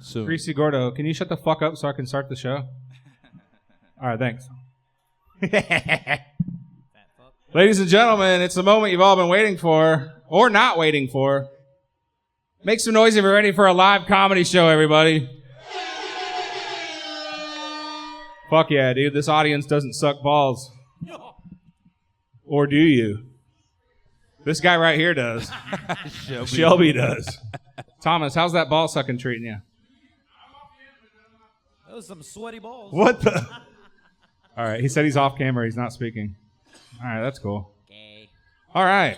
soon. Greasy Gordo, can you shut the fuck up so I can start the show? All right, thanks. Ladies and gentlemen, it's the moment you've all been waiting for, or not waiting for. Make some noise if you're ready for a live comedy show, everybody. Fuck yeah, dude. This audience doesn't suck balls. Or do you? This guy right here does. Shelby does. Thomas, how's that ball sucking treating you? Those some sweaty balls. What the? All right, he said he's off camera. He's not speaking. All right, that's cool. Okay. All right.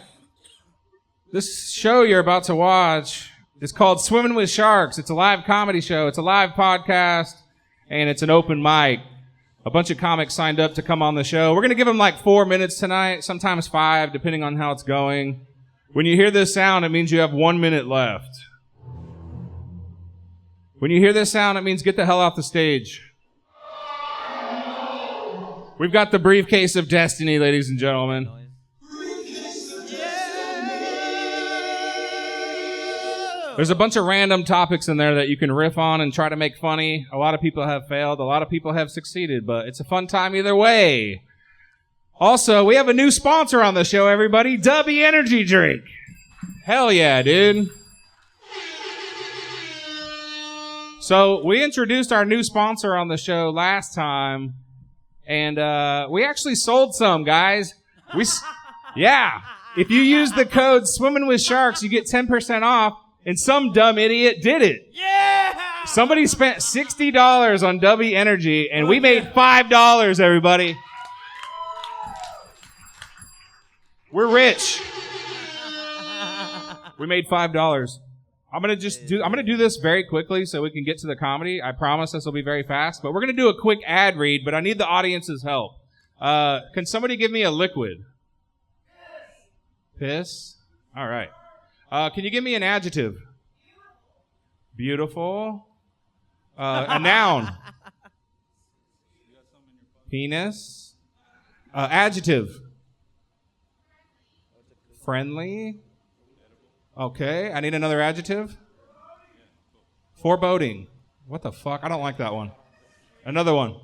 This show you're about to watch is called Swimming with Sharks. It's a live comedy show. It's a live podcast, and it's an open mic. A bunch of comics signed up to come on the show. We're going to give them like 4 minutes tonight, sometimes 5, depending on how it's going. When you hear this sound, it means you have 1 minute left. When you hear this sound, it means get the hell off the stage. We've got the briefcase of destiny, ladies and gentlemen. There's a bunch of random topics in there that you can riff on and try to make funny. A lot of people have failed. A lot of people have succeeded, but it's a fun time either way. Also, we have a new sponsor on the show, everybody. Deported Energy Drink. Hell yeah, dude. So we introduced our new sponsor on the show last time, and we actually sold some, guys. Yeah. If you use the code Swimming with Sharks, you get 10% off. And some dumb idiot did it. Yeah! Somebody spent $60 on W Energy, and we made $5, everybody. We're rich. We made $5. I'm gonna do this very quickly so we can get to the comedy. I promise this will be very fast, but we're gonna do a quick ad read, but I need the audience's help. Can somebody give me a liquid? Piss? All right. Can you give me an adjective? Beautiful. A noun. Penis. Adjective. Friendly. Okay, I need another adjective. Foreboding. What the fuck? I don't like that one. Another one.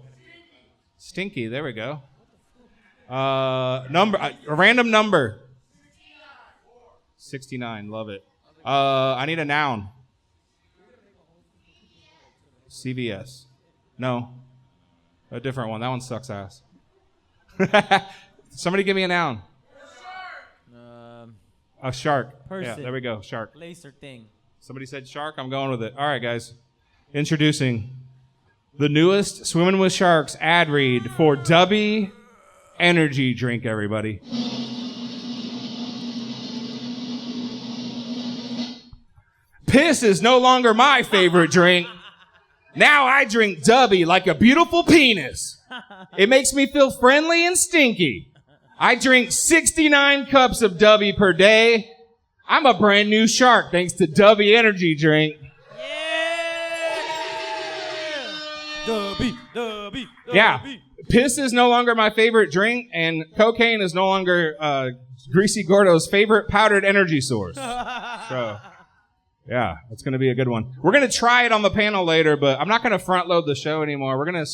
Stinky. There we go. Number. A random number. 69, love it. I need a noun. CVS. No. A different one. That one sucks ass. Somebody give me a noun. A shark. Person. Yeah, there we go. Shark. Place or thing. Somebody said shark. I'm going with it. All right, guys. Introducing the newest Swimming with Sharks ad read for Deported Energy Drink, everybody. Piss is no longer my favorite drink. Now I drink Dubby like a beautiful penis. It makes me feel friendly and stinky. I drink 69 cups of Dubby per day. I'm a brand new shark thanks to Deported Energy Drink. Dubby. Yeah, piss is no longer my favorite drink, and cocaine is no longer Greasy Gordo's favorite powdered energy source. So... yeah, it's going to be a good one. We're going to try it on the panel later, but I'm not going to front load the show anymore. We're going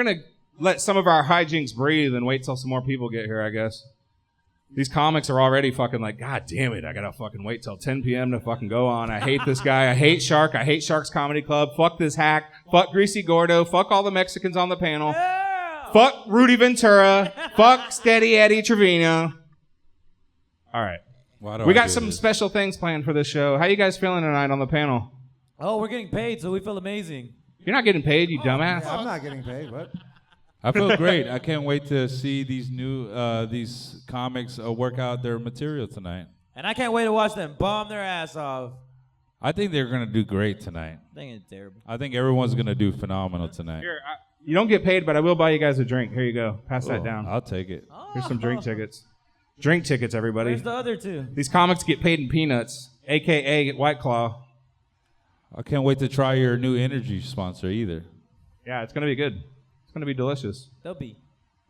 to let some of our hijinks breathe and wait till some more people get here, I guess. These comics are already fucking like, God damn it, I got to fucking wait till 10 p.m. to fucking go on. I hate this guy. I hate Shark. I hate Shark's Comedy Club. Fuck this hack. Fuck Greasy Gordo. Fuck all the Mexicans on the panel. Yeah! Fuck Rudy Ventura. Fuck Steady Eddie Trevino. All right. We got some special things planned for this show. How you guys feeling tonight on the panel? Oh, we're getting paid, so we feel amazing. You're not getting paid, you dumbass. I'm not getting paid. What? I feel great. I can't wait to see these these comics work out their material tonight. And I can't wait to watch them bomb their ass off. I think they're going to do great tonight. I think it's terrible. I think everyone's going to do phenomenal tonight. Here, you don't get paid, but I will buy you guys a drink. Here you go. Pass that down. I'll take it. Here's some drink tickets. Drink tickets, everybody. Where's the other two? These comics get paid in peanuts, a.k.a. White Claw. I can't wait to try your new energy sponsor either. Yeah, it's going to be good. It's going to be delicious. Dopey.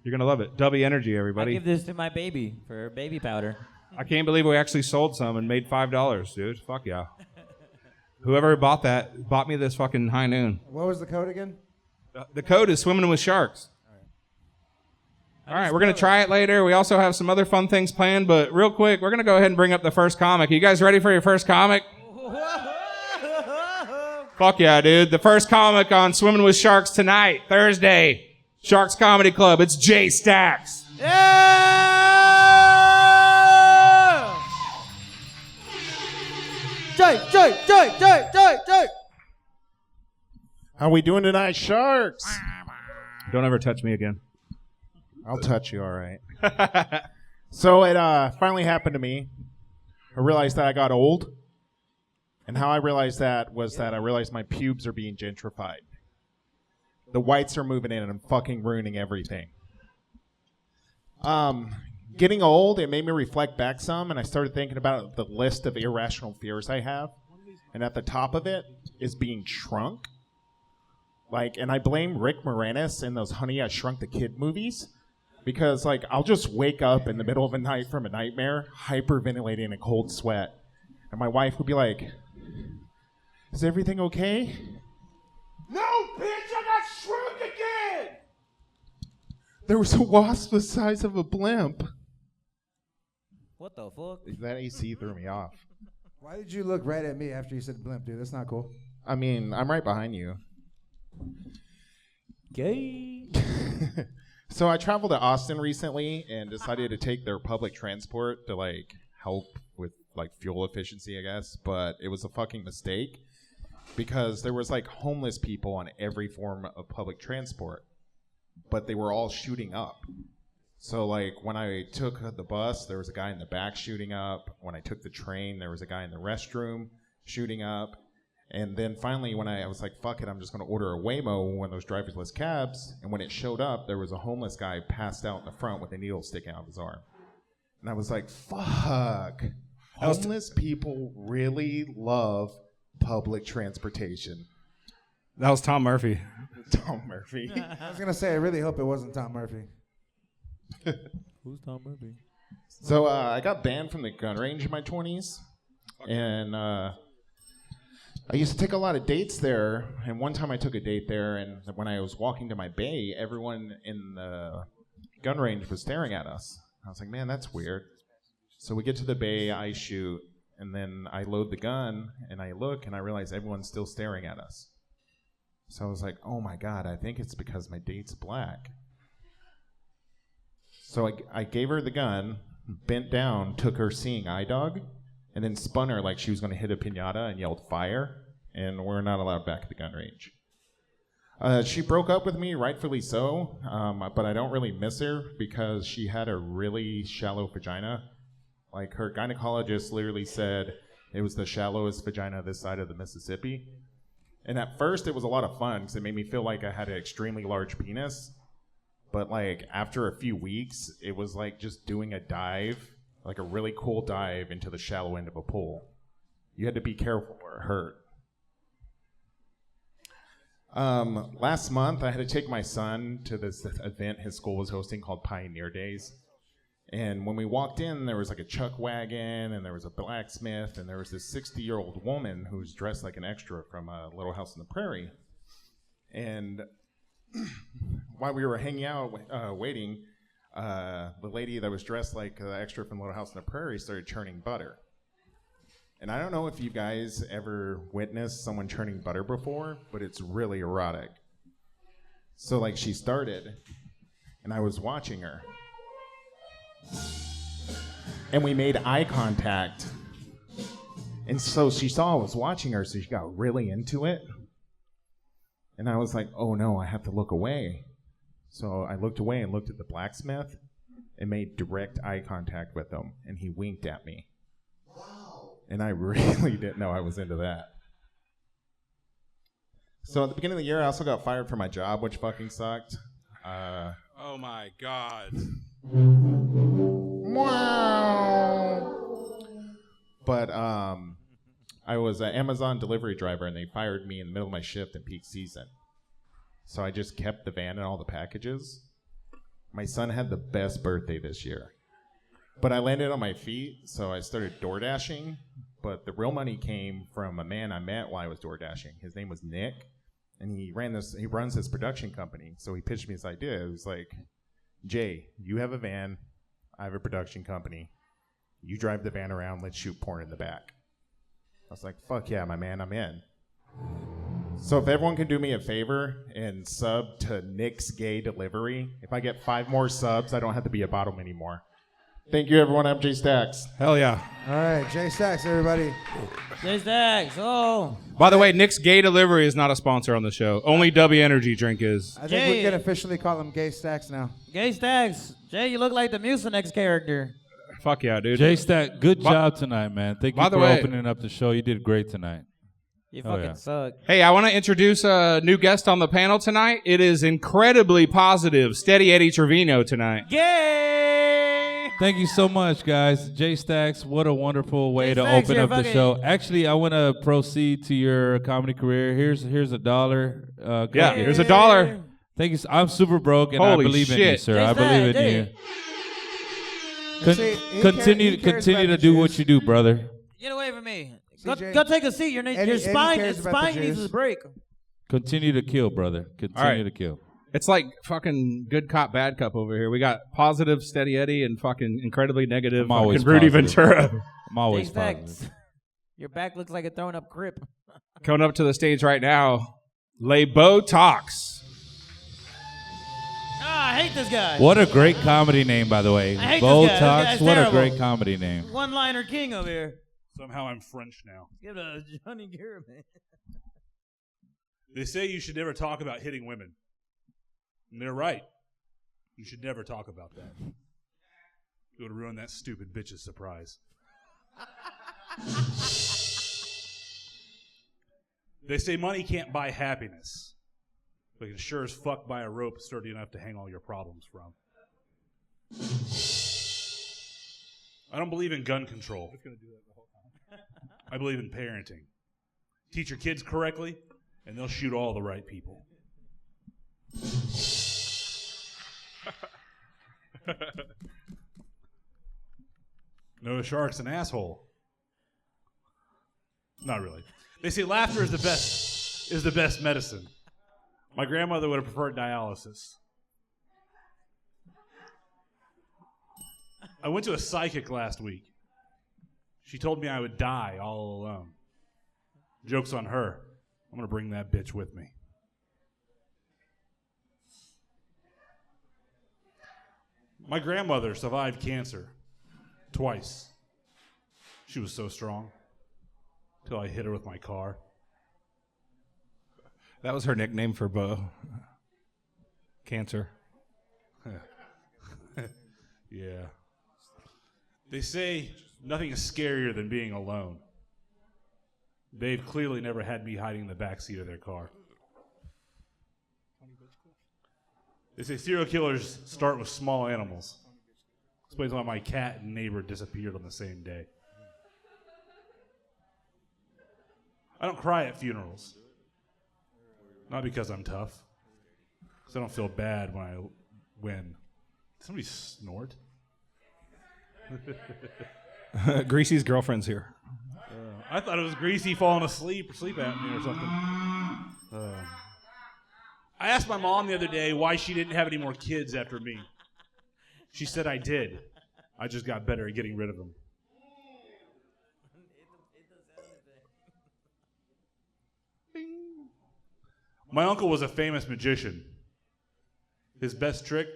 You're going to love it. Deported Energy, everybody. I give this to my baby for baby powder. I can't believe we actually sold some and made $5, dude. Fuck yeah. Whoever bought me this fucking high noon. What was the code again? The code is swimming with sharks. All right, we're going to try it later. We also have some other fun things planned, but real quick, we're going to go ahead and bring up the first comic. You guys ready for your first comic? Fuck yeah, dude. The first comic on Swimming with Sharks tonight, Thursday. Sharks Comedy Club. It's Jay Stacks. Yeah! Jay! How we doing tonight, Sharks? Don't ever touch me again. I'll touch you, all right. So it finally happened to me. I realized that I got old. And how I realized that was that I realized my pubes are being gentrified. The whites are moving in and fucking ruining everything. Getting old, it made me reflect back some, and I started thinking about the list of irrational fears I have. And at the top of it is being shrunk. And I blame Rick Moranis in those Honey, I Shrunk the Kid movies. Because, I'll just wake up in the middle of the night from a nightmare, hyperventilating in a cold sweat. And my wife would be like, is everything okay? No, bitch, I got shrunk again! There was a wasp the size of a blimp. What the fuck? That AC threw me off. Why did you look right at me after you said blimp, dude? That's not cool. I mean, I'm right behind you. Gay. So I traveled to Austin recently and decided to take their public transport to help with fuel efficiency, I guess. But it was a fucking mistake because there was homeless people on every form of public transport, but they were all shooting up. So when I took the bus, there was a guy in the back shooting up. When I took the train, there was a guy in the restroom shooting up. And then finally, when I was like, fuck it, I'm just going to order a Waymo, one of those driverless cabs. And when it showed up, there was a homeless guy passed out in the front with a needle sticking out of his arm. And I was like, fuck. Homeless people really love public transportation. That was Tom Murphy. Tom Murphy. I was going to say, I really hope it wasn't Tom Murphy. Who's Tom Murphy? So I got banned from the gun range in my 20s. And I used to take a lot of dates there, and one time I took a date there, and when I was walking to my bay, everyone in the gun range was staring at us. I was like, man, that's weird. So we get to the bay, I shoot, and then I load the gun, and I look, and I realize everyone's still staring at us. So I was like, oh my God, I think it's because my date's black. So I gave her the gun, bent down, took her seeing eye dog, and then spun her like she was going to hit a piñata and yelled fire, and we're not allowed back at the gun range. She broke up with me, rightfully so, but I don't really miss her because she had a really shallow vagina. Like, her gynecologist literally said it was the shallowest vagina this side of the Mississippi. And at first, it was a lot of fun because it made me feel like I had an extremely large penis. But, after a few weeks, it was like just doing a dive, like a really cool dive into the shallow end of a pool. You had to be careful or it hurt. Last month, I had to take my son to this event his school was hosting called Pioneer Days. And when we walked in, there was a chuck wagon, and there was a blacksmith, and there was this 60-year-old woman who was dressed like an extra from Little House on the Prairie. And while we were hanging out, waiting, the lady that was dressed like the extra from Little House on the Prairie started churning butter. And I don't know if you guys ever witnessed someone churning butter before, but it's really erotic. So, she started, and I was watching her. And we made eye contact. And so she saw I was watching her, so she got really into it. And I was like, oh no, I have to look away. So I looked away and looked at the blacksmith and made direct eye contact with him. And he winked at me. Wow. And I really didn't know I was into that. So at the beginning of the year, I also got fired from my job, which fucking sucked. Oh my God. But I was an Amazon delivery driver, and they fired me in the middle of my shift in peak season. So I just kept the van and all the packages. My son had the best birthday this year. But I landed on my feet, so I started door dashing. but the real money came from a man I met while I was door dashing. His name was Nick, and he runs this production company. So he pitched me this idea. It was like, Jay, you have a van, I have a production company. You drive the van around, let's shoot porn in the back. I was like, fuck yeah, my man, I'm in. So if everyone can do me a favor and sub to Nick's Gay Delivery, if I get 5 more subs, I don't have to be a bottom anymore. Thank you, everyone. I'm Jay Stacks. Hell yeah. All right, Jay Stacks, everybody. Jay Stacks. Oh. By the way, Nick's Gay Delivery is not a sponsor on the show. Only W Energy drink is. I think we can officially call him Gay Stacks now. Gay Stacks. Jay, you look like the Mucinex character. Fuck yeah, dude. Jay Stack, good job tonight, man. Thank you for opening up the show. You did great tonight. You fucking suck. Hey, I want to introduce a new guest on the panel tonight. It is incredibly positive. Steady Eddie Trevino tonight. Gay! Thank you so much, guys. Jay Stacks, what a wonderful way to Stacks, open you're up the fucking- show. Actually, I want to proceed to your comedy career. Here's $1. Go Yeah, get it. here's $1. Thank you. I'm super broke, and Holy I believe in shit. you, sir. Jay I believe Stack, in you. See, he Continue cares to about the do what Jews. you do, brother. Get away from me. CJ, Go take a seat. Your Eddie spine cares about the needs Jews. a break. Continue to kill, brother. Continue to kill. It's like fucking good cop, bad cop over here. We got positive Steady Eddie and fucking incredibly negative I'm always fucking Rudy positive. Ventura. I'm always Jay Stacks. positive. Your back looks like a thrown up crip. Coming up to the stage right now, Lebo Talks. Ah, I hate this guy. What a great comedy name, by the way. I hate Bo this guy. This Talks. guy's What a terrible. great comedy name. One-liner king over here. Somehow I'm French now. Give it a Johnny Garrett, man. They say you should never talk about hitting women. And they're right. You should never talk about that. It would ruin that stupid bitch's surprise. They say money can't buy happiness, but it can sure as fuck buy a rope sturdy enough to hang all your problems from. I don't believe in gun control. I believe in parenting. Teach your kids correctly, and they'll shoot all the right people. No, a shark's an asshole. Not really. They say laughter is the best medicine. My grandmother would have preferred dialysis. I went to a psychic last week. She told me I would die all alone. Joke's on her. I'm going to bring that bitch with me. My grandmother survived cancer twice. She was so strong till I hit her with my car. That was her nickname for Bo. Cancer. Yeah. They say nothing is scarier than being alone. They've clearly never had me hiding in the backseat of their car. They say serial killers start with small animals. Explains why my cat and neighbor disappeared on the same day. I don't cry at funerals. Not because I'm tough. Because I don't feel bad when I win. Did somebody snort? Greasy's girlfriend's here. I thought it was Greasy falling asleep or sleep apnea or something. I asked my mom the other day why she didn't have any more kids after me. She said I did. I just got better at getting rid of them. My uncle was a famous magician. His best trick?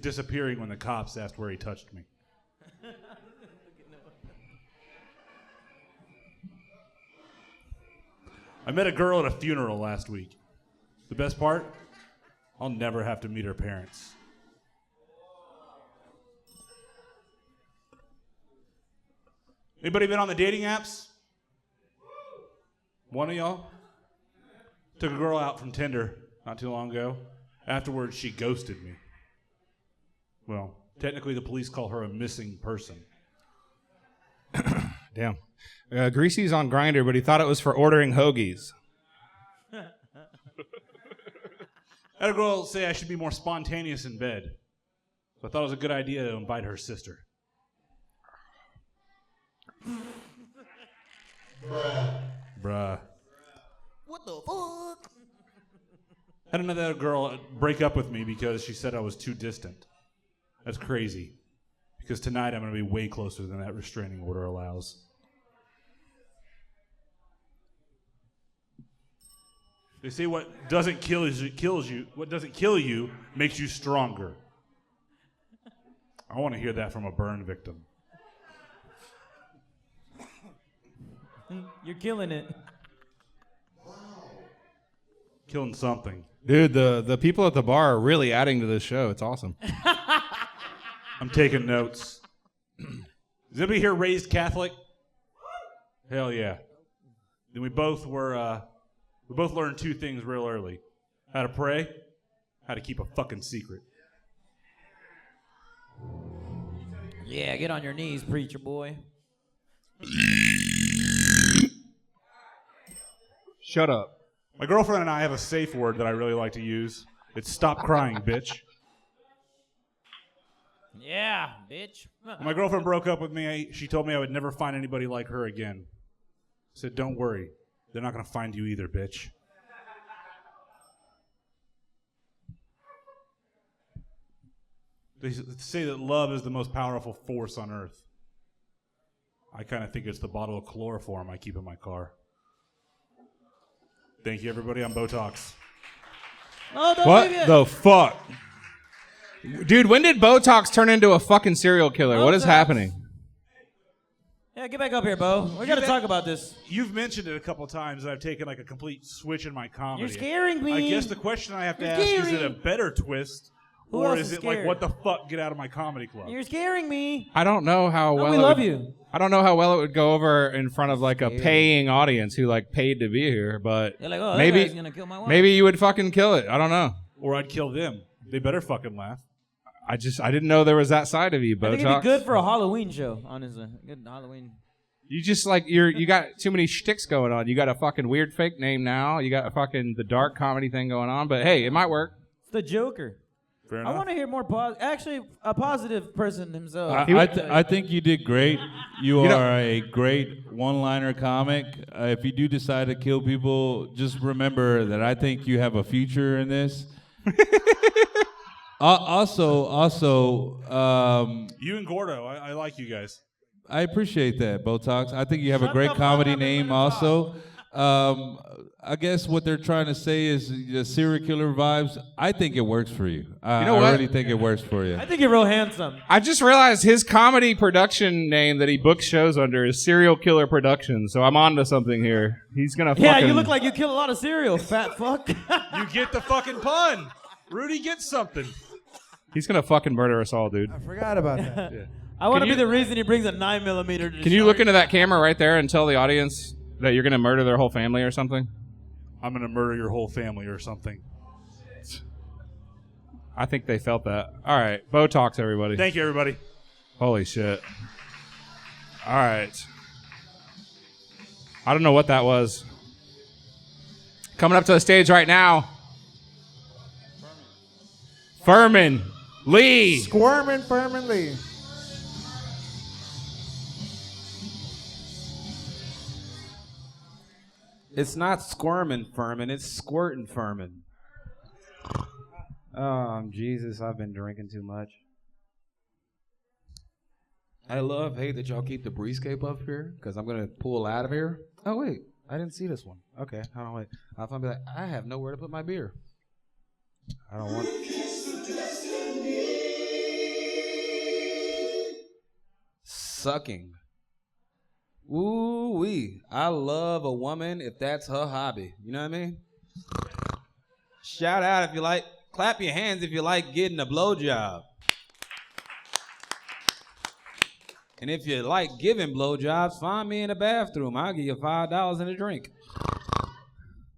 Disappearing when the cops asked where he touched me. I met a girl at a funeral last week. The best part? I'll never have to meet her parents. Anybody been on the dating apps? One of y'all? Took a girl out from Tinder not too long ago. Afterwards, she ghosted me. Well, technically the police call her a missing person. Damn. Greasy's on Grindr, but he thought it was for ordering hoagies. I had a girl say I should be more spontaneous in bed. So I thought it was a good idea to invite her sister. Bruh. What the fuck? Had another girl break up with me because she said I was too distant. That's crazy. Because tonight I'm going to be way closer than that restraining order allows. They say what doesn't kill you kills you. What doesn't kill you makes you stronger. I want to hear that from a burn victim. You're killing it. Killing something. Dude, the people at the bar are really adding to this show. It's awesome. I'm taking notes. Is anybody here raised Catholic? Hell yeah. Then we both learned two things real early. How to pray, how to keep a fucking secret. Yeah, get on your knees, preacher boy. Shut up. My girlfriend and I have a safe word that I really like to use. It's stop crying, bitch. Yeah, bitch. When my girlfriend broke up with me, she told me I would never find anybody like her again. I said, don't worry. They're not going to find you either, bitch. They say that love is the most powerful force on earth. I kind of think it's the bottle of chloroform I keep in my car. Thank you, everybody. I'm Botox. Oh, don't What leave it. the fuck? Dude, when did Botox turn into a fucking serial killer? What is Botox. happening? Yeah, get back up here, Bo. We got to talk about this. You've mentioned it a couple times that I've taken like a complete switch in my comedy. You're scaring me. I guess the question I have to You're ask is scary. it a better twist? Who Or else is is it like, scared? what the fuck, get out of my comedy club? You're scaring me. I don't know how well we it love would- you. I don't know how well it would go over in front of like a paying audience who like paid to be here, but You're like, oh, that maybe guy's gonna kill my wife. maybe you would fucking kill it. I don't know. Or I'd kill them. They better fucking laugh. I didn't know there was that side of you, Botox. I think it'd be good for a Halloween show, honestly. Good Halloween. You just like you got too many shticks going on. You got a fucking weird fake name now. You got a fucking the dark comedy thing going on. But hey, it might work. It's the Joker. Fair I enough. want to hear more actually a positive person himself. I think you did great. You know- are a great one-liner comic. If you do decide to kill people, just remember that I think you have a future in this. Also, You and Gordo, I like you guys. I appreciate that, Botox. I think you have a Shut great the fuck comedy up and name let him also. I guess what they're trying to say is the serial killer vibes. I think it works for you. You know I what? really think it works for you. I think you're real handsome. I just realized his comedy production name that he books shows under is Serial Killer Productions. So I'm on to something here. He's gonna Yeah, fucking. you look like you kill a lot of cereal, fat fuck. You get the fucking pun. Rudy gets something. He's gonna fucking murder us all, dude. I forgot about that. I want to Can be you- the reason he brings a 9mm to the Can you show. look into that camera right there and tell the audience that you're gonna murder their whole family or something? I'm going to murder your whole family or something. I think they felt that. All right, Botox, everybody. Thank you, everybody. Holy shit. All right. I don't know what that was. Coming up to the stage right now, Furman Lee. Squirming permanently. It's not squirming Furman, it's squirting Furman. Jesus, I've been drinking too much. I hate that y'all keep the briefscape up here, because I'm going to pull out of here. Oh, wait, I didn't see this one. Okay, hold on, wait. I'll be like, I have nowhere to put my beer. I don't want... Sucking. Ooh-wee. I love a woman if that's her hobby. You know what I mean? Shout out if you like. Clap your hands if you like getting a blowjob. And if you like giving blowjobs, find me in the bathroom. I'll give you $5 and a drink.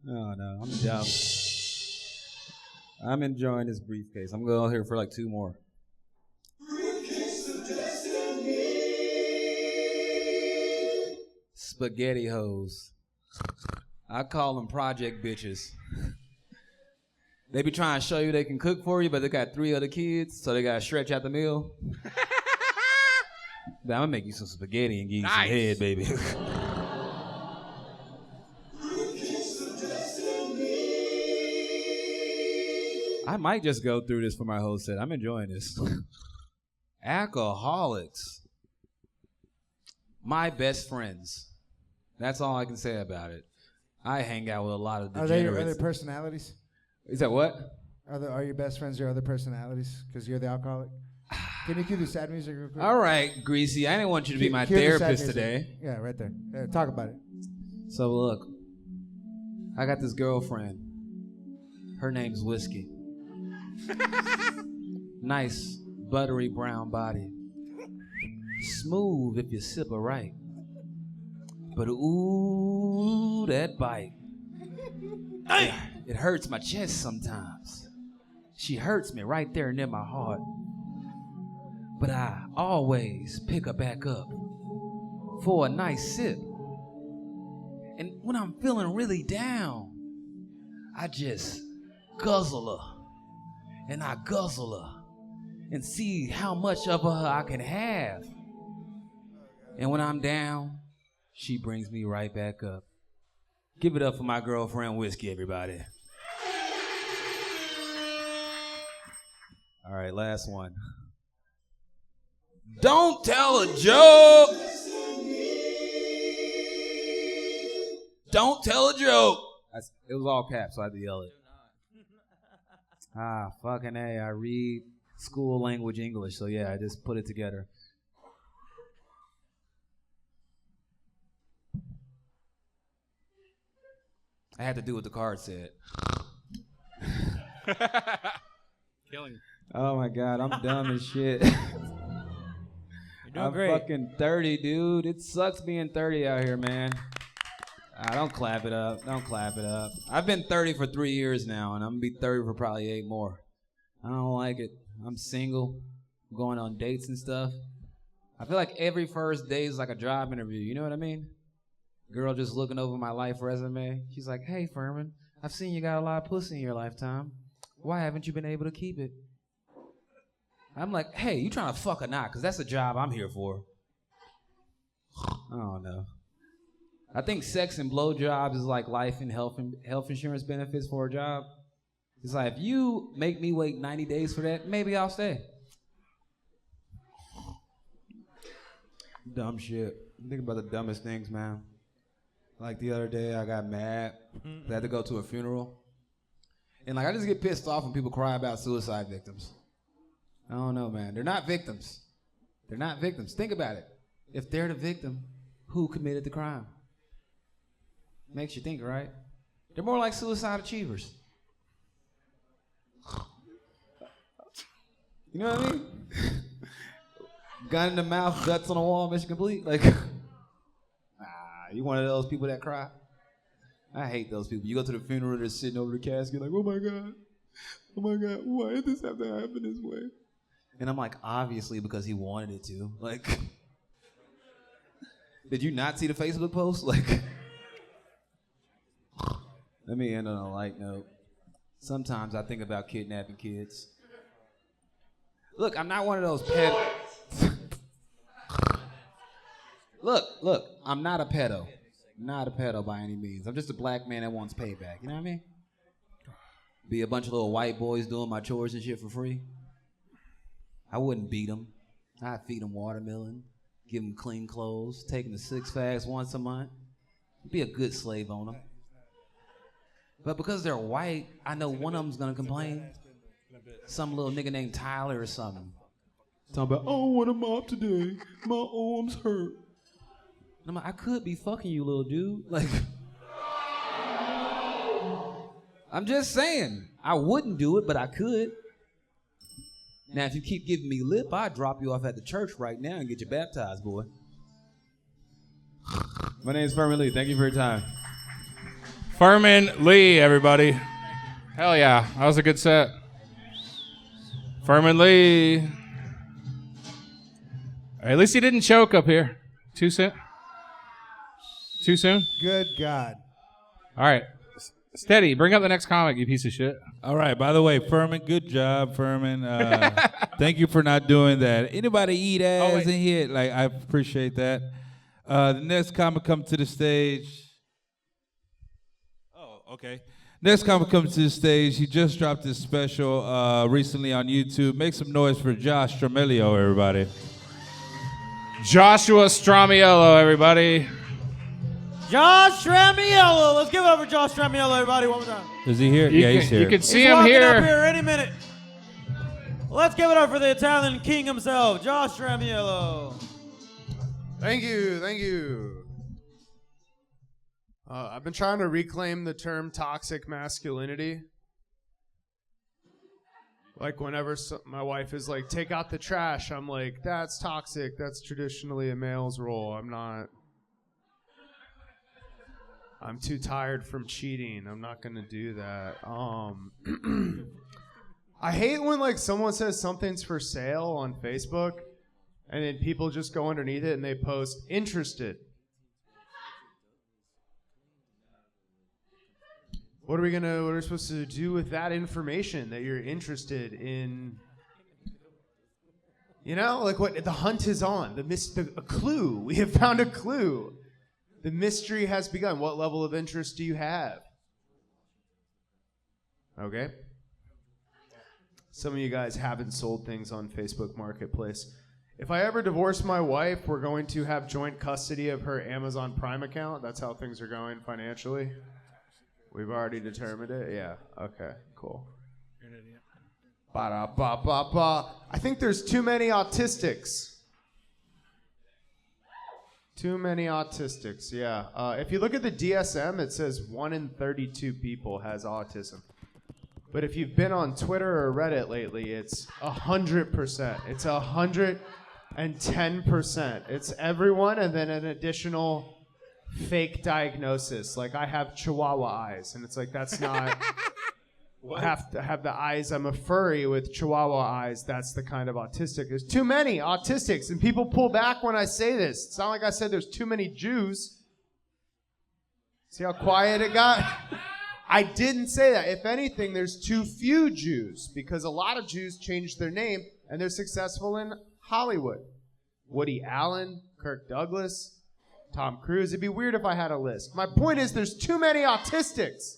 Oh, no. I'm down. I'm enjoying this briefcase. I'm going here for like 2 more. Spaghetti hoes. I call them project bitches. They be trying to show you they can cook for you, but they got 3 other kids, so they got to stretch out the meal. But I'm going to make you some spaghetti and give you some head, baby. I might just go through this for my whole set. I'm enjoying this. Alcoholics. My best friends. That's all I can say about it. I hang out with a lot of Are they degenerates. your other personalities? Is that what? Are your best friends your other personalities? Because you're the alcoholic. Can you cue the sad music real quick? All right, Greasy. I didn't want you to be my Cue the sad therapist music. today. Yeah, right there. Talk about it. So look, I got this girlfriend. Her name's Whiskey. Nice, buttery brown body. Smooth if you sip her right. But ooh, that bite. It hurts my chest sometimes. She hurts me right there near my heart. But I always pick her back up for a nice sip. And when I'm feeling really down, I just guzzle her. And I guzzle her. And see how much of her I can have. And when I'm down, she brings me right back up. Give it up for my girlfriend Whiskey, everybody. All right, last one. Don't tell a joke. Don't tell a joke. It was all caps, so I had to yell it. Fucking A. I read school language English, so yeah, I just put it together. I had to do what the card said. Killing. Oh my God, I'm dumb as shit. You're doing I'm great. fucking 30, dude. It sucks being 30 out here, man. Don't clap it up. Don't clap it up. I've been 30 for 3 years now, and I'm gonna be 30 for probably 8 more. I don't like it. I'm single. I'm going on dates and stuff. I feel like every first date is like a job interview. You know what I mean? Girl just looking over my life resume. She's like, hey, Furman, I've seen you got a lot of pussy in your lifetime. Why haven't you been able to keep it? I'm like, hey, you trying to fuck or not? Because that's the job I'm here for. I don't know. I think sex and blowjobs is like life and health insurance benefits for a job. It's like, if you make me wait 90 days for that, maybe I'll stay. Dumb shit. Think about the dumbest things, man. Like the other day, I got mad. I had to go to a funeral. And like, I just get pissed off when people cry about suicide victims. I don't know, man. They're not victims. They're not victims. Think about it. If they're the victim, who committed the crime? Makes you think, right? They're more like suicide achievers. You know what I mean? Gun in the mouth, guts on the wall, mission complete. Like, you one of those people that cry? I hate those people. You go to the funeral, they're sitting over the casket like, oh my God, why did this have to happen this way? And I'm like, obviously because he wanted it to. Like, did you not see the Facebook post? Like, let me end on a light note. Sometimes I think about kidnapping kids. Look, I'm not one of those Look, I'm not a pedo. Not a pedo by any means. I'm just a black man that wants payback. You know what I mean? Be a bunch of little white boys doing my chores and shit for free. I wouldn't beat them. I'd feed them watermelon, give them clean clothes, take them to Six Flags once a month. Be a good slave owner. But because they're white, I know one of them's gonna complain. Some little nigga named Tyler or something. Talking about, I don't want to mop today. My arm's hurt. And I'm like, I could be fucking you, little dude. Like, I'm just saying. I wouldn't do it, but I could. Now, if you keep giving me lip, I'd drop you off at the church right now and get you baptized, boy. My name's Furman Lee. Thank you for your time. Furman Lee, everybody. Hell yeah, that was a good set. Furman Lee. At least he didn't choke up here. Too soon? Too soon? Good God. All right. Steady, bring up the next comic, you piece of shit. All right. By the way, Furman, good job, Furman. Thank you for not doing that. Anybody eat ass in here? Like, I appreciate that. The next comic come to the stage. Oh, okay. Next comic comes to the stage. He just dropped his special recently on YouTube. Make some noise for Josh Tramelio, everybody. Joshua Stramiello, everybody. Josh Tramiello. Let's give it up for Josh Tramiello, everybody, one more time. Is he here? You He's here. You can see He's him walking here. up here any minute. Let's give it up for the Italian king himself, Josh Tramiello. Thank you, thank you. I've been trying to reclaim the term toxic masculinity. Like whenever my wife is like, take out the trash, I'm like, that's toxic. That's traditionally a male's role. I'm too tired from cheating. I'm not going to do that. I hate when like someone says something's for sale on Facebook and then people just go underneath it and they post interested. What are we supposed to do with that information that you're interested in? You know, like what the hunt is on, a clue. We have found a clue. The mystery has begun. What level of interest do you have? Okay. Some of you guys haven't sold things on Facebook Marketplace. If I ever divorce my wife, we're going to have joint custody of her Amazon Prime account. That's how things are going financially. We've already determined it? Yeah. Okay, cool. You're an idiot. Ba-da-ba-ba-ba. I think there's too many autistics. Too many autistics, yeah. If you look at the DSM, it says 1 in 32 people has autism. But if you've been on Twitter or Reddit lately, it's 100%. It's 110%. It's everyone and then an additional fake diagnosis. Like, I have Chihuahua eyes, and it's like, that's not... I have to have the eyes. I'm a furry with Chihuahua eyes. That's the kind of autistic. There's too many autistics, and people pull back when I say this. It's not like I said there's too many Jews. See how quiet it got? I didn't say that. If anything, there's too few Jews, because a lot of Jews changed their name, and they're successful in Hollywood. Woody Allen, Kirk Douglas, Tom Cruise. It'd be weird if I had a list. My point is there's too many autistics.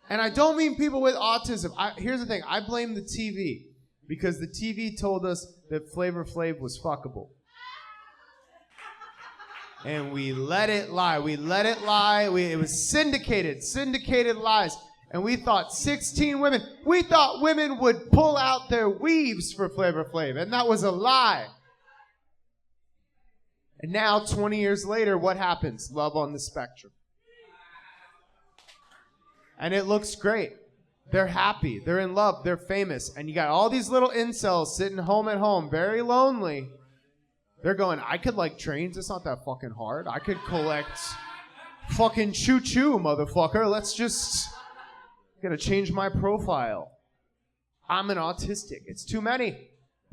And I don't mean people with autism. Here's the thing. I blame the TV because the TV told us that Flavor Flav was fuckable. And we let it lie. It was syndicated lies. And we thought 16 women, we thought women would pull out their weaves for Flavor Flav. And that was a lie. And now, 20 years later, what happens? Love on the Spectrum. And it looks great. They're happy. They're in love. They're famous. And you got all these little incels sitting home at home, very lonely. They're going, I could like trains. It's not that fucking hard. I could collect fucking choo-choo, motherfucker. Let's just... Gotta change my profile. I'm an autistic. It's too many.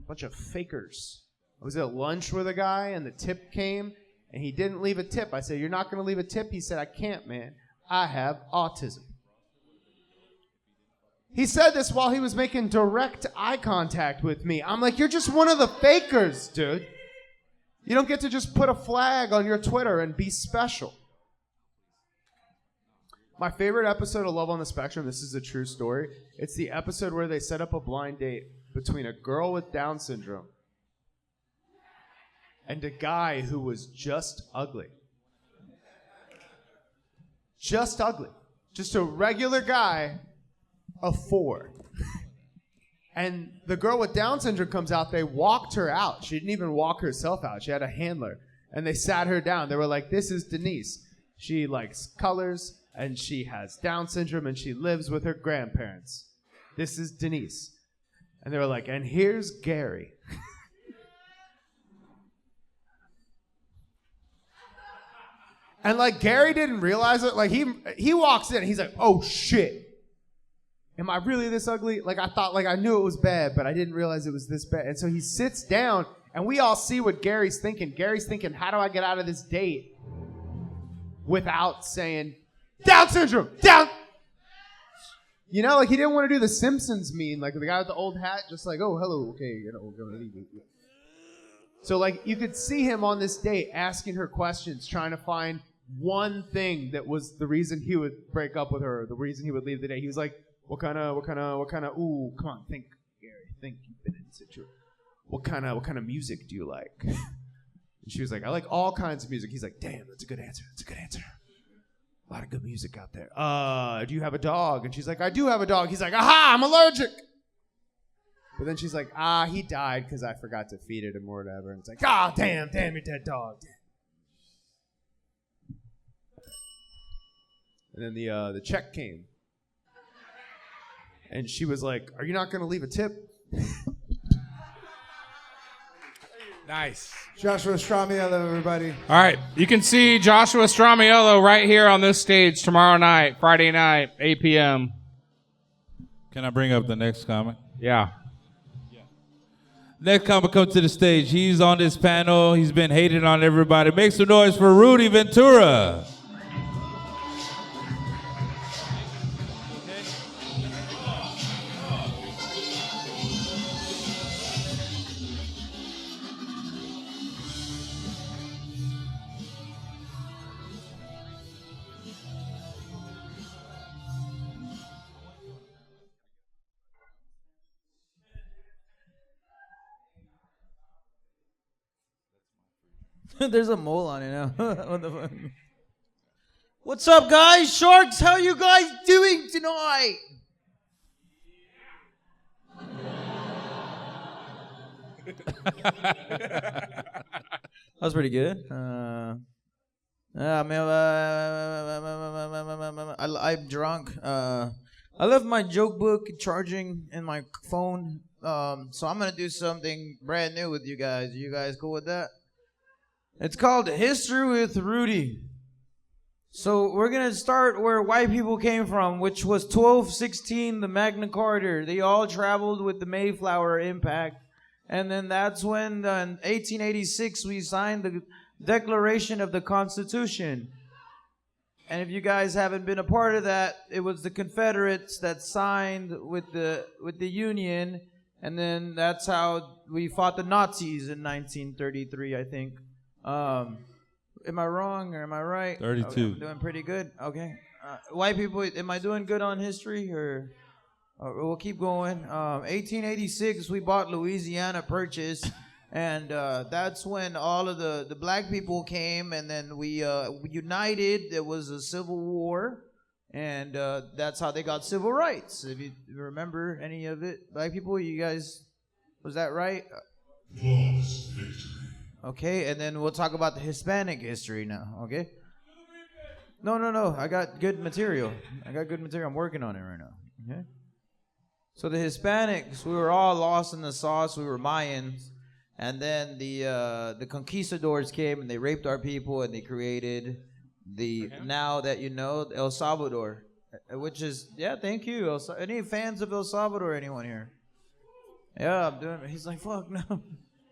Bunch of fakers. I was at lunch with a guy and the tip came and he didn't leave a tip. I said, you're not gonna leave a tip? He said, I can't, man. I have autism. He said this while he was making direct eye contact with me. I'm like, you're just one of the fakers, dude. You don't get to just put a flag on your Twitter and be special. My favorite episode of Love on the Spectrum, this is a true story. It's the episode where they set up a blind date between a girl with Down syndrome and a guy who was just ugly. Just ugly. Just a regular guy of 4. And the girl with Down syndrome comes out. They walked her out. She didn't even walk herself out. She had a handler. And they sat her down. They were like, this is Denise. She likes colors, and she has Down syndrome, and she lives with her grandparents. This is Denise. And they were like, and here's Gary. And like Gary didn't realize it. Like he walks in, and he's like, oh shit. Am I really this ugly? Like I thought, like I knew it was bad, but I didn't realize it was this bad. And so he sits down, and we all see what Gary's thinking. Gary's thinking, how do I get out of this date without saying, Down syndrome, down. You know, like he didn't want to do the Simpsons meme, like the guy with the old hat, just like, oh, hello, okay, you know, we're gonna leave you. So like you could see him on this date asking her questions, trying to find one thing that was the reason he would break up with her, the reason he would leave the date. He was like, what kind of, ooh, come on, think, Gary, think you've been in situation. What kind of music do you like? And she was like, I like all kinds of music. He's like, damn, that's a good answer. A lot of good music out there. Do you have a dog? And she's like, I do have a dog. He's like, aha, I'm allergic. But then she's like, he died because I forgot to feed it him or whatever. And it's like, damn, your dead dog. Damn. And then the check came. And she was like, are you not going to leave a tip? Nice. Joshua Stramiello, everybody. All right. You can see Joshua Stramiello right here on this stage tomorrow night, Friday night, 8 p.m. Can I bring up the next comic? Yeah. Next comic comes to the stage. He's on this panel. He's been hated on everybody. Make some noise for Rudy Ventura. There's a mole on it now. What the fuck? What's up, guys? Sharks, how you guys doing tonight? That was pretty good. I'm drunk. I left my joke book charging in my phone, so I'm gonna do something brand new with you guys. Are you guys cool with that? It's called History with Rudy. So we're going to start where white people came from, which was 1216, the Magna Carta. They all traveled with the Mayflower Impact. And then that's when, in 1886, we signed the Declaration of the Constitution. And if you guys haven't been a part of that, it was the Confederates that signed with the Union. And then that's how we fought the Nazis in 1933, I think. Am I wrong or am I right? 32. Okay, I'm doing pretty good. Okay. White people, am I doing good on history or we'll keep going. 1886, we bought Louisiana Purchase, and that's when all of the black people came, and then we united. There was a civil war, and that's how they got civil rights. If you remember any of it, black people, you guys, was that right? Flawless victory. Okay, and then we'll talk about the Hispanic history now, okay? No. I got good material. I'm working on it right now, okay? So the Hispanics, we were all lost in the sauce. We were Mayans. And then the conquistadors came, and they raped our people, and they created now that you know, El Salvador, which is, thank you. Any fans of El Salvador, anyone here? Yeah, I'm doing it. He's like, fuck, no.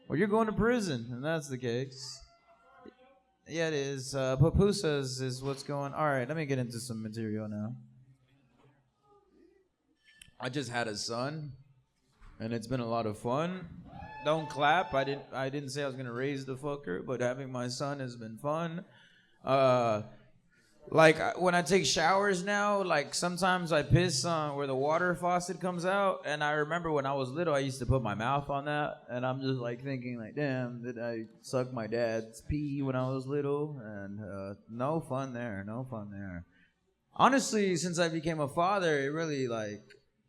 Well, you're going to prison, and that's the case. Yeah, it is. Pupusas is what's going. All right, let me get into some material now. I just had a son, and it's been a lot of fun. Don't clap. I didn't say I was gonna raise the fucker, but having my son has been fun. Like when I take showers now, like sometimes I piss on where the water faucet comes out, and I remember when I was little, I used to put my mouth on that, and I'm just like thinking like, damn, did I suck my dad's pee when I was little? And no fun there. Honestly, since I became a father, it really like,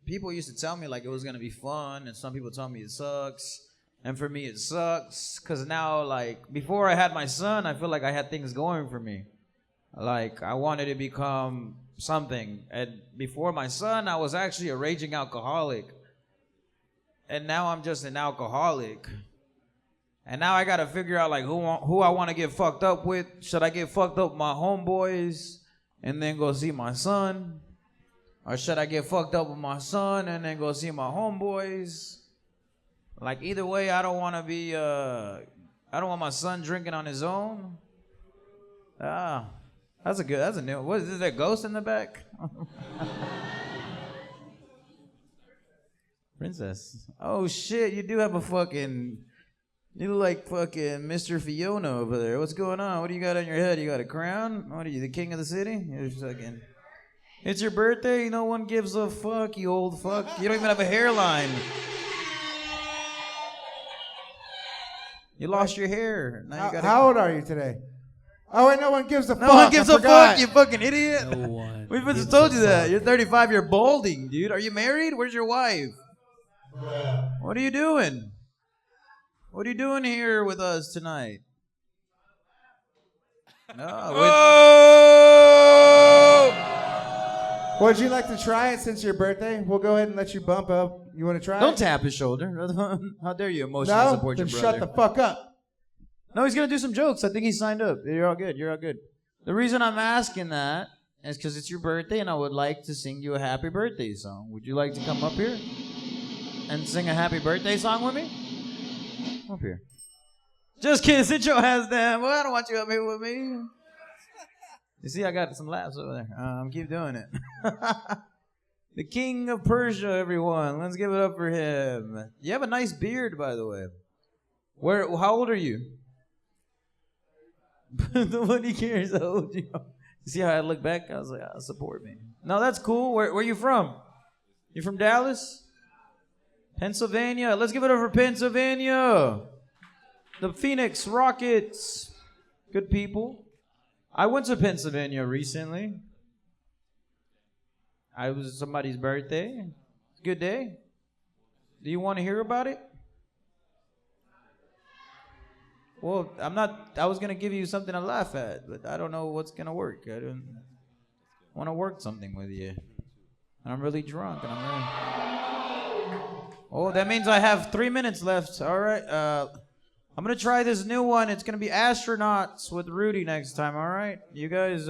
people used to tell me like it was gonna be fun, and some people tell me it sucks. And for me, it sucks, because now, like, before I had my son, I feel like I had things going for me. Like, I wanted to become something. And before my son, I was actually a raging alcoholic. And now I'm just an alcoholic. And now I got to figure out, like, who I want to get fucked up with. Should I get fucked up with my homeboys and then go see my son? Or should I get fucked up with my son and then go see my homeboys? Like, either way, I don't want to be, I don't want my son drinking on his own. That's a new, what is there, a ghost in the back? Princess. Oh, shit, you do have a fucking You look like fucking Mr. Fiona over there. What's going on? What do you got on your head? You got a crown? What are you, the king of the city? You're fucking... It's your birthday? No one gives a fuck, you old fuck. You don't even have a hairline. You lost your hair. Now you gotta... How old are you today? Oh, wait, no one gives a fuck. No one gives I a forgot. fuck, you fucking idiot. No one. We've just told you that. You're 35, you're balding, dude. Are you married? Where's your wife? What are you doing? What are you doing here with us tonight? Would you like to try it since your birthday? We'll go ahead and let you bump up. You want to try Don't it? tap his shoulder. How dare you emotionally No? support your Then brother? shut the fuck up. No, he's going to do some jokes. I think he signed up. You're all good. You're all good. The reason I'm asking that is because it's your birthday and I would like to sing you a happy birthday song. Would you like to come up here and sing a happy birthday song with me? Come up here. Just kidding. Sit your ass down. Well, I don't want you up here with me. You see, I got some laughs over there. Keep doing it. The King of Persia, everyone. Let's give it up for him. You have a nice beard, by the way. How old are you? Nobody cares how old you are. You see how I look back? I was like, support me. No, that's cool. Where you from? You from Dallas? Pennsylvania. Let's give it up for Pennsylvania. The Phoenix Rockets. Good people. I went to Pennsylvania recently. I was somebody's birthday. Good day. Do you want to hear about it? Well, I was going to give you something to laugh at, but I don't know what's going to work. I don't want to work something with you. And I'm really drunk. Oh, that means I have 3 minutes left. All right. I'm going to try this new one. It's going to be astronauts with Rudy next time, all right? You guys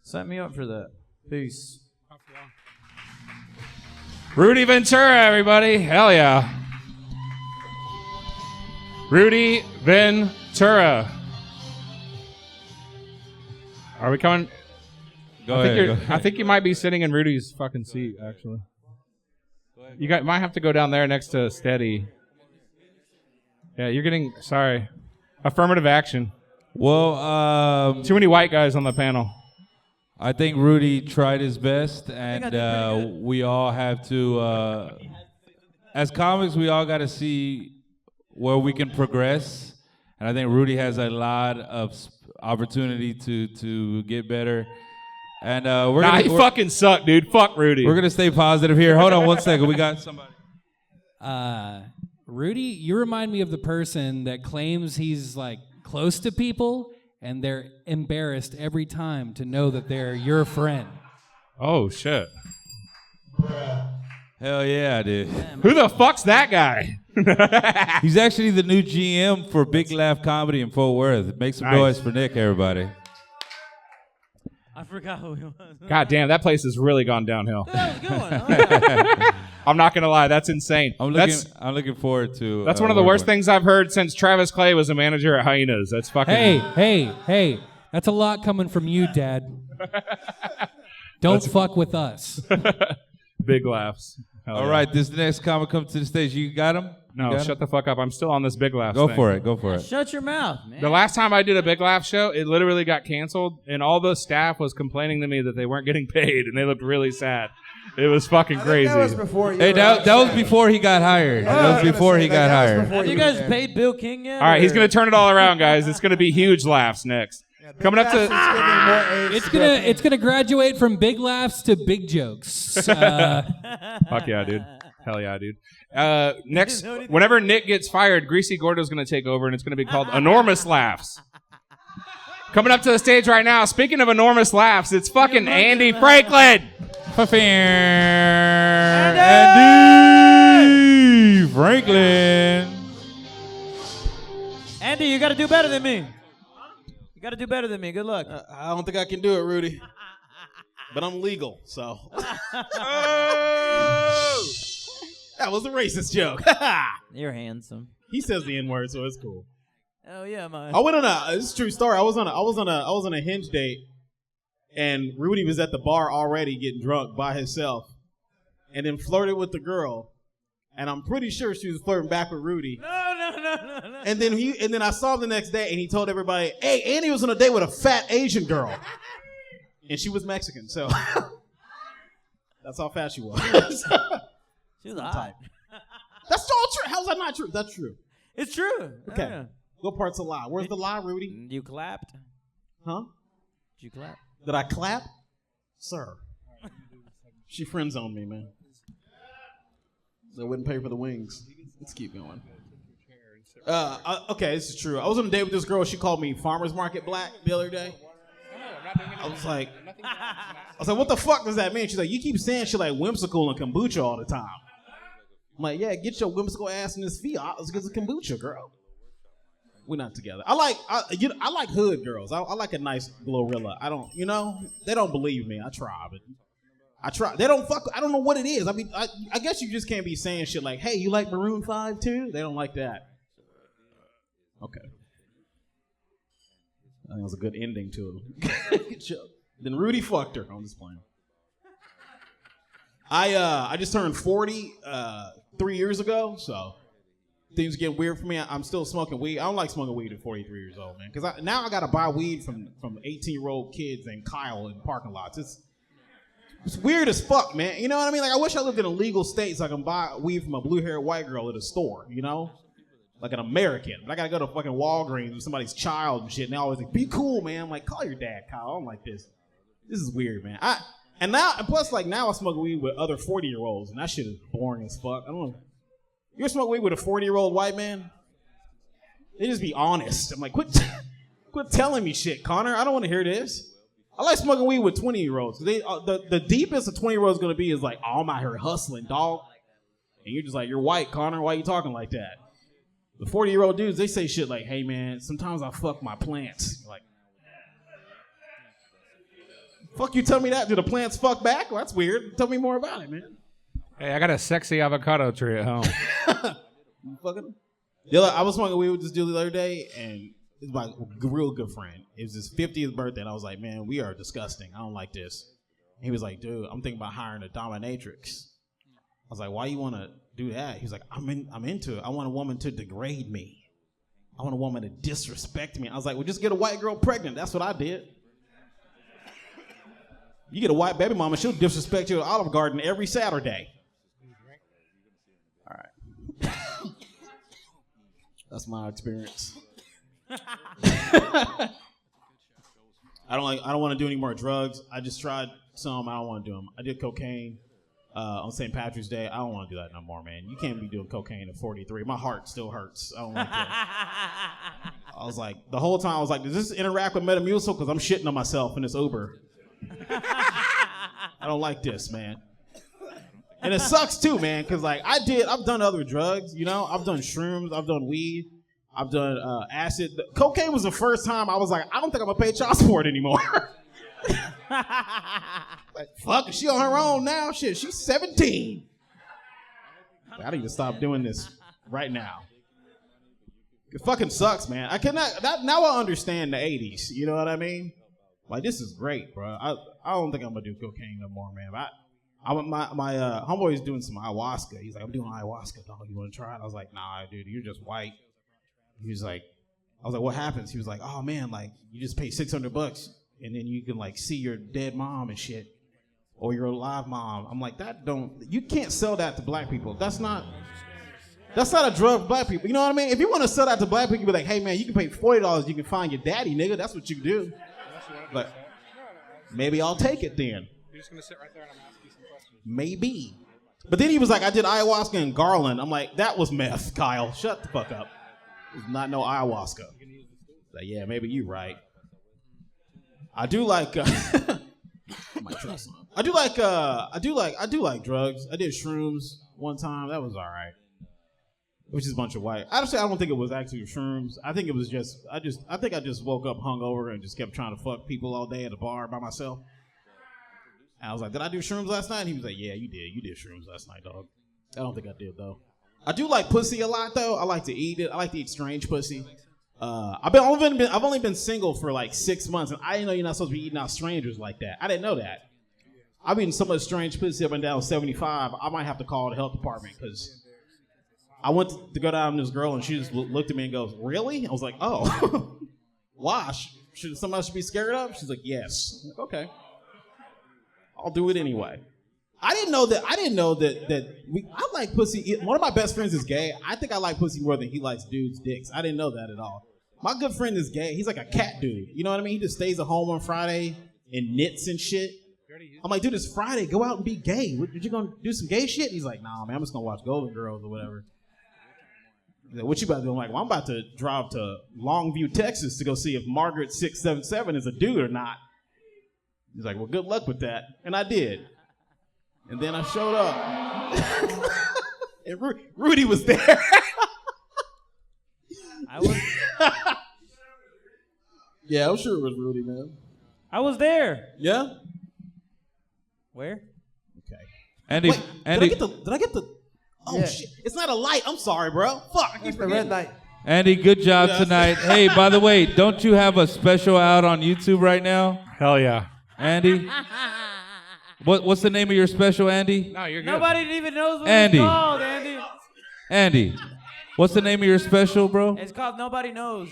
set me up for that. Peace. Rudy Ventura, everybody. Hell yeah. Rudy Ventura. Are we coming? Go ahead. I think you might be sitting in Rudy's fucking seat, actually. You might have to go down there next to Steady. Yeah, you're getting, sorry. Affirmative action. Well, Too many white guys on the panel. I think Rudy tried his best, and we all have to, as comics, we all got to see where we can progress. And I think Rudy has a lot of opportunity to get better. And we're fucking suck, dude. Fuck Rudy. We're gonna stay positive here. Hold on one second. We got somebody. Rudy, you remind me of the person that claims he's like close to people and they're embarrassed every time to know that they're your friend. Oh, shit. Hell yeah, dude. Who the fuck's that guy? He's actually the new GM for Big Laugh Comedy in Fort Worth. Make some noise for Nick, everybody. I forgot who he was. God damn, that place has really gone downhill. That was good. I'm not gonna lie, that's insane. I'm looking forward to. That's one of the worst things I've heard since Travis Clay was a manager at Hyenas. That's fucking. Hey, that's a lot coming from you, Dad. Don't fuck with us. Big laughs. All right, this next comic comes to the stage. You got him? No, shut the fuck up. I'm still on this Big Laughs Go thing. for it. Go for it. Shut your mouth, man. The last time I did a Big Laugh show, it literally got canceled, and all the staff was complaining to me that they weren't getting paid, and they looked really sad. It was fucking crazy. That was before you. Hey, that was before he got hired. That was before he got hired. Have you guys paid Bill King yet? All right, he's gonna turn it all around, guys. It's gonna be huge laughs next. Coming up to. It's gonna graduate from big laughs to big jokes. Fuck yeah, dude. Hell yeah, dude. Next, whenever Nick gets fired, Greasy Gordo's going to take over, and it's going to be called Enormous Laughs. Coming up to the stage right now, speaking of enormous laughs, it's fucking Andy Franklin. Andy Franklin. Andy, you got to do better than me. You got to do better than me. Good luck. I don't think I can do it, Rudy. But I'm legal, so. That was a racist joke. You're handsome. He says the N-word, so it's cool. Oh yeah, man. I went on this is a true story. I was on a hinge date, and Rudy was at the bar already getting drunk by himself, and then flirted with the girl, and I'm pretty sure she was flirting back with Rudy. No. And then I saw him the next day, and he told everybody, "Hey, Andy was on a date with a fat Asian girl, and she was Mexican, so that's how fat she was." She was hot. That's all true. How's that not true? That's true. It's true. Okay. Yeah. What part's a lie? Where's the lie, Rudy? You clapped. Huh? Did you clap? Did I clap? Sir. She friend zoned me, man. So I wouldn't pay for the wings. Let's keep going. Okay, this is true. I was on a date with this girl. She called me Farmer's Market Black the other day. I was like, what the fuck does that mean? She's like, you keep saying shit like whimsical and kombucha all the time. I'm like, yeah, get your whimsical ass in this fiat. Let's get some kombucha, girl. We're not together. I like hood girls. I like a nice Glorilla. I don't, they don't believe me. I try. They don't fuck. I don't know what it is. I mean, I guess you just can't be saying shit like, hey, you like Maroon 5 too? They don't like that. Okay. I think it was a good ending to it. Then Rudy fucked her. I'm just playing. I just turned 40 3 years ago, so things get weird for me. I'm still smoking weed. I don't like smoking weed at 43 years old, man. Because now I got to buy weed from 18-year-old kids named Kyle in parking lots. It's weird as fuck, man. You know what I mean? Like, I wish I lived in a legal state so I can buy weed from a blue-haired white girl at a store, Like an American. But I got to go to fucking Walgreens with somebody's child and shit, and they always like, be cool, man. I'm like, call your dad, Kyle. I don't like this. This is weird, man. And plus, like, now I smoke weed with other 40-year-olds, and that shit is boring as fuck. I don't know. You ever smoke weed with a 40-year-old white man? They just be honest. I'm like, quit telling me shit, Connor. I don't want to hear this. I like smoking weed with 20-year-olds. The deepest a 20-year-old is going to be is like, oh, I'm out here hustling, dog. And you're just like, you're white, Connor. Why are you talking like that? The 40-year-old dudes, they say shit like, hey, man, sometimes I fuck my plants. You're like, fuck you tell me that? Do the plants fuck back? Well, that's weird. Tell me more about it, man. Hey, I got a sexy avocado tree at home. You fucking? I was smoking weed with this dude the other day, and it's my real good friend. It was his 50th birthday, and I was like, man, we are disgusting. I don't like this. And he was like, dude, I'm thinking about hiring a dominatrix. I was like, why you want to do that? He was like, I'm into it. I want a woman to degrade me. I want a woman to disrespect me. I was like, well, just get a white girl pregnant. That's what I did. You get a white baby mama, she'll disrespect you at Olive Garden every Saturday. All right. That's my experience. I don't want to do any more drugs. I just tried some. I don't want to do them. I did cocaine on St. Patrick's Day. I don't want to do that no more, man. You can't be doing cocaine at 43. My heart still hurts. I don't like that. I was like, the whole time I was like, does this interact with Metamucil? Because I'm shitting on myself in this Uber. I don't like this, man. And it sucks too, man, because like I've done other drugs, I've done shrooms, I've done weed, I've done acid. Cocaine was the first time I was like, I don't think I'm gonna pay child support anymore. Like, fuck, is she on her own now? Shit, she's 17. I need to stop doing this right now. It fucking sucks, man. I cannot. Now I understand the 80s. You know what I mean? Like, this is great, bro. I don't think I'm gonna do cocaine no more, man. My homeboy is doing some ayahuasca. He's like, I'm doing ayahuasca, dog. You want to try it? I was like, nah, dude, you're just white. He was like, I was like, what happens? He was like, oh man, like you just pay $600 and then you can like see your dead mom and shit, or your alive mom. I'm like, you can't sell that to black people. That's not a drug for black people. You know what I mean? If you want to sell that to black people, you be like, hey man, you can pay $40, you can find your daddy, nigga. That's what you do. But maybe I'll take it then. You're just gonna sit right there and I'm gonna ask you some questions. Maybe. But then he was like, I did ayahuasca in Garland. I'm like, that was meth, Kyle. Shut the fuck up. It's not no ayahuasca. Like, yeah, maybe you're right. I do like I do like drugs. I did shrooms one time. That was all right. Which is a bunch of white. Honestly, I don't think it was actually shrooms. I think it was just I think I just woke up hungover and just kept trying to fuck people all day at a bar by myself. And I was like, did I do shrooms last night? And he was like, yeah, you did. You did shrooms last night, dog. I don't think I did, though. I do like pussy a lot, though. I like to eat it. I like to eat strange pussy. I've only been single for like 6 months, and I didn't know you're not supposed to be eating out strangers like that. I didn't know that. I've eaten so much strange pussy up and down 75, I might have to call the health department because I went to go down to this girl, and she just looked at me and goes, "Really?" I was like, "Oh, why? Somebody should be scared of?" She's like, "Yes." I'm like, okay, I'll do it anyway. I didn't know that. I like pussy. One of my best friends is gay. I think I like pussy more than he likes dudes' dicks. I didn't know that at all. My good friend is gay. He's like a cat dude. You know what I mean? He just stays at home on Friday and knits and shit. I'm like, dude, it's Friday. Go out and be gay. What, you gonna do some gay shit? He's like, nah, man, I'm just gonna watch Golden Girls or whatever. He's like, what you about to do? I'm like, well, I'm about to drive to Longview, Texas to go see if Margaret 677 is a dude or not. He's like, well, good luck with that. And I did. And then I showed up. And Rudy was there. I was. Yeah, I'm sure it was Rudy, man. I was there. Yeah? Where? Okay. Andy, Wait, Andy, did I get the? Oh Yeah. shit! It's not a light. I'm sorry, bro. Fuck. It's the red light. Andy, good job tonight. Hey, by the way, don't you have a special out on YouTube right now? Hell yeah. Andy? What's the name of your special, Andy? No, you're good. Nobody even knows what Andy. it's called, Andy. Andy, what's the name of your special, bro? It's called Nobody Knows.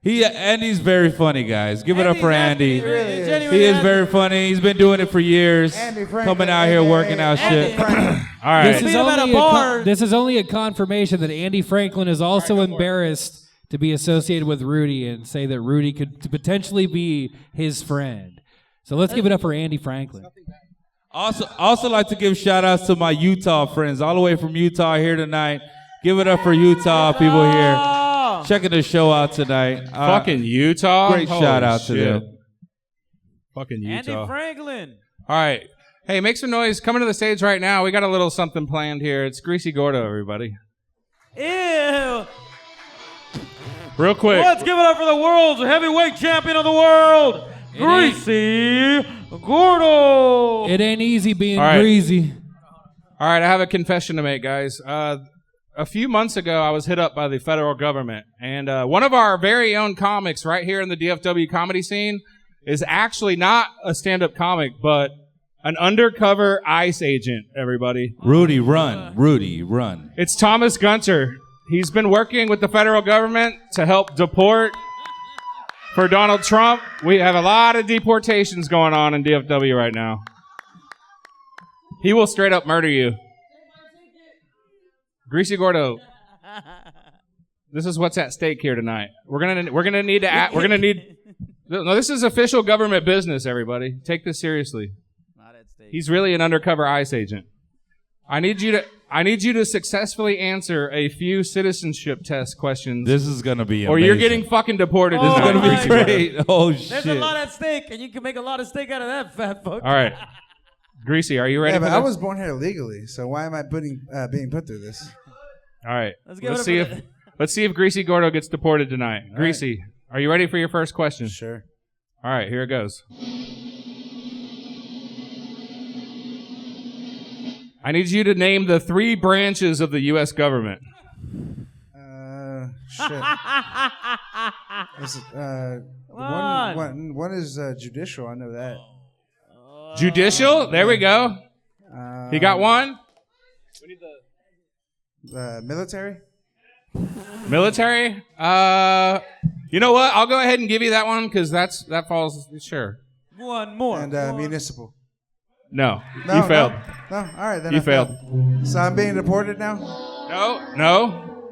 Andy's very funny, guys. Give it up for Andy. Really He is very funny. He's been doing it for years. Andy Franklin, Coming out here working out shit. All right. This is only a confirmation that Andy Franklin is also embarrassed to be associated with Rudy and say that Rudy could potentially be his friend. So let's give it up for Andy Franklin. Also like to give shout outs to my Utah friends all the way from Utah here tonight. Give it up for Utah people here. Checking the show out tonight. Fucking Utah. Great Holy shout out to shit. them. Fucking Utah. Andy Franklin. All right. Hey, make some noise. Coming to the stage right now. We got a little something planned here. It's Greasy Gordo, everybody. Ew. Real quick. Let's give it up for the world's heavyweight champion of the world, Greasy Gordo. It ain't easy being All right. greasy. All right, I have a confession to make, guys. A few months ago, I was hit up by the federal government, and one of our very own comics right here in the DFW comedy scene is actually not a stand-up comic, but an undercover ICE agent, everybody. Rudy, run. Rudy, run. It's Thomas Gunter. He's been working with the federal government to help deport for Donald Trump. We have a lot of deportations going on in DFW right now. He will straight up murder you. Greasy Gordo. This is what's at stake here tonight. We're gonna need. No, this is official government business, everybody. Take this seriously. Not at stake. He's really an undercover ICE agent. I need you to successfully answer a few citizenship test questions. This is gonna be amazing. Or you're getting fucking deported. This is tonight, gonna be Greasy Gordo. great. Oh shit. There's a lot at stake, and you can make a lot of steak out of that, fat fuck. All right. Greasy, are you ready Yeah, for but this? I was born here legally, so why am I being put through this? All right. Let's see if Greasy Gordo gets deported tonight. All Greasy, are you ready for your first question? Sure. All right, here it goes. I need you to name the 3 branches of the U.S. government. Shit. This is, one is judicial. I know that. Judicial? There we go. He got one. Military. Military? You know what? I'll go ahead and give you that one because that falls. Sure. One more. And municipal. No, you failed. No. All right, then You I failed. So I'm being deported now. No.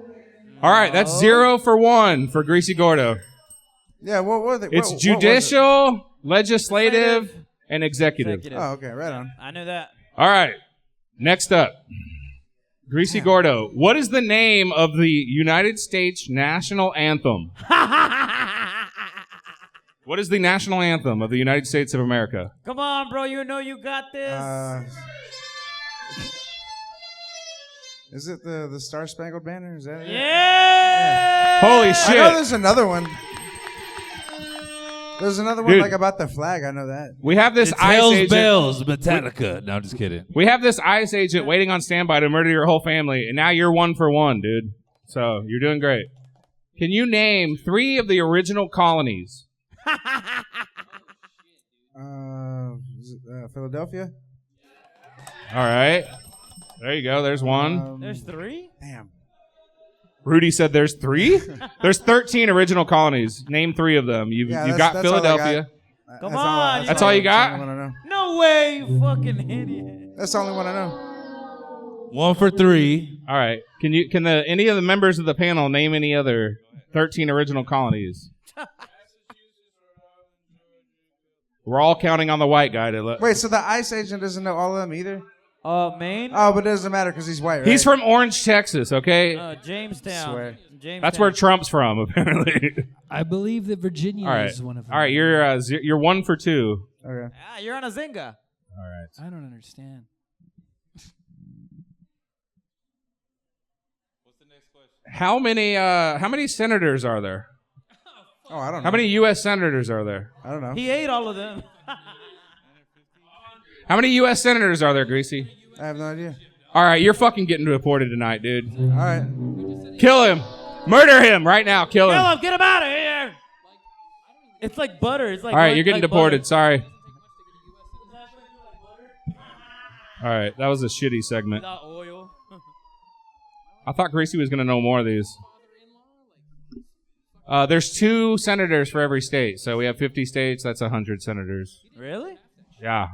All right, that's 0 for 1 for Greasy Gordo. Yeah. What were they? It's what judicial, legislative, and executive. Oh, okay. Right on. I knew that. All right. Next up, Greasy Gordo. What is the name of the United States national anthem? What is the national anthem of the United States of America? Come on, bro. You know you got this. Is it the Star Spangled Banner? Is that it? Yeah. Holy shit. I know there's another one. There's another one Dude. like about the flag. I know that. We have this It's ICE Hells agent. Bells, Metallica. No, I'm just kidding. We have this ICE agent waiting on standby to murder your whole family, and now you're 1 for 1, dude. So you're doing great. Can you name 3 of the original colonies? Is it, Philadelphia. All right. There you go. There's one. There's 3? Damn. Rudy said there's 3? There's 13 original colonies. Name 3 of them. You've got that's all I Philadelphia. got. Come on. That's all you got? That's the only one I know. No way, you fucking idiot. That's the only one I know. 1 for 3. All right. Can any of the members of the panel name any other 13 original colonies? We're all counting on the white guy to Wait, so the ICE agent doesn't know all of them either? Maine? Oh, but it doesn't matter because he's white, right? He's from Orange, Texas, okay? Jamestown. Swear. Jamestown. That's where Trump's from, apparently. I believe that Virginia All right. is one of them. All right, you're 1 for 2. Okay. You're on a Zynga. All right. I don't understand. How many senators are there? Oh, I don't know. How many U.S. senators are there? I don't know. He ate all of them. How many U.S. senators are there, Greasy? I have no idea. All right, you're fucking getting deported tonight, dude. All right. Kill him. Murder him right now. Kill him. Kill him. Get him out of here. It's like butter. It's like All right, you're getting like deported. butter. Sorry. All right, that was a shitty segment. Not oil. I thought Greasy was going to know more of these. There's 2 senators for every state, so we have 50 states. That's 100 senators. Really? Yeah.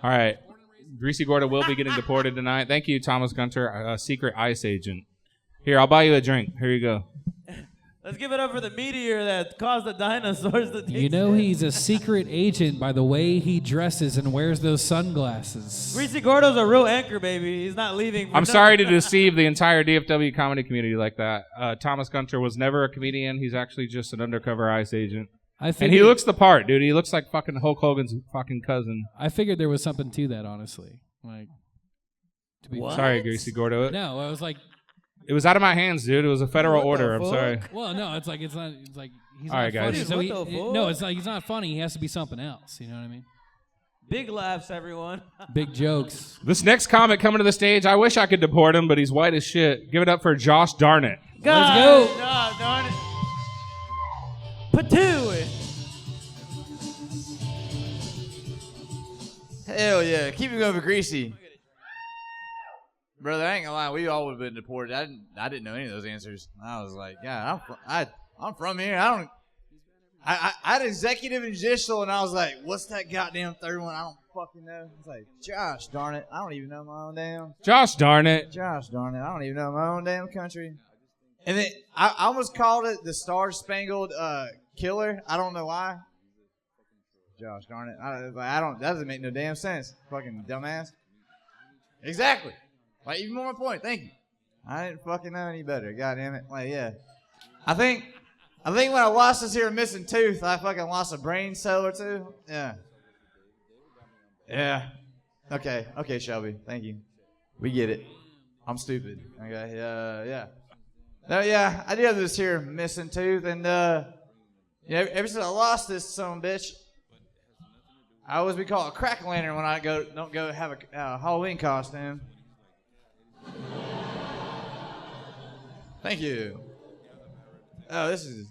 All right. Greasy Gordo will be getting deported tonight. Thank you, Thomas Gunter, a secret ICE agent. Here, I'll buy you a drink. Here you go. Let's give it up for the meteor that caused the dinosaurs to You know he's a secret agent by the way he dresses and wears those sunglasses. Greasy Gordo's a real anchor, baby. He's not leaving. I'm sorry to deceive the entire DFW comedy community like that. Thomas Gunter was never a comedian. He's actually just an undercover ICE agent. And he looks the part, dude. He looks like fucking Hulk Hogan's fucking cousin. I figured there was something to that, honestly. Like, to be Sorry, Greasy Gordo. No, I was like, it was out of my hands, dude. It was a federal order. I'm sorry. well, no, it's like he's All not right, guys. funny. Dude, So what the fuck? no, it's like he's not funny. He has to be something else. You know what I mean? Big laughs, everyone. Big jokes. This next comic coming to the stage, I wish I could deport him, but he's white as shit. Give it up for Josh Darnett. Let's go. God darn it. Patoo. Hell yeah. Keep it going for Greasy. Brother, I ain't gonna lie, we all would have been deported. I didn't know any of those answers. I was like, yeah, I'm from here. I had executive and judicial, and I was like, what's that goddamn third one? I don't fucking know. It's like, Josh darn it, I don't even know my own damn. Josh Darnett. Josh darn it, I don't even know my own damn country. And then I almost called it the Star Spangled Killer. I don't know why. Josh darn it, that doesn't make no damn sense. Fucking dumbass. Exactly. Like, even more point. Thank you. I didn't fucking know any better. God damn it. Like, yeah. I think when I lost this here missing tooth, I fucking lost a brain cell or two. Yeah. Yeah. Okay, Shelby. Thank you. We get it. I'm stupid. Okay. Yeah. No, yeah. I do have this here missing tooth, and ever since I lost this son of a bitch, I always be called a crack lantern when I don't go have a Halloween costume. Thank you. Oh, this is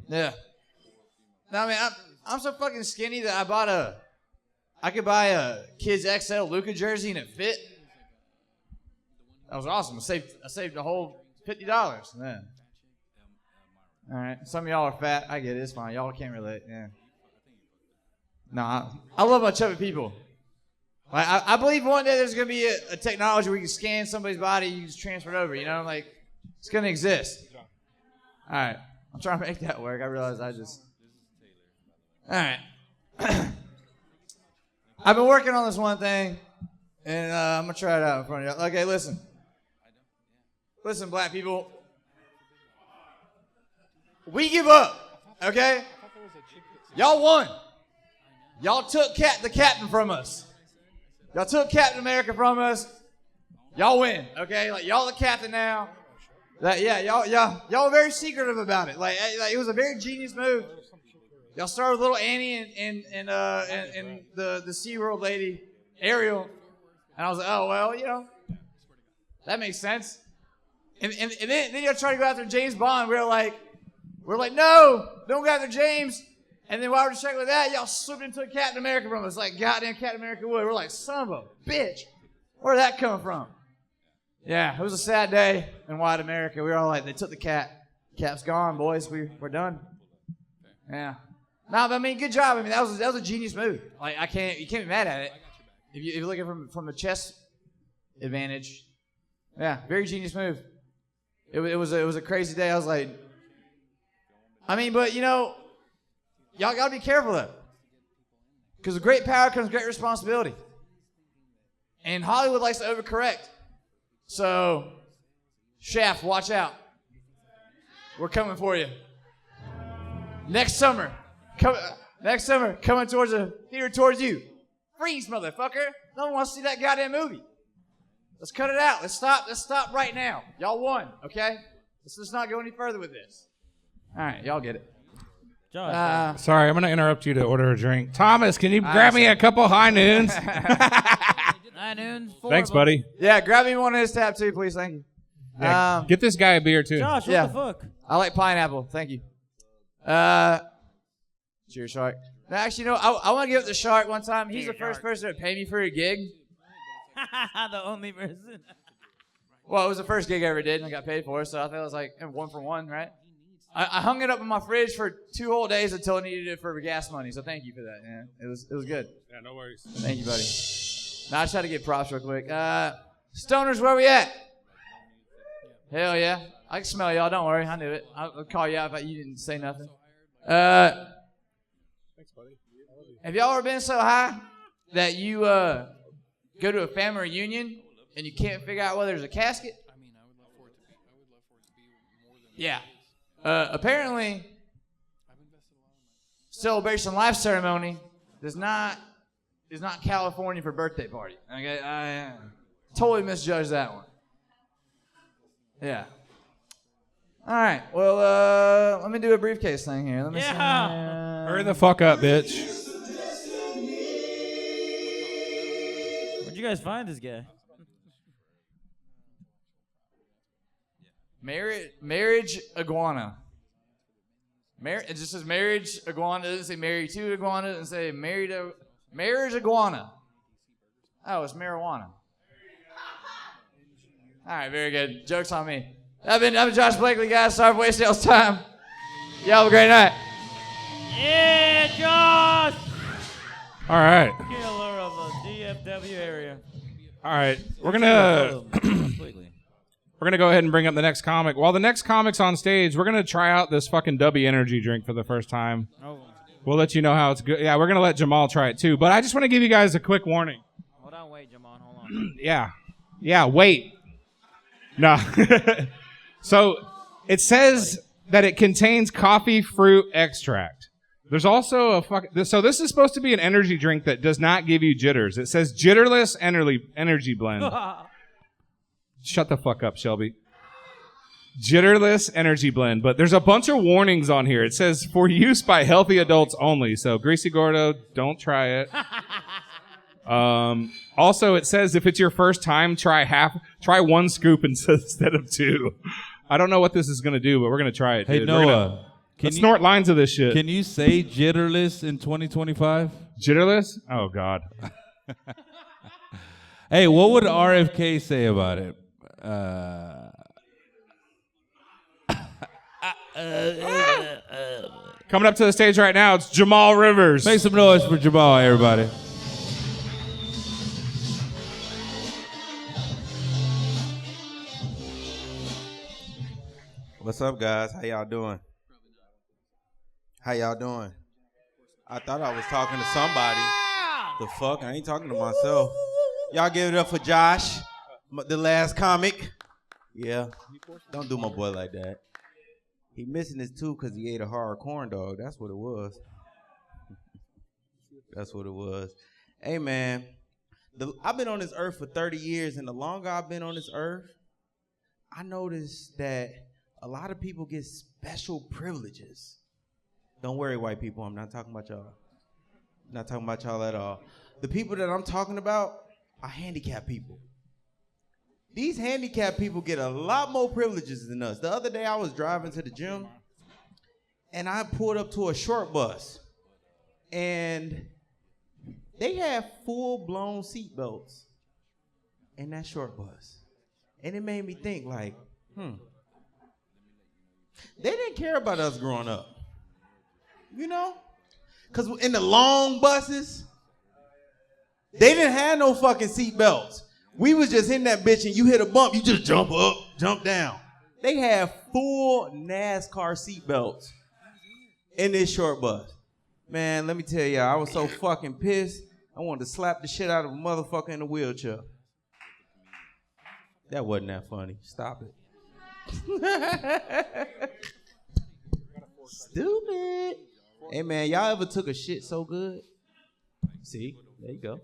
yeah. No, I mean I'm so fucking skinny that I could buy a kids XL Luka jersey and it fit. That was awesome. I saved the whole $50. Yeah. All right. Some of y'all are fat. I get it. It's fine. Y'all can't relate. Yeah. No, I love my chubby people. Like, I believe one day there's going to be a technology where you can scan somebody's body, you can just transfer it over, you know? Like, it's going to exist. All right. I'm trying to make that work. I realize all right. I've been working on this one thing, and I'm going to try it out in front of y'all. Okay, listen. Listen, black people. We give up, okay? Y'all won. Y'all took the captain from us. Y'all took Captain America from us. Y'all win, okay? Like, y'all the captain now. Y'all very secretive about it. Like it was a very genius move. Y'all started with little Annie and the SeaWorld lady, Ariel. And I was like, oh, well, that makes sense. And then y'all try to go after James Bond. We're like, no, don't go after James. And then while we're checking with that, y'all slipped into a Captain America room. It's like goddamn Captain America would. We're like, son of a bitch. Where'd that come from? Yeah, it was a sad day in white America. We were all like, they took the cat. Cap's gone, boys. We're done. Yeah. No, but I mean, good job. I mean, that was a genius move. Like, you can't be mad at it. If you look at it from the chess advantage, yeah, very genius move. It was a crazy day. I was like, I mean, but you know, y'all gotta be careful though, because with great power comes great responsibility, and Hollywood likes to overcorrect. So, Shaft, watch out. We're coming for you. Next summer, coming towards the theater towards you. Freeze, motherfucker! No one wants to see that goddamn movie. Let's cut it out. Let's stop right now. Y'all won, okay? Let's not go any further with this. All right, y'all get it. Josh, sorry, I'm going to interrupt you to order a drink. Thomas, can you grab me a couple high noons? High noons. Thanks, buddy. Yeah, grab me one of his tab too, please. Thank you. Yeah, get this guy a beer too. Josh, what the fuck? I like pineapple. Thank you. Cheers, Shark. No, actually, no. I want to give it to Shark one time. He's the first person to pay me for a gig. The only person. Well, it was the first gig I ever did, and I got paid for it, so I thought it was like 1 for 1, right? I hung it up in my fridge for 2 whole days until I needed it for gas money, so thank you for that. Yeah, it was good. Yeah, no worries. Thank you, buddy. Now I just had to get props real quick. Stoners, where we at? Hell yeah. I can smell y'all, don't worry. I knew it. I'll call you out if you didn't say nothing. Thanks, buddy. Have y'all ever been so high that you go to a family reunion and you can't figure out whether there's a casket? Yeah. Apparently, celebration life ceremony is not California for birthday party. Okay, I totally misjudged that one. Yeah. All right. Well, let me do a briefcase thing here. Let me see. Hurry the fuck up, bitch. Where'd you guys find this guy? Marriage iguana. It just says marriage iguana. It doesn't say married to iguana. It doesn't say marriage iguana. Oh, it's marijuana. All right, very good. Joke's on me. I've been Josh Blakely, guys. Sorry for wasting y'all's time. Y'all have a great night. Yeah, Josh! All right. Killer of the DFW area. All right. We're gonna go ahead and bring up the next comic. While the next comic's on stage, we're gonna try out this fucking Dubby energy drink for the first time. Oh. We'll let you know how it's good. Yeah, we're gonna let Jamal try it too. But I just want to give you guys a quick warning. Hold on, wait, Jamal. Hold on. Yeah, wait. No. So it says that it contains coffee fruit extract. There's also so this is supposed to be an energy drink that does not give you jitters. It says jitterless energy blend. Shut the fuck up, Shelby. Jitterless energy blend. But there's a bunch of warnings on here. It says for use by healthy adults only. So Greasy Gordo, don't try it. Also, it says if it's your first time, try 1 scoop instead of 2. I don't know what this is going to do, but we're going to try it. Hey, dude. Noah. Let's snort lines of this shit. Can you say jitterless in 2025? Jitterless? Oh, God. Hey, what would RFK say about it? Coming up to the stage right now, it's Jamal Rivers. Make some noise for Jamal, everybody. What's up, guys? How y'all doing? How y'all doing? I thought I was talking to somebody. The fuck? I ain't talking to myself. Y'all give it up for Josh, the last comic. Yeah. Don't do my boy like that. He missing his tooth because he ate a hard corn dog. That's what it was. That's what it was. Hey, man. I've been on this earth for 30 years, and the longer I've been on this earth, I noticed that a lot of people get special privileges. Don't worry, white people. I'm not talking about y'all. Not talking about y'all at all. The people that I'm talking about are handicapped people. These handicapped people get a lot more privileges than us. The other day I was driving to the gym, and I pulled up to a short bus. And they have full-blown seatbelts in that short bus. And it made me think, like, they didn't care about us growing up. You know? Because in the long buses, they didn't have no fucking seatbelts. We was just hitting that bitch and you hit a bump, you just jump up, jump down. They have full NASCAR seatbelts in this short bus. Man, let me tell y'all, I was so fucking pissed. I wanted to slap the shit out of a motherfucker in a wheelchair. That wasn't that funny. Stop it. Stupid. Hey, man, y'all ever took a shit so good? See, there you go.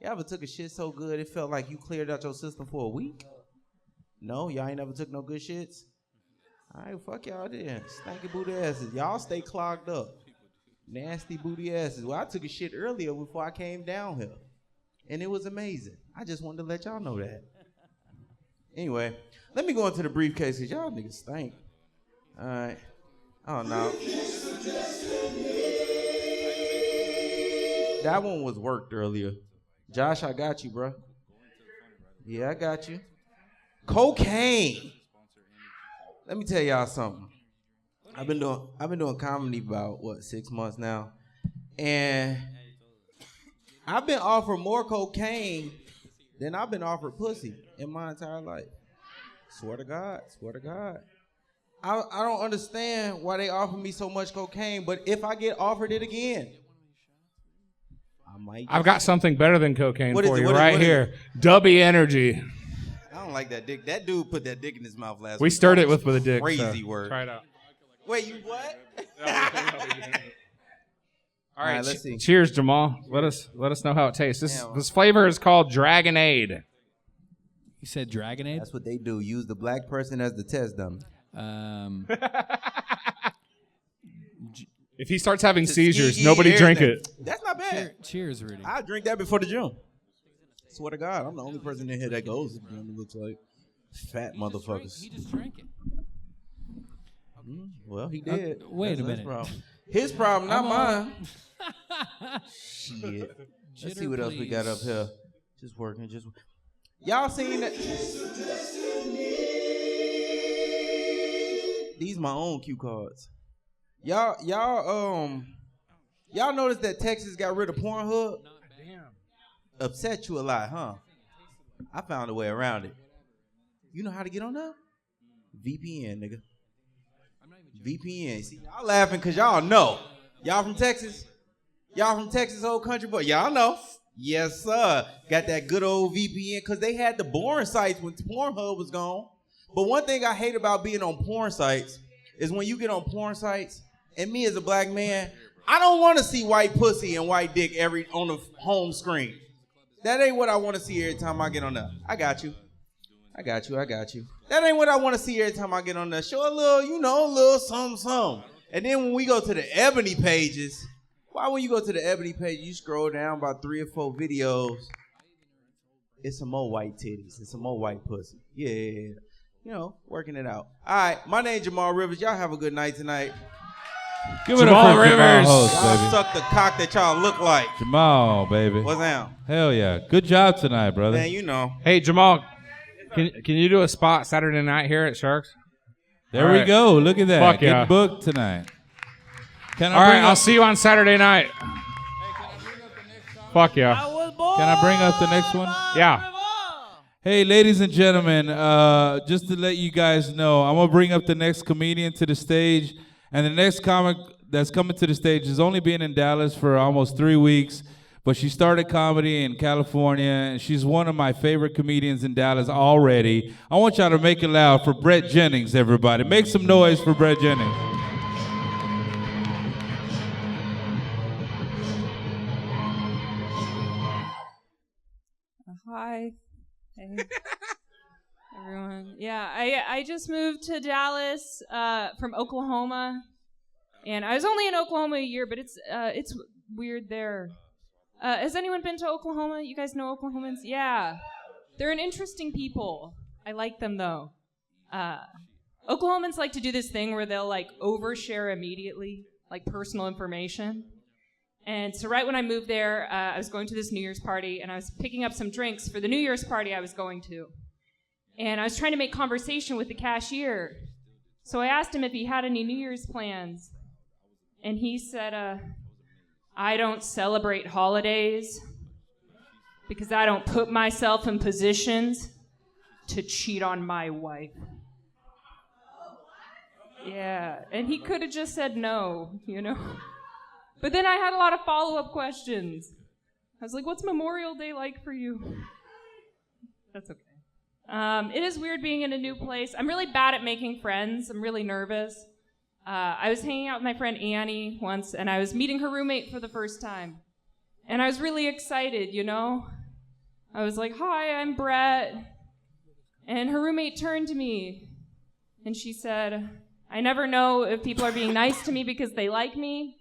Y'all ever took a shit so good it felt like you cleared out your system for a week? No, y'all ain't never took no good shits? All right, fuck y'all then. Stanky booty asses. Y'all stay clogged up. Nasty booty asses. Well, I took a shit earlier before I came down here. And it was amazing. I just wanted to let y'all know that. Anyway, let me go into the briefcase because y'all niggas stink. All right. Oh, no. That one was worked earlier. Josh, I got you, bro. Yeah, I got you. Cocaine. Let me tell y'all something. I've been doing comedy about 6 months now, and I've been offered more cocaine than I've been offered pussy in my entire life. Swear to God, swear to God. I don't understand why they offer me so much cocaine, but if I get offered it again, I might. I've got something better than cocaine What is for it? you What is- right what is here. Dubby Energy. I don't like that dick. That dude put that dick in his mouth last week. We stirred That it with was a dick. Crazy so word. Try it out. Wait, you what? All right, let's see. Cheers, Jamal. Let us know how it tastes. This flavor is called Dragonade. You said Dragonade? That's what they do. Use the black person as the test dummy. If he starts having seizures, nobody drink it. That's not bad. Cheers, Rudy. I drink that before the gym. Swear to God, I'm the only person in here that goes to the gym. It looks like fat motherfuckers. He just drank it. Well, he did. Wait a That's minute. problem. His problem, not I'm mine. Shit. Let's see what else we got up here. Just working. Y'all seen that? These my own cue cards. Y'all noticed that Texas got rid of Pornhub? Upset you a lot, huh? I found a way around it. You know how to get on there? VPN, nigga. VPN. See, y'all laughing because y'all know. Y'all from Texas? Y'all from Texas, old country boy? Y'all know. Yes, sir. Got that good old VPN because they had the boring sites when Pornhub was gone. But one thing I hate about being on porn sites is when you get on porn sites, and me as a black man, I don't want to see white pussy and white dick on the home screen. That ain't what I want to see every time I get on there. I got you. That ain't what I want to see every time I get on there. Show a little something. And then when we go to the ebony pages, why when you go to the ebony page, you scroll down about 3 or 4 videos, it's some more white titties. It's some more white pussy. Yeah. Working it out. All right, my name's Jamal Rivers. Y'all have a good night tonight. Give it up for Rivers. Y'all Baby. suck the cock that y'all look like. Jamal, baby. What's down? Hell yeah. Good job tonight, brother. Man, you know. Hey, Jamal, can you do a spot Saturday night here at Sharks? There we go. Look at that. Fuck Getting yeah. booked tonight. All right, I'll see you on Saturday night. Fuck yeah. Can I bring up the next one? Yeah. Hey, ladies and gentlemen, just to let you guys know, I'm going to bring up the next comedian to the stage. And the next comic that's coming to the stage has only been in Dallas for almost 3 weeks. But she started comedy in California, and she's one of my favorite comedians in Dallas already. I want y'all to make it loud for Brett Jennings, everybody. Make some noise for Brett Jennings. Hi. Hey. Everyone. Yeah, I just moved to Dallas from Oklahoma, and I was only in Oklahoma a year, but it's weird there. Has anyone been to Oklahoma? You guys know Oklahomans? Yeah. They're an interesting people. I like them, though. Oklahomans like to do this thing where they'll, overshare immediately, personal information. And so right when I moved there, I was going to this New Year's party, and I was picking up some drinks for the New Year's party I was going to. And I was trying to make conversation with the cashier. So I asked him if he had any New Year's plans. And he said, I don't celebrate holidays because I don't put myself in positions to cheat on my wife. Yeah, and he could have just said no, you know. But then I had a lot of follow-up questions. I was like, what's Memorial Day like for you? That's okay. It is weird being in a new place. I'm really bad at making friends. I'm really nervous. I was hanging out with my friend Annie once, and I was meeting her roommate for the first time. And I was really excited, you know? I was like, hi, I'm Brett. And her roommate turned to me, and she said, I never know if people are being nice to me because they like me,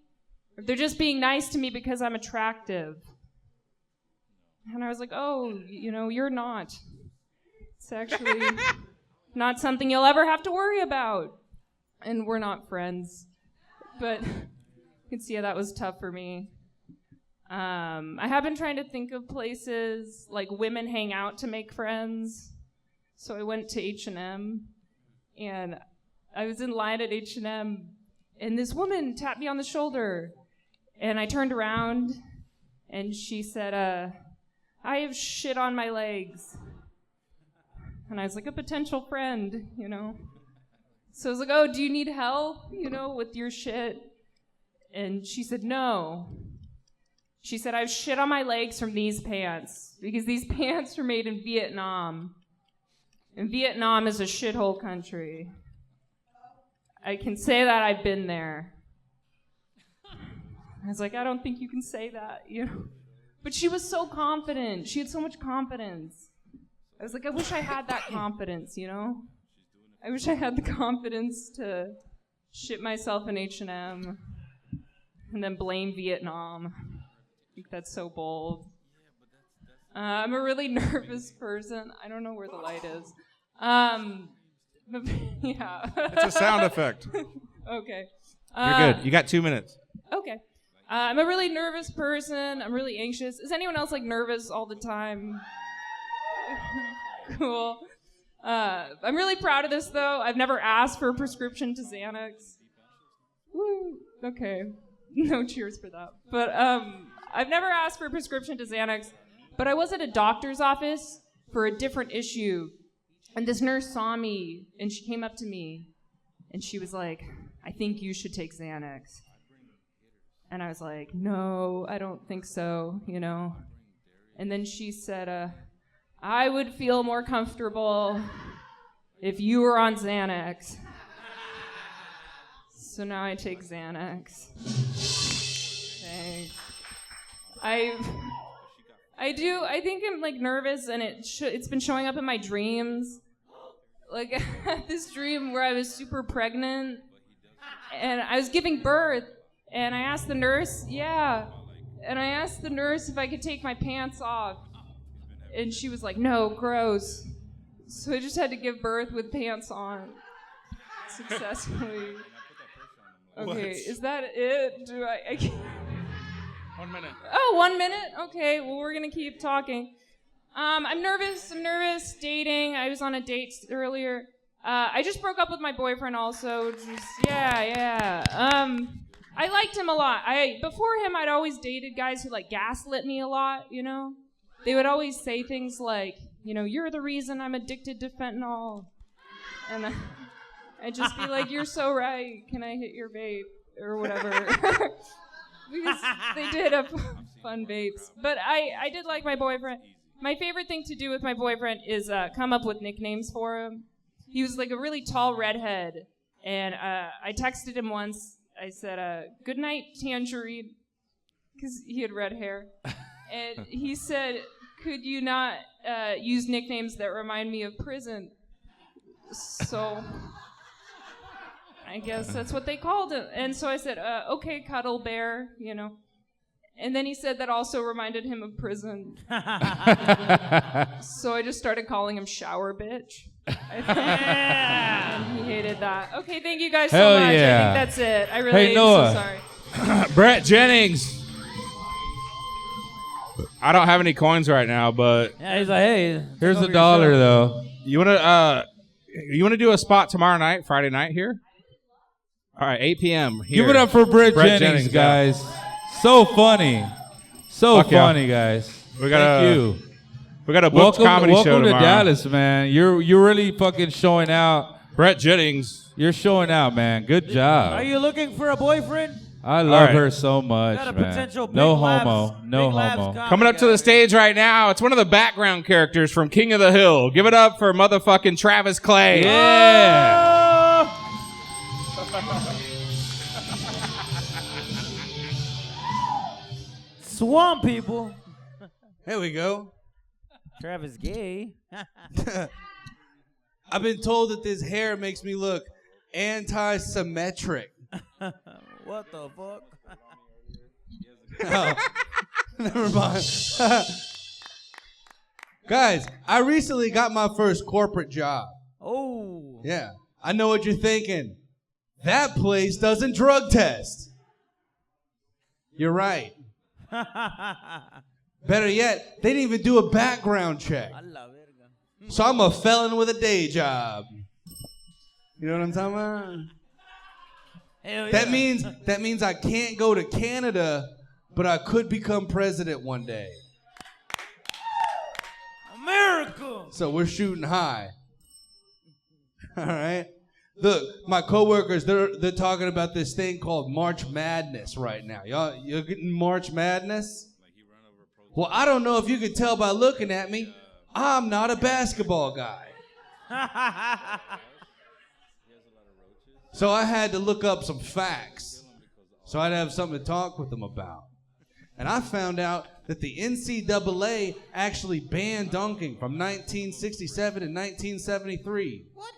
or if they're just being nice to me because I'm attractive. And I was like, oh, you know, you're not. It's actually not something you'll ever have to worry about. And we're not friends. But you can see how that was tough for me. I have been trying to think of places like women hang out to make friends. So I went to H&M, and I was in line at H&M, and this woman tapped me on the shoulder. And I turned around, and she said, I have shit on my legs. And I was like, a potential friend, you know. So I was like, oh, do you need help, you know, with your shit? And she said, no. She said, I have shit on my legs from these pants because these pants were made in Vietnam. And Vietnam is a shithole country. I can say that I've been there. I was like, I don't think you can say that, you know. But she was so confident. She had so much confidence. I was like, I wish I had that confidence, you know? I wish I had the confidence to shit myself in H&M and then blame Vietnam. I think that's so bold. I'm a really nervous person. I don't know where the light is. But, yeah. It's a sound effect. Okay. You're good. You got 2 minutes. Okay. I'm a really nervous person. I'm really anxious. Is anyone else like nervous all the time? Cool. I'm really proud of this, though. I've never asked for a prescription to Xanax. Woo. Okay. No cheers for that. But I've never asked for a prescription to Xanax, but I was at a doctor's office for a different issue, and this nurse saw me, and she came up to me, and she was like, I think you should take Xanax. And I was like, no, I don't think so, you know. And then she said, I would feel more comfortable if you were on Xanax. So now I take Xanax. Thanks. I think I'm like nervous, and it's been showing up in my dreams. Like I had this dream where I was super pregnant, and I was giving birth, and I asked the nurse, and I asked the nurse if I could take my pants off, and she was like, no, gross. So I just had to give birth with pants on successfully. Okay, is that it? I can't... 1 minute. Oh, 1 minute? Okay, well, we're going to keep talking. I'm nervous dating. I was on a date earlier. I just broke up with my boyfriend also. I liked him a lot. Before him, I'd always dated guys who like gaslit me a lot, you know? They would always say things like, you know, you're the reason I'm addicted to fentanyl. And I'd just be like, you're so right. Can I hit your vape? Or whatever. Because they did have fun vapes. But I did like my boyfriend. My favorite thing to do with my boyfriend is come up with nicknames for him. He was like a really tall redhead. And I texted him once. I said, good night, Tangerine. Because he had red hair. And he said, could you not use nicknames that remind me of prison? So I guess that's what they called him. And so I said, okay, Cuddle Bear, you know. And then he said that also reminded him of prison. So I just started calling him Shower Bitch. And he hated that. Okay, thank you guys so much. Yeah. I think that's it. I really am Noah. so sorry. Brett Jennings. I don't have any coins right now, but Yeah, he's like, hey. Here's take $1 over your show. though. you wanna do a spot tomorrow night, Friday night here? All right, 8 p.m. here. Give it up for Brett Brett Jennings, yeah. guys. So funny. So Fuck yeah. funny, guys. We got Thank you. We got a booked comedy show Welcome to tomorrow. Dallas, man. You're really fucking showing out. Brett Jennings. You're showing out, man. Good job. Are you looking for a boyfriend? I love right. her so much, Got a man. potential No Big Labs- homo. No Big Labs homo. comedy Coming up to the guy. stage right now, it's one of the background characters from King of the Hill. Give it up for motherfucking Travis Clay. Yeah. Swamp people. Here we go. Travis gay. I've been told that this hair makes me look anti-symmetric. What the fuck? Oh, never mind. Guys, I recently got my first corporate job. Oh. Yeah, I know what you're thinking. That place doesn't drug test. You're right. Better yet, they didn't even do a background check. So I'm a felon with a day job. You know what I'm talking about? Hell That yeah. means I can't go to Canada, but I could become president one day. America. So we're shooting high. All right. Look, my coworkers, they're talking about this thing called March Madness right now. Y'all, you're getting March Madness? Well, I don't know if you can tell by looking at me. I'm not a basketball guy. So I had to look up some facts so I'd have something to talk with them about. And I found out that the NCAA actually banned dunking from 1967 and 1973. What?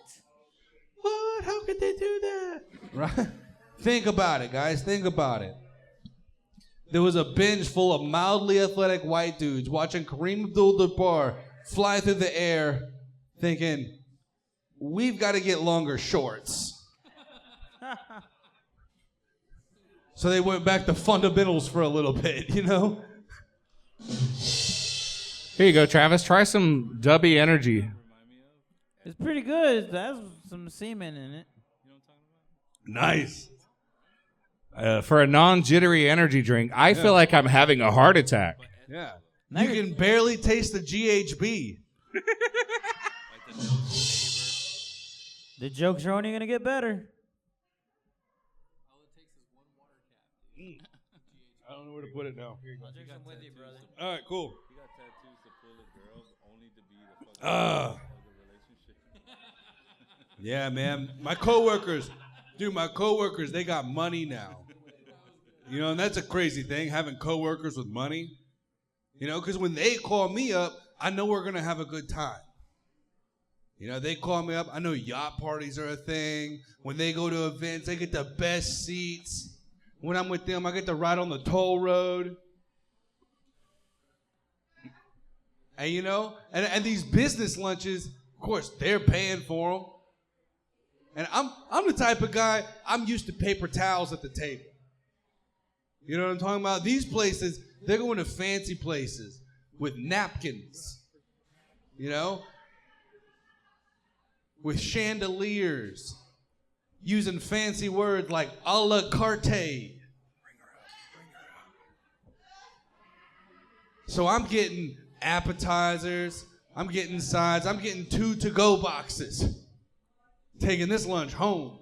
How could they do that? Right? Think about it, guys. Think about it. There was a bench full of mildly athletic white dudes watching Kareem Abdul-Jabbar fly through the air thinking, we've got to get longer shorts. So they went back to fundamentals for a little bit, you know? Here you go, Travis. Try some Dubby Energy. It's pretty good. It has some semen in it. Nice. For a non-jittery energy drink, I feel like I'm having a heart attack. Yeah. You can barely taste the GHB. The jokes are only going to get better. I don't know where to put it now. All right, cool. Yeah, man. My coworkers, they got money now. You know, and that's a crazy thing, having coworkers with money. You know, because when they call me up, I know we're going to have a good time. You know, they call me up. I know yacht parties are a thing. When they go to events, they get the best seats. When I'm with them, I get to ride on the toll road. And, you know, and these business lunches, of course, they're paying for them. And I'm the type of guy, I'm used to paper towels at the table. You know what I'm talking about? These places, they're going to fancy places with napkins, you know, with chandeliers, using fancy words like a la carte. So I'm getting appetizers, I'm getting sides, I'm getting 2 to-go boxes, taking this lunch home.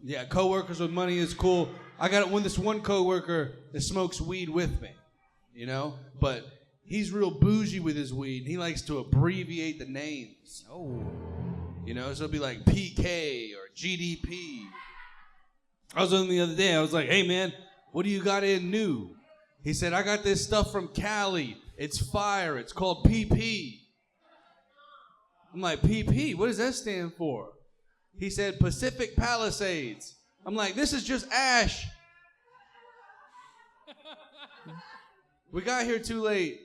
Yeah, coworkers with money is cool. I got this one coworker that smokes weed with me, you know, but he's real bougie with his weed. He likes to abbreviate the names. Oh. You know, so it'll be like PK or GDP. I was on the other day, I was like, hey man, what do you got in new? He said, I got this stuff from Cali. It's fire. It's called PP. I'm like, PP? What does that stand for? He said, Pacific Palisades. I'm like, this is just ash. We got here too late.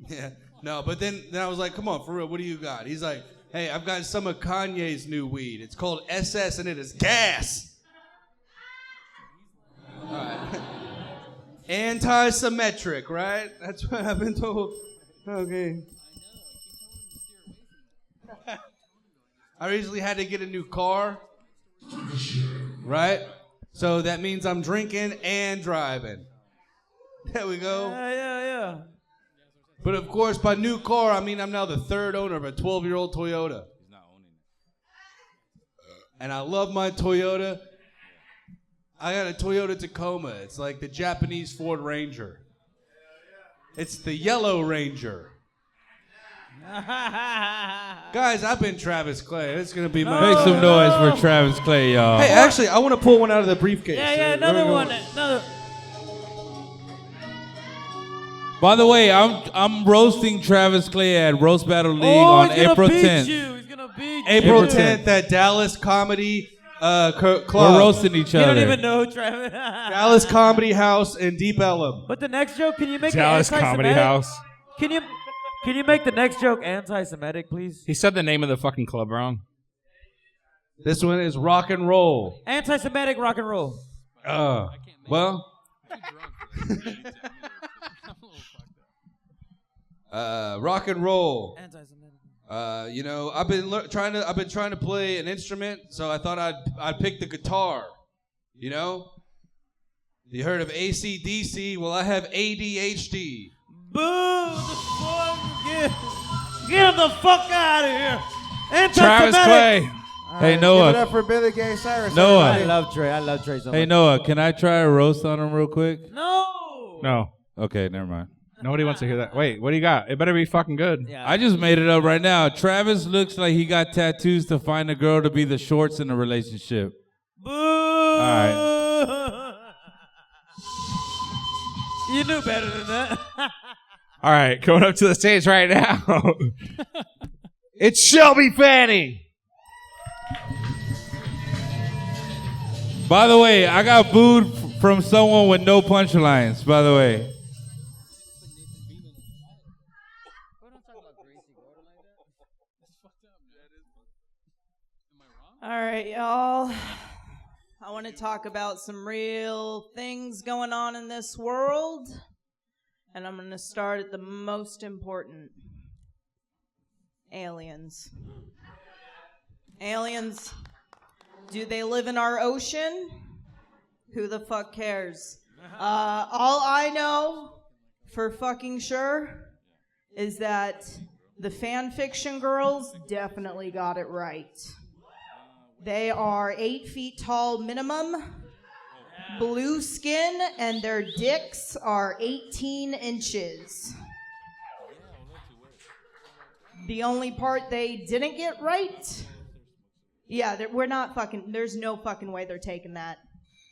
Yeah. No, but then I was like, come on, for real, what do you got? He's like, Hey, I've got some of Kanye's new weed. It's called SS and it is gas. All right. Anti-symmetric, right? That's what I've been told. Okay. I recently had to get a new car. Right? So that means I'm drinking and driving. There we go. Yeah. But of course, by new car, I mean I'm now the third owner of a 12-year-old Toyota. He's not owning it. And I love my Toyota. I got a Toyota Tacoma. It's like the Japanese Ford Ranger. It's the yellow Ranger. Guys, I've been Travis Clay. It's going to be my... Make some noise for Travis Clay, y'all. Hey, actually, I want to pull one out of the briefcase. Yeah, another one. Another. By the way, I'm roasting Travis Clay at Roast Battle League on April 10th. He's gonna beat April you. 10th at Dallas Comedy Club. We're roasting each other. You don't even know, Travis. Dallas Comedy House in Deep Ellum. But the next joke, can you make Dallas it Comedy anti-Semitic? House. Can you make the next joke anti-Semitic, please? He said the name of the fucking club wrong. This one is Rock and Roll. Anti-Semitic rock and roll. Well. Rock and roll. You know, I've been trying to play an instrument, so I thought I'd pick the guitar. You know, you heard of AC/DC? Well, I have ADHD. Boo! The fuck! Get him the fuck out of here! Anti-Semitic. Travis Clay. Hey, Noah. Give it up for Billy Gay Cyrus. Noah. everybody. I love Trey so much. Hey, Noah, can I try a roast on him real quick? No. Okay, never mind. Nobody wants to hear that. Wait, what do you got? It better be fucking good. Yeah. I just made it up right now. Travis looks like he got tattoos to find a girl to be the shorts in a relationship. Boo! All right. You knew better than that. All right, going up to the stage right now. It's Shelby Fanning. By the way, I got booed from someone with no punchlines, by the way. All right, y'all. I want to talk about some real things going on in this world. And I'm going to start at the most important. Aliens. Aliens. Do they live in our ocean? Who the fuck cares? All I know for fucking sure is that the fan fiction girls definitely got it right. They are 8 feet tall minimum, blue skin, and their dicks are 18 inches. The only part they didn't get right, we're not fucking, there's no fucking way they're taking that.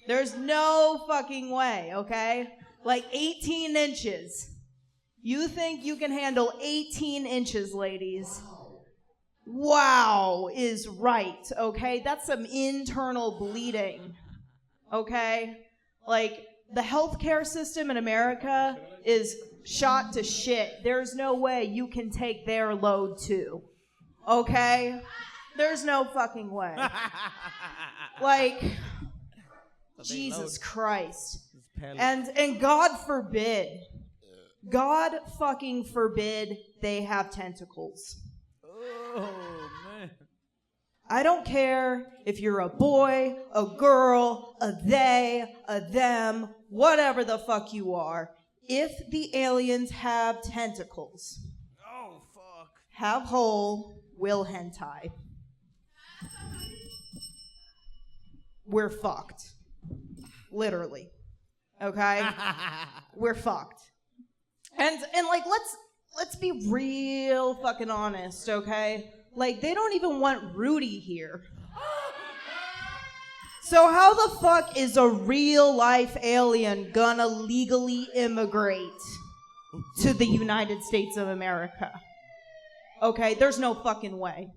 There's no fucking way, okay? Like 18 inches. You think you can handle 18 inches, ladies? Wow is right, okay? That's some internal bleeding, okay? Like, the healthcare system in America is shot to shit. There's no way you can take their load too, okay? There's no fucking way. Like, Jesus Christ. And God forbid, God fucking forbid they have tentacles. Oh, man. I don't care if you're a boy, a girl, a they, a them, whatever the fuck you are. If the aliens have tentacles, have hole, will hentai. We're fucked. Literally. Okay? We're fucked. And like, let's be real fucking honest, okay? Like, they don't even want Rudy here. So how the fuck is a real life alien gonna legally immigrate to the United States of America? Okay, there's no fucking way.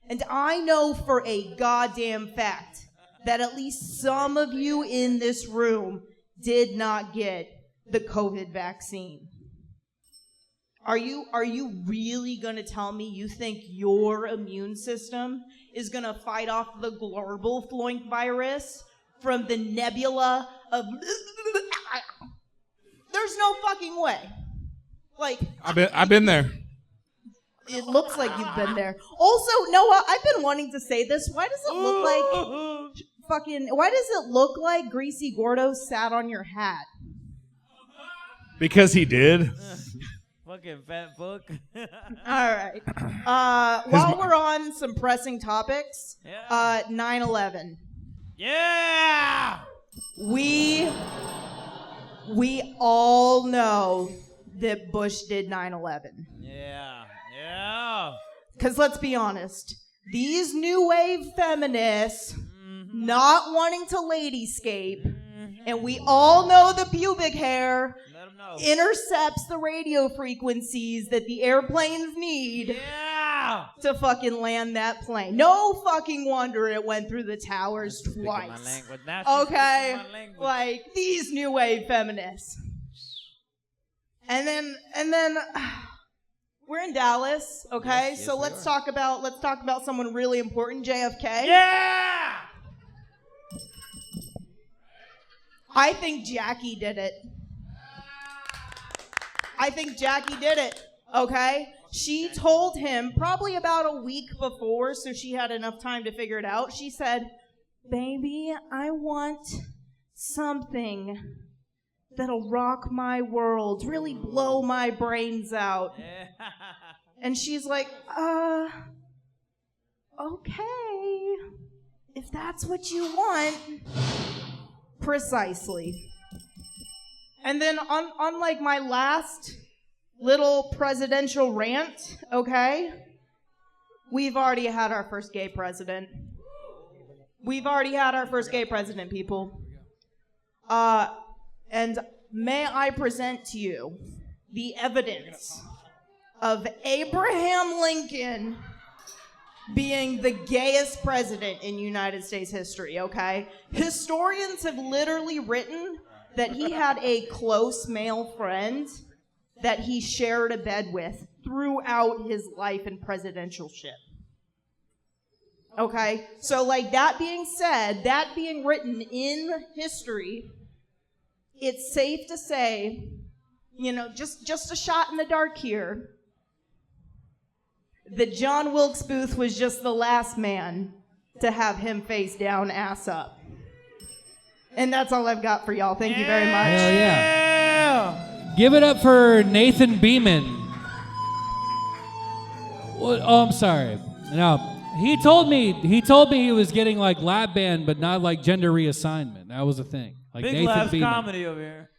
And I know for a goddamn fact that at least some of you in this room did not get the COVID vaccine. Are you really gonna tell me you think your immune system is gonna fight off the global floink virus from the nebula of? There's no fucking way. Like I've been there. it looks like you've been there. Also, Noah, I've been wanting to say this. Why does it look like Why does it look like Greasy Gordo sat on your hat? Because he did. Fucking fat fuck. All right. While we're on some pressing topics, 9/11. Yeah. We all know that Bush did 9/11. Yeah. Because let's be honest, these new wave feminists not wanting to ladyscape, and we all know the pubic hair intercepts the radio frequencies that the airplanes need to fucking land that plane. No fucking wonder it went through the towers twice. Okay? Like, these new wave feminists. And then we're in Dallas, okay? Yes, so let's talk about someone really important, JFK. Yeah! I think Jackie did it. Okay? She told him probably about a week before, so she had enough time to figure it out. She said, "Baby, I want something that'll rock my world, really blow my brains out." And she's like, okay, if that's what you want. Precisely. And then on like my last little presidential rant, okay, we've already had our first gay president. People. And may I present to you the evidence of Abraham Lincoln being the gayest president in United States history, okay? Historians have literally written that he had a close male friend that he shared a bed with throughout his life in presidentialship. Okay? So, like, that being said, that being written in history, it's safe to say, you know, just a shot in the dark here, that John Wilkes Booth was just the last man to have him face down, ass up. And that's all I've got for y'all. Thank you very much. Hell yeah. Give it up for Nathan Beeman. Oh, I'm sorry. No, he told me he was getting like lap band, but not like gender reassignment. That was a thing. Like Big Nathan laughs Beeman. comedy over here.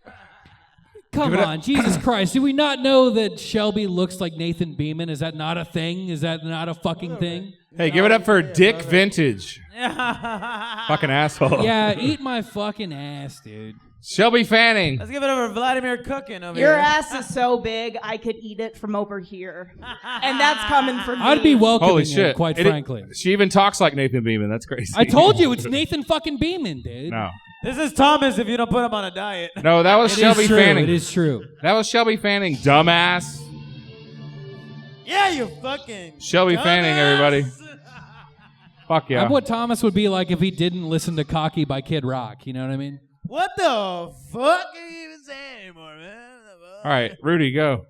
Come on, Jesus Christ. Do we not know that Shelby looks like Nathan Beeman? Is that not a thing? Is that not a fucking thing? Hey, give it up for Dick Vintage. Fucking asshole. Yeah, eat my fucking ass, dude. Shelby Fanning. Let's give it over to Vladimir Cooking over Your here. ass is so big, I could eat it from over here. And that's coming from me. I'd be welcoming Holy it, shit. quite frankly. She even talks like Nathan Beeman. That's crazy. I told you, it's Nathan fucking Beeman, dude. No. This is Thomas if you don't put him on a diet. No, that was It Shelby is true, Fanning. it is true. That was Shelby Fanning, dumbass. Yeah, you fucking Shelby dumbass. Fanning, everybody. Fuck yeah. I'm what Thomas would be like if he didn't listen to Cocky by Kid Rock. You know what I mean? What the fuck are you even saying anymore, man? All right, Rudy, go.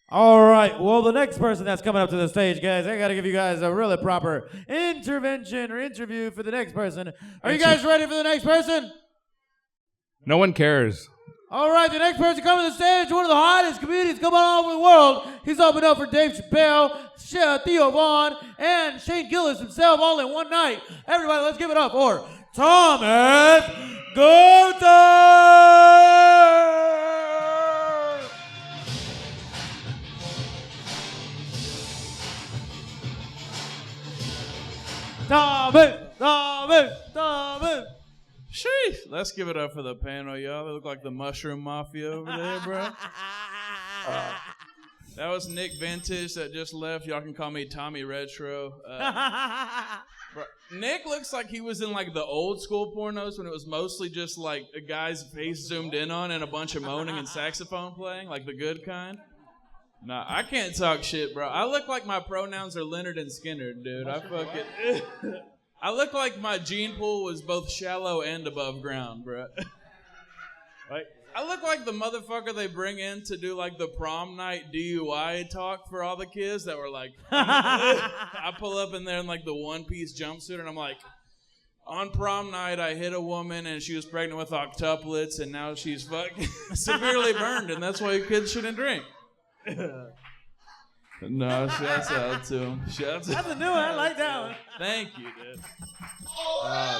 All right. Well, the next person that's coming up to the stage, guys, I got to give you guys a really proper intervention or interview for the next person. Are you guys ready for the next person? No one cares. All right, the next person coming to the stage, one of the hottest comedians coming all over the world. He's opened up for Dave Chappelle, Theo Vaughn, and Shane Gillis himself all in one night. Everybody, let's give it up for Thomas Gunther! Thomas! Sheesh. Let's give it up for the panel, y'all. They look like the Mushroom Mafia over there, bro. That was Nick Vintage that just left. Y'all can call me Tommy Retro. Bro, Nick looks like he was in like the old school pornos when it was mostly just like a guy's face zoomed in on and a bunch of moaning and saxophone playing, like the good kind. Nah, I can't talk shit, bro. I look like my pronouns are Leonard and Skinner, dude. I look like my gene pool was both shallow and above ground, bro. Like, I look like the motherfucker they bring in to do like the prom night DUI talk for all the kids that were like, I pull up in there in like the one-piece jumpsuit and I'm like, on prom night I hit a woman and she was pregnant with octuplets and now she's fucking severely burned and that's why kids shouldn't drink. No, shouts out to him. Shouts out. That's a new one. I like that one. Thank you, dude. Oh,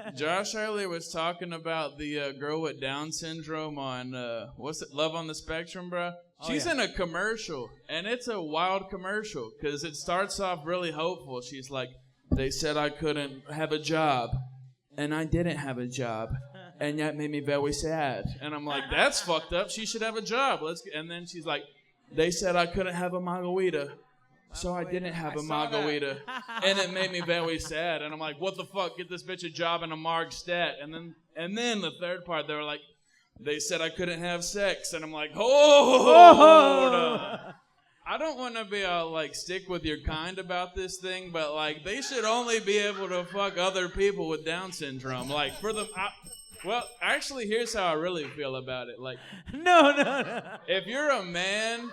shit. Josh earlier was talking about the girl with Down syndrome on, what's it, Love on the Spectrum, bro? She's in a commercial, and it's a wild commercial, because it starts off really hopeful. She's like, they said I couldn't have a job, and I didn't have a job. And that made me very sad. And I'm like, that's fucked up. She should have a job. And then she's like, they said I couldn't have a margarita, so I didn't have a margarita. And it made me very sad. And I'm like, what the fuck? Get this bitch a job in a marg stat. And then the third part, they were like, they said I couldn't have sex. And I'm like, oh. I don't want to be all like stick with your kind about this thing, but like they should only be able to fuck other people with Down syndrome. Like for the... Well, actually, here's how I really feel about it. Like, no. If you're a man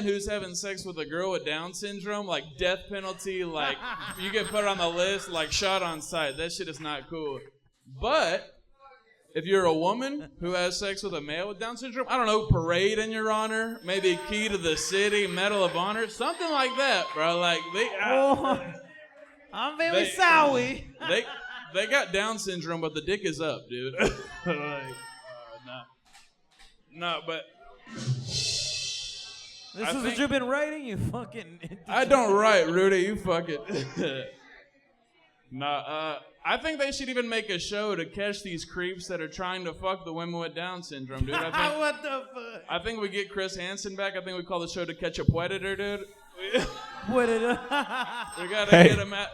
who's having sex with a girl with Down syndrome, like death penalty, like you get put on the list, like shot on sight. That shit is not cool. But if you're a woman who has sex with a male with Down syndrome, I don't know, parade in your honor, maybe key to the city, Medal of Honor, something like that, bro. Like I'm very sorry. They got Down syndrome, but the dick is up, dude. No, but... This is what you've been writing, you fucking... I don't write, Rudy, you fucking... I think they should even make a show to catch these creeps that are trying to fuck the women with Down syndrome, dude. What the fuck? I think we get Chris Hansen back. I think we call the show To Catch a Predator, dude. Predator. We gotta get him at...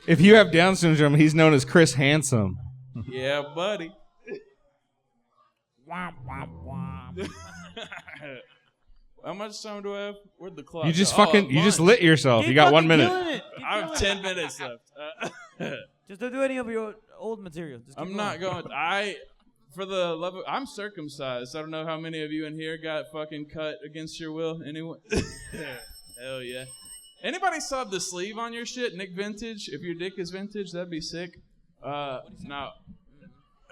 If you have Down syndrome, he's known as Chris Handsome. Yeah, buddy. How much time do I have? Where'd the clock You just go? fucking, you just lit yourself. You got 1 minute. I have 10 minutes left. Just don't do any of your old material. Just keep I'm not going. For the love of, I'm circumcised. I don't know how many of you in here got fucking cut against your will. Anyone? Hell yeah. Anybody still have the sleeve on your shit? Nick Vintage? If your dick is vintage, that'd be sick. Now,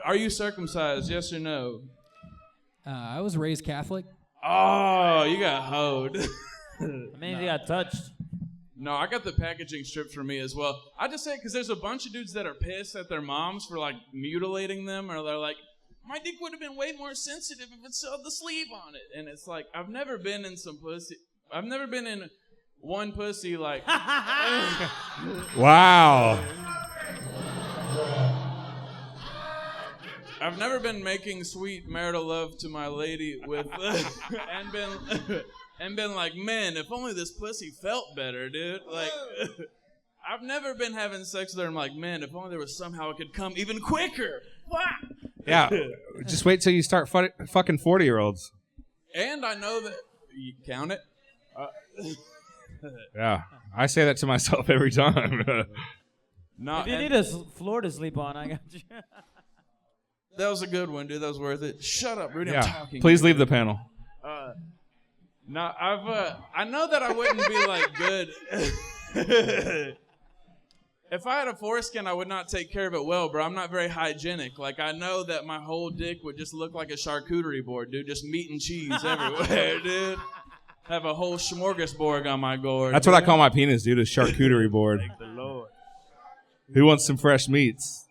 are you circumcised? Yes or no? I was raised Catholic. Oh, you got hoed. I mean, you got touched. No, I got the packaging stripped for me as well. I just say it because there's a bunch of dudes that are pissed at their moms for like mutilating them, or they're like, my dick would have been way more sensitive if it still had the sleeve on it. And it's like, I've never been in some pussy. I've never been in one pussy like. Wow. I've never been making sweet marital love to my lady with and been like, man, if only this pussy felt better, dude. Like, I've never been having sex with her. I'm like, man, if only there was somehow it could come even quicker. Yeah, just wait till you start fucking 40-year-olds. And I know that you count it. Yeah, I say that to myself every time. If you need a floor to sleep on, I got you. That was a good one, dude. That was worth it. Shut up, Rudy. Yeah, I'm talking. please leave the panel. No, I know that I wouldn't be like good. If I had a foreskin, I would not take care of it well, bro. I'm not very hygienic. Like, I know that my whole dick would just look like a charcuterie board, dude. Just meat and cheese everywhere, dude. Have a whole smorgasbord on my gourd. That's what I call my penis, dude, a charcuterie board. Thank the Lord. Who wants some fresh meats?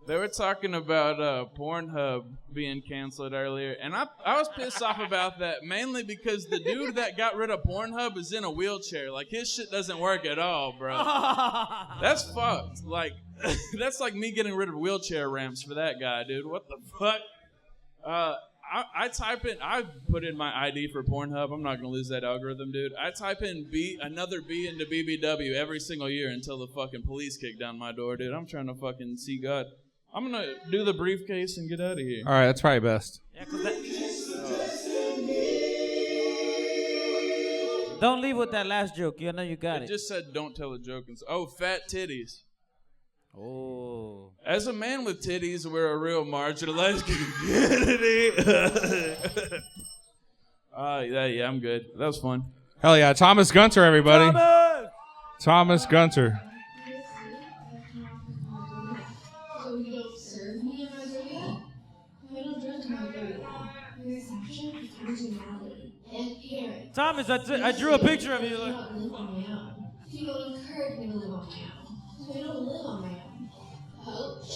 They were talking about Pornhub being canceled earlier, and I was pissed off about that, mainly because the dude that got rid of Pornhub is in a wheelchair. Like, his shit doesn't work at all, bro. That's fucked. Like, that's like me getting rid of wheelchair ramps for that guy, dude. What the fuck? I put in my ID for Pornhub. I'm not going to lose that algorithm, dude. I type in another B into BBW every single year until the fucking police kick down my door, dude. I'm trying to fucking see God. I'm going to do the briefcase and get out of here. All right, that's probably best. Yeah, 'cause Don't leave with that last joke. You know you got It it. just said don't tell a joke. Oh, fat titties. Oh. As a man with titties, we're a real marginalized community. Yeah, I'm good. That was fun. Hell yeah, Thomas Gunter, everybody. Thomas Gunter. So you don't serve me a margarita? I don't drink margarita. Your exception is originality and parents. Thomas, I drew a picture of you. I don't live on my own. You don't encourage me to live on my own. So I don't live on my own. Coach,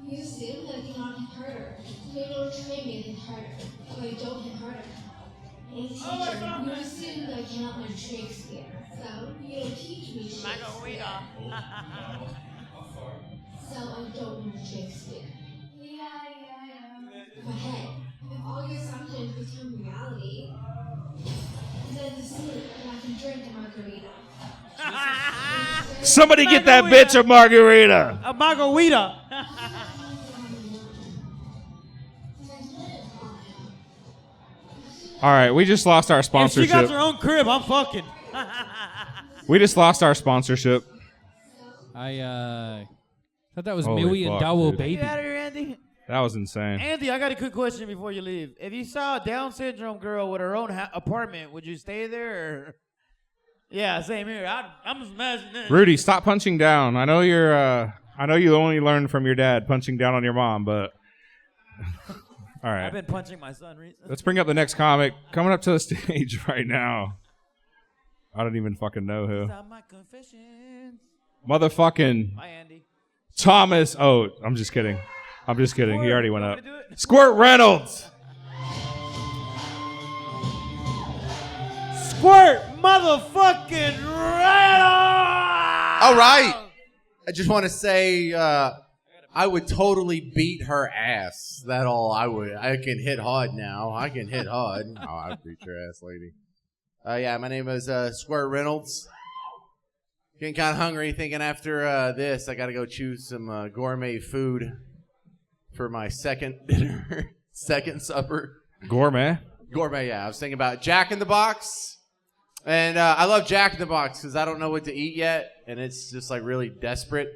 you assume that I cannot hit harder. So you don't train me to hit harder. So I don't hit harder. And teacher, you assume that I cannot learn Shakespeare. So you don't teach me Shakespeare. So I don't learn Shakespeare. Yeah. But hey, if all your assumptions become reality, then the scene that I can drink a margarita. Somebody get that bitch a margarita. A margarita. All right, we just lost our If she sponsorship. got her own crib, I'm fucking. We just lost our sponsorship. I thought that was Holy Millie and fuck, Dawo dude. Baby. Get out of here, Andy. That was insane. Andy, I got a quick question before you leave. If you saw a Down syndrome girl with her own apartment, would you stay there? Or? Yeah, same here. I'm just imagining. Rudy, stop punching down. I know you're. I know you only learned from your dad punching down on your mom, but all right. I've been punching my son recently. Let's bring up the next comic coming up to the stage right now. I don't even fucking know who. My confessions. Motherfucking Bye, Andy. Thomas. Oh, I'm just kidding. I'm just kidding. He already went up. Squirt Reynolds. Squirt motherfucking Reynolds! All right. I just want to say I would totally beat her ass. That all I would. I can hit hard now. I can hit hard. Oh, I'd beat your ass, lady. Yeah, my name is Squirt Reynolds. Getting kind of hungry, thinking after this, I got to go choose some gourmet food for my second dinner, second supper. Gourmet? Gourmet, yeah. I was thinking about Jack in the Box. And I love Jack in the Box because I don't know what to eat yet. And it's just like really desperate.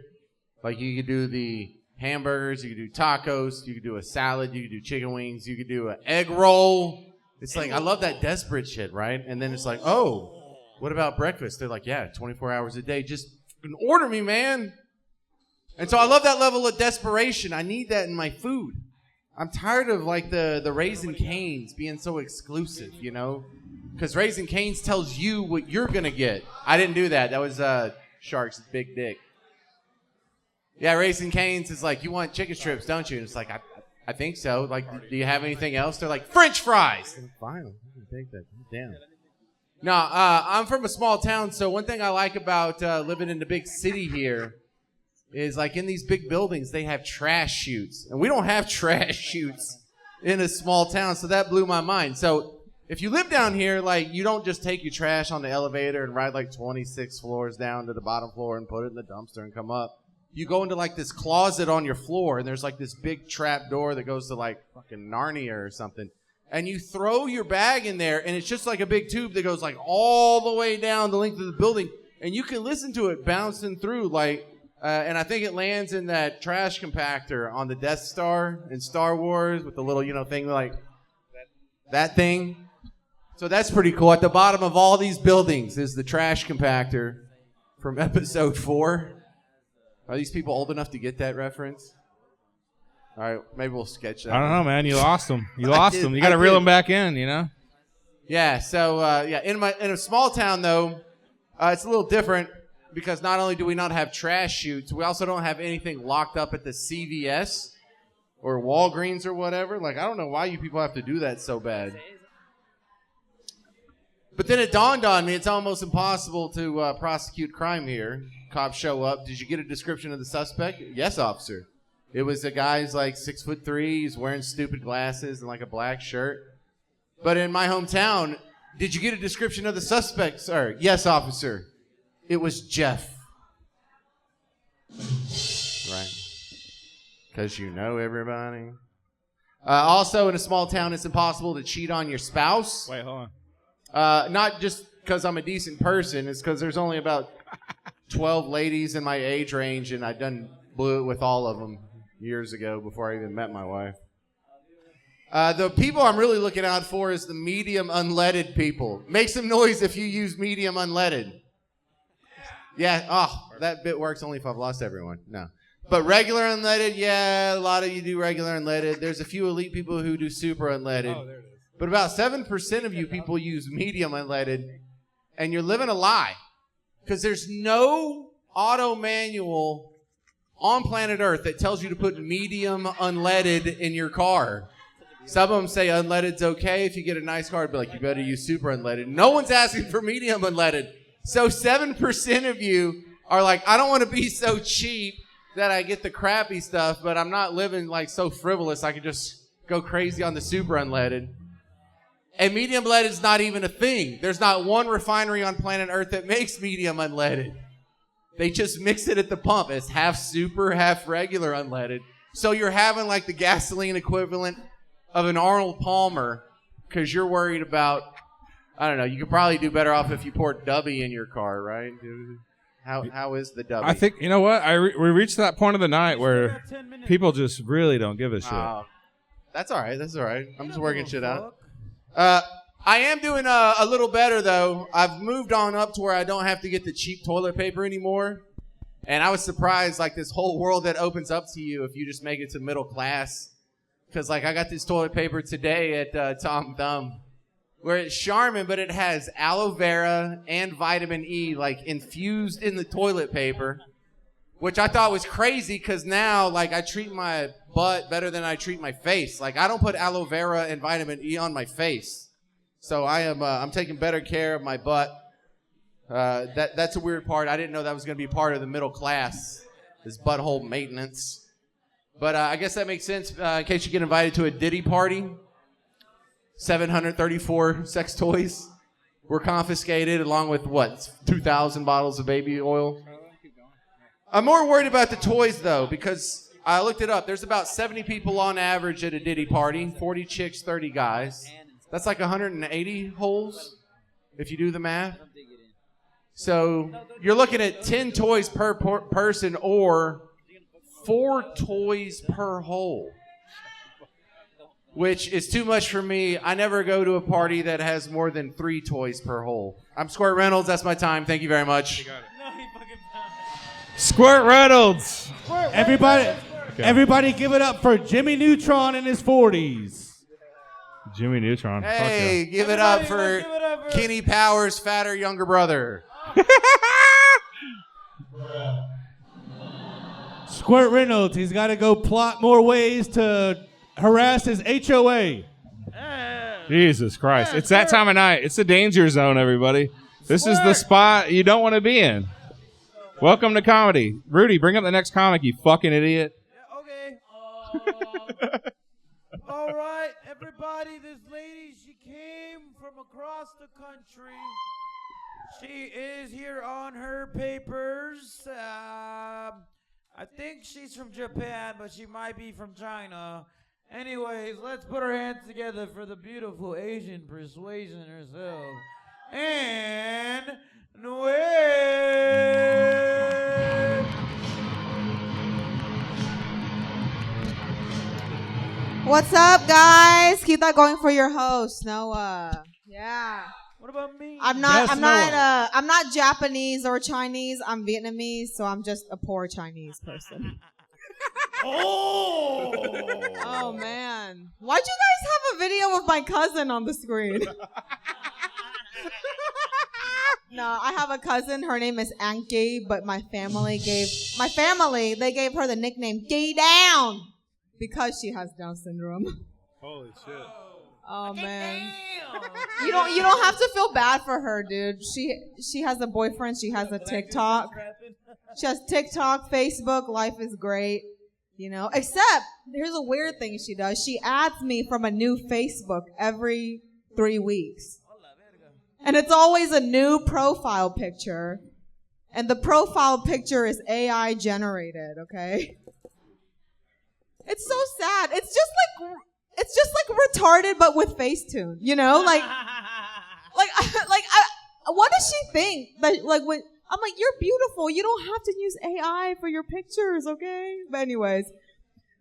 Like you could do the hamburgers, you could do tacos, you could do a salad, you could do chicken wings, you could do an egg roll. It's like, I love that desperate shit, right? And then it's like, oh, what about breakfast? They're like, yeah, 24 hours a day. Just order me, man. And so I love that level of desperation. I need that in my food. I'm tired of like the Raising Cane's being so exclusive, you know? Because Raising Cane's tells you what you're going to get. I didn't do that. That was Shark's big dick. Yeah, Raising Cane's is like, you want chicken strips, don't you? And it's like, I think so. Like, do you have anything else? They're like, French fries. Fine, I'm going to take that. Damn. No, I'm from a small town, so one thing I like about living in the big city here is like in these big buildings, they have trash chutes. And we don't have trash chutes in a small town, so that blew my mind. So if you live down here, like you don't just take your trash on the elevator and ride like 26 floors down to the bottom floor and put it in the dumpster and come up. You go into like this closet on your floor, and there's like this big trap door that goes to like fucking Narnia or something. And you throw your bag in there, and it's just like a big tube that goes like all the way down the length of the building. And you can listen to it bouncing through like, and I think it lands in that trash compactor on the Death Star in Star Wars with the little, thing like that thing. So that's pretty cool. At the bottom of all these buildings is the trash compactor from episode 4. Are these people old enough to get that reference? All right, maybe we'll sketch that. I don't know, man. You lost them. You lost them. You got to reel them back in, you know? Yeah, so, in a small town, though, it's a little different because not only do we not have trash chutes, we also don't have anything locked up at the CVS or Walgreens or whatever. Like, I don't know why you people have to do that so bad. But then it dawned on me it's almost impossible to prosecute crime here. Cops show up. Did you get a description of the suspect? Yes, officer. It was a guy who's like 6'3". He's wearing stupid glasses and like a black shirt. But in my hometown, did you get a description of the suspect, sir? Yes, officer. It was Jeff. Right. Because you know everybody. Also, in a small town, it's impossible to cheat on your spouse. Wait, hold on. Not just because I'm a decent person. It's because there's only about 12 ladies in my age range, and I done blew it with all of them years ago before I even met my wife. The people I'm really looking out for is the medium unleaded people. Make some noise if you use medium unleaded. Yeah, that bit works only if I've lost everyone. No. But regular unleaded, yeah, a lot of you do regular unleaded. There's a few elite people who do super unleaded. Oh, there it is. But about 7% of you people use medium unleaded, and you're living a lie. Because there's no auto manual on planet Earth that tells you to put medium unleaded in your car. Some of them say unleaded's okay. If you get a nice car, it'd be like, you better use super unleaded. No one's asking for medium unleaded. So 7% of you are like, I don't want to be so cheap that I get the crappy stuff, but I'm not living like so frivolous I can just go crazy on the super unleaded. And medium unleaded is not even a thing. There's not one refinery on planet Earth that makes medium unleaded. They just mix it at the pump. It's half super, half regular unleaded. So you're having like the gasoline equivalent of an Arnold Palmer because you're worried about, I don't know, you could probably do better off if you poured Dubby in your car, right? How is the Dubby? I think, you know what? We reached that point of the night where people just really don't give a shit. That's all right. That's all right. I'm just working shit out. I am doing a little better, though. I've moved on up to where I don't have to get the cheap toilet paper anymore. And I was surprised, like, this whole world that opens up to you if you just make it to middle class. Because, like, I got this toilet paper today at Tom Thumb where it's Charmin, but it has aloe vera and vitamin E, like, infused in the toilet paper, which I thought was crazy because now, like, I treat my butt better than I treat my face. Like, I don't put aloe vera and vitamin E on my face. So I'm taking better care of my butt. That's a weird part. I didn't know that was going to be part of the middle class, this butthole maintenance. But I guess that makes sense in case you get invited to a Diddy party. 734 sex toys were confiscated along with, 2,000 bottles of baby oil? I'm more worried about the toys, though, because I looked it up. There's about 70 people on average at a Diddy party, 40 chicks, 30 guys. That's like 180 holes, if you do the math. So you're looking at 10 toys per person or 4 toys per hole, which is too much for me. I never go to a party that has more than 3 toys per hole. I'm Squirt Reynolds. That's my time. Thank you very much. Squirt Reynolds. Everybody give it up for Jimmy Neutron in his 40s. Jimmy Neutron. Hey, give it up for Kenny Powers' fatter younger brother. Squirt Reynolds, he's got to go plot more ways to harass his HOA. Jesus Christ. It's that time of night. It's the danger zone, everybody. This is the spot you don't want to be in. Welcome to comedy. Rudy, bring up the next comic, you fucking idiot. All right, everybody, this lady, she came from across the country. She is here on her papers. I think she's from Japan, but she might be from China. Anyways, let's put our hands together for the beautiful Asian persuasion herself. And What's up, guys? Keep that going for your host, Noah. Yeah. What about me? I'm not Japanese or Chinese. I'm Vietnamese, so I'm just a poor Chinese person. Oh man. Why'd you guys have a video of my cousin on the screen? No, I have a cousin. Her name is Anki, but my family gave her the nickname Gay Down because she has Down syndrome. Holy shit. Oh man. You don't have to feel bad for her, dude. She has a boyfriend, she has a TikTok. She has TikTok, Facebook, life is great. You know, except here's a weird thing she does. She adds me from a new Facebook every 3 weeks. And it's always a new profile picture. And the profile picture is AI generated, okay? It's so sad. It's just like retarded but with Facetune, you know? What does she think? Like when I'm like, you're beautiful. You don't have to use AI for your pictures, okay? But anyways,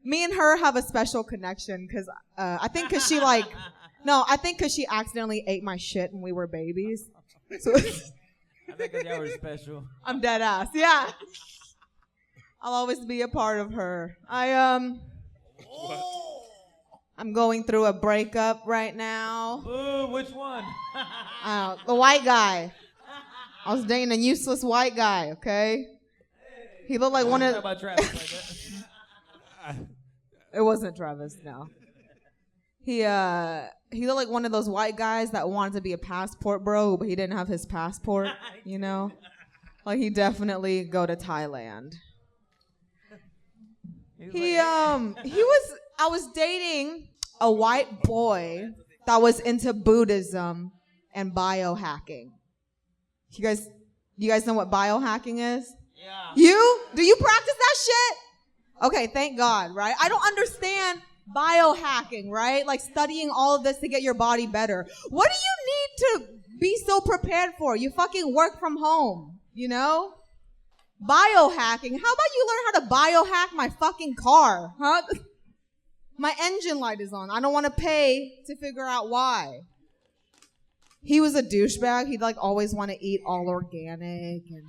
me and her have a special connection because I think because she she accidentally ate my shit when we were babies. So I think that was special. I'm dead ass. Yeah. I'll always be a part of her. I'm going through a breakup right now. Ooh, which one? The white guy. I was dating a useless white guy, okay? He looked like one of... About Travis like It wasn't Travis, no. He looked like one of those white guys that wanted to be a passport bro, but he didn't have his passport, you know? Like, he definitely go to Thailand. I was dating a white boy that was into Buddhism and biohacking. You guys know what biohacking is? Yeah. Do you practice that shit? Okay, thank God, right? I don't understand biohacking, right? Like studying all of this to get your body better. What do you need to be so prepared for? You fucking work from home, you know? Biohacking. How about you learn how to biohack my fucking car, huh? My engine light is on. I don't want to pay to figure out why. He was a douchebag. He'd like always want to eat all organic and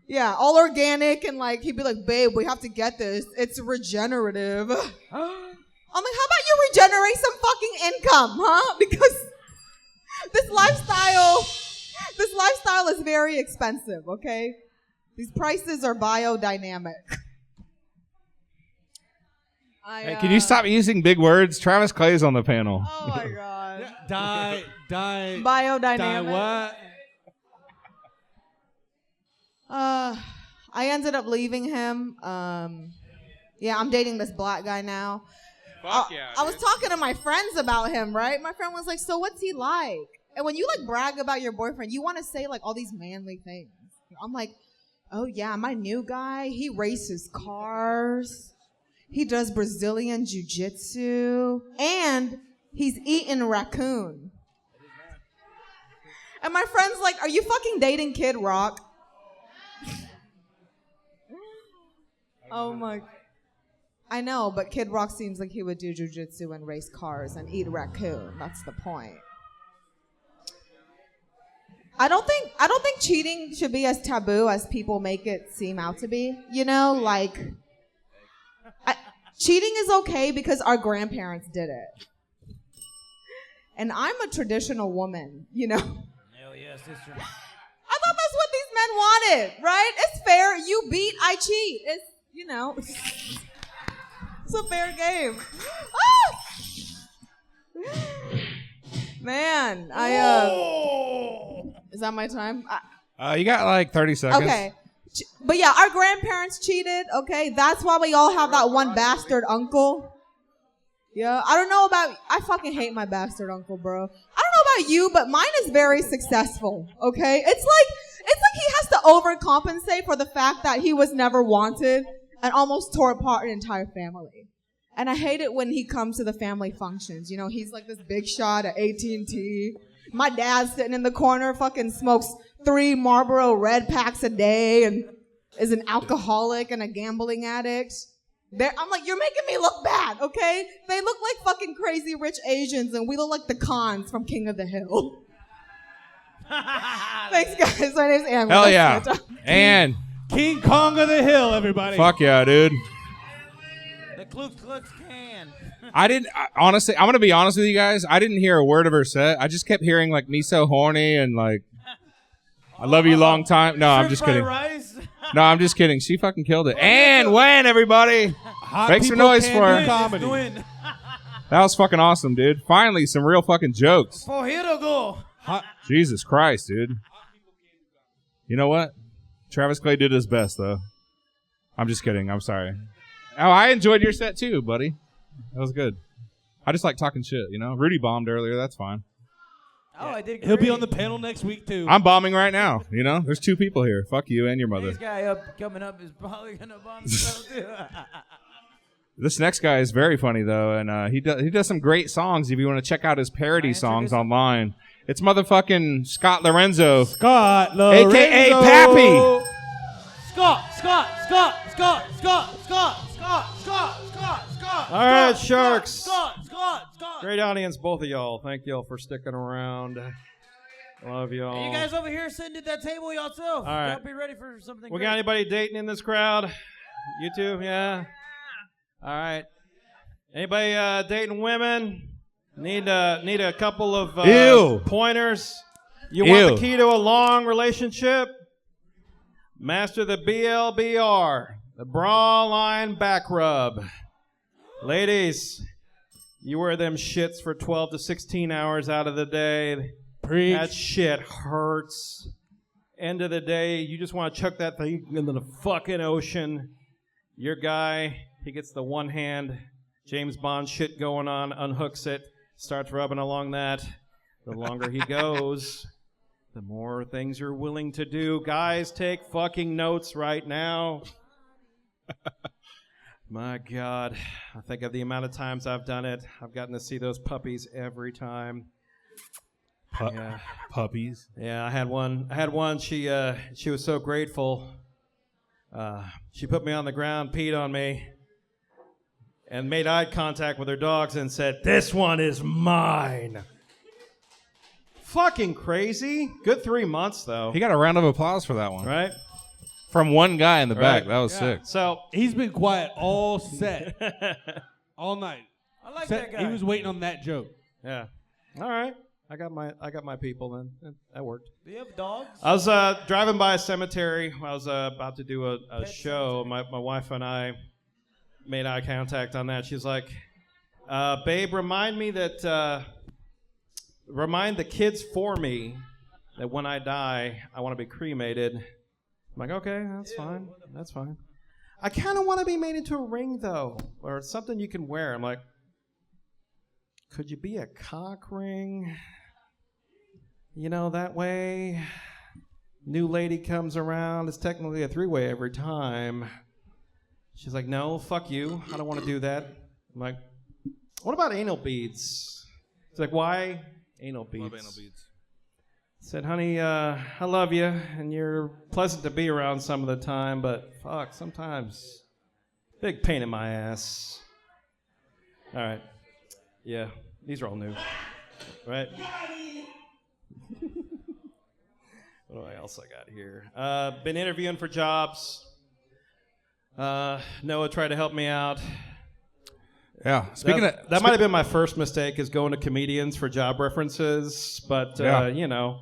yeah, all organic and like he'd be like, babe, we have to get this. It's regenerative. I'm like, how about you regenerate some fucking income, huh? Because this lifestyle is very expensive, okay? These prices are biodynamic. Hey, can you stop using big words? Travis Clay's on the panel. Oh my God. Biodynamic. What? I ended up leaving him. Yeah, I'm dating this black guy now. Fuck yeah. I was talking to my friends about him, right? My friend was like, so what's he like? And when you like brag about your boyfriend, you want to say like all these manly things. I'm like, oh yeah, my new guy, he races cars. He does Brazilian jiu-jitsu. And he's eating raccoon. And my friend's like, are you fucking dating Kid Rock? Oh my. I know, but Kid Rock seems like he would do jiu-jitsu and race cars and eat raccoon. That's the point. I don't think cheating should be as taboo as people make it seem out to be. You know, like cheating is okay because our grandparents did it. And I'm a traditional woman, you know. Hell yes, sister. I thought that's what these men wanted, right? It's fair. You beat, I cheat. It's, you know, it's a fair game. Ah! Man, is that my time? You got like 30 seconds. Okay. But yeah, our grandparents cheated, okay? That's why we all have that one bastard uncle. Yeah, I don't know about, I fucking hate my bastard uncle, bro. I don't know about you, but mine is very successful, okay? It's like he has to overcompensate for the fact that he was never wanted and almost tore apart an entire family. And I hate it when he comes to the family functions. You know, he's like this big shot at AT&T. My dad's sitting in the corner, fucking smokes 3 Marlboro Red packs a day and is an alcoholic and a gambling addict. I'm like, you're making me look bad, okay? They look like fucking crazy rich Asians and we look like the cons from King of the Hill. Thanks, guys. My name's Ann. Hell yeah. And King Kong of the Hill, everybody. Fuck yeah, dude. The Ku Klux Klan. Honestly, I'm going to be honest with you guys. I didn't hear a word of her set. I just kept hearing like me so horny and like I love you long time. No, I'm just kidding. No, I'm just kidding. She fucking killed it. And when, everybody? Make some noise for her. Comedy. That was fucking awesome, dude. Finally, some real fucking jokes. For here to go. Jesus Christ, dude. You know what? Travis Clay did his best, though. I'm just kidding. I'm sorry. Oh, I enjoyed your set, too, buddy. That was good. I just like talking shit, you know? Rudy bombed earlier. That's fine. Oh, I did great. He'll be on the panel next week, too. I'm bombing right now, you know? There's 2 people here. Fuck you and your mother. This guy coming up is probably going to bomb himself, too. This next guy is very funny, though, and he does some great songs if you want to check out his parody songs online. It's motherfucking Scott Lorenzo. Scott Lorenzo. A.K.A. Pappy. All right, Sharks. Great audience, both of y'all. Thank y'all for sticking around. Love y'all. Hey, you guys over here sitting at that table yourself. All right. Gotta be ready for something. We great. got anybody dating in this crowd? You two? Yeah. All right. Anybody dating women? Need a couple of Ew. pointers. You Ew. want the key to a long relationship? Master the BLBR, the bra line back rub. Ladies, you wear them shits for 12 to 16 hours out of the day. Preach. That shit hurts. End of the day, you just want to chuck that thing into the fucking ocean. Your guy, he gets the one hand James Bond shit going on, unhooks it, starts rubbing along that. The longer he goes, the more things you're willing to do. Guys, take fucking notes right now. My God. I think of the amount of times I've done it. I've gotten to see those puppies every time. Yeah. Puppies. Yeah, I had one. She was so grateful. She put me on the ground, peed on me, and made eye contact with her dogs and said, "This one is mine." Fucking crazy. Good 3 months, though. He got a round of applause for that one. Right? From one guy in the back. Right. That was Yeah. sick. So he's been quiet all set, all night. I like Set- that guy. He was waiting on that joke. Yeah. All right. I got my people then. That worked. Do you have dogs? I was driving by a cemetery. I was about to do a show. My wife and I made eye contact on that. She's like, "Babe, remind the kids for me that when I die, I want to be cremated." I'm like, "Okay, that's fine. That's fine." I kind of want to be made into a ring though, or something you can wear. I'm like, "Could you be a cock ring? You know, that way, new lady comes around. It's technically a three-way every time." She's like, "No, fuck you. I don't want to do that." I'm like, "What about anal beads?" She's like, "Why anal beads?" Love anal beads. I said, "Honey, I love you, and you're pleasant to be around some of the time, but fuck, sometimes big pain in my ass." All right. Yeah, these are all new. Right? What else I got here? Been interviewing for jobs. Noah tried to help me out. Yeah. That might have been my first mistake, is going to comedians for job references. But Yeah. you know.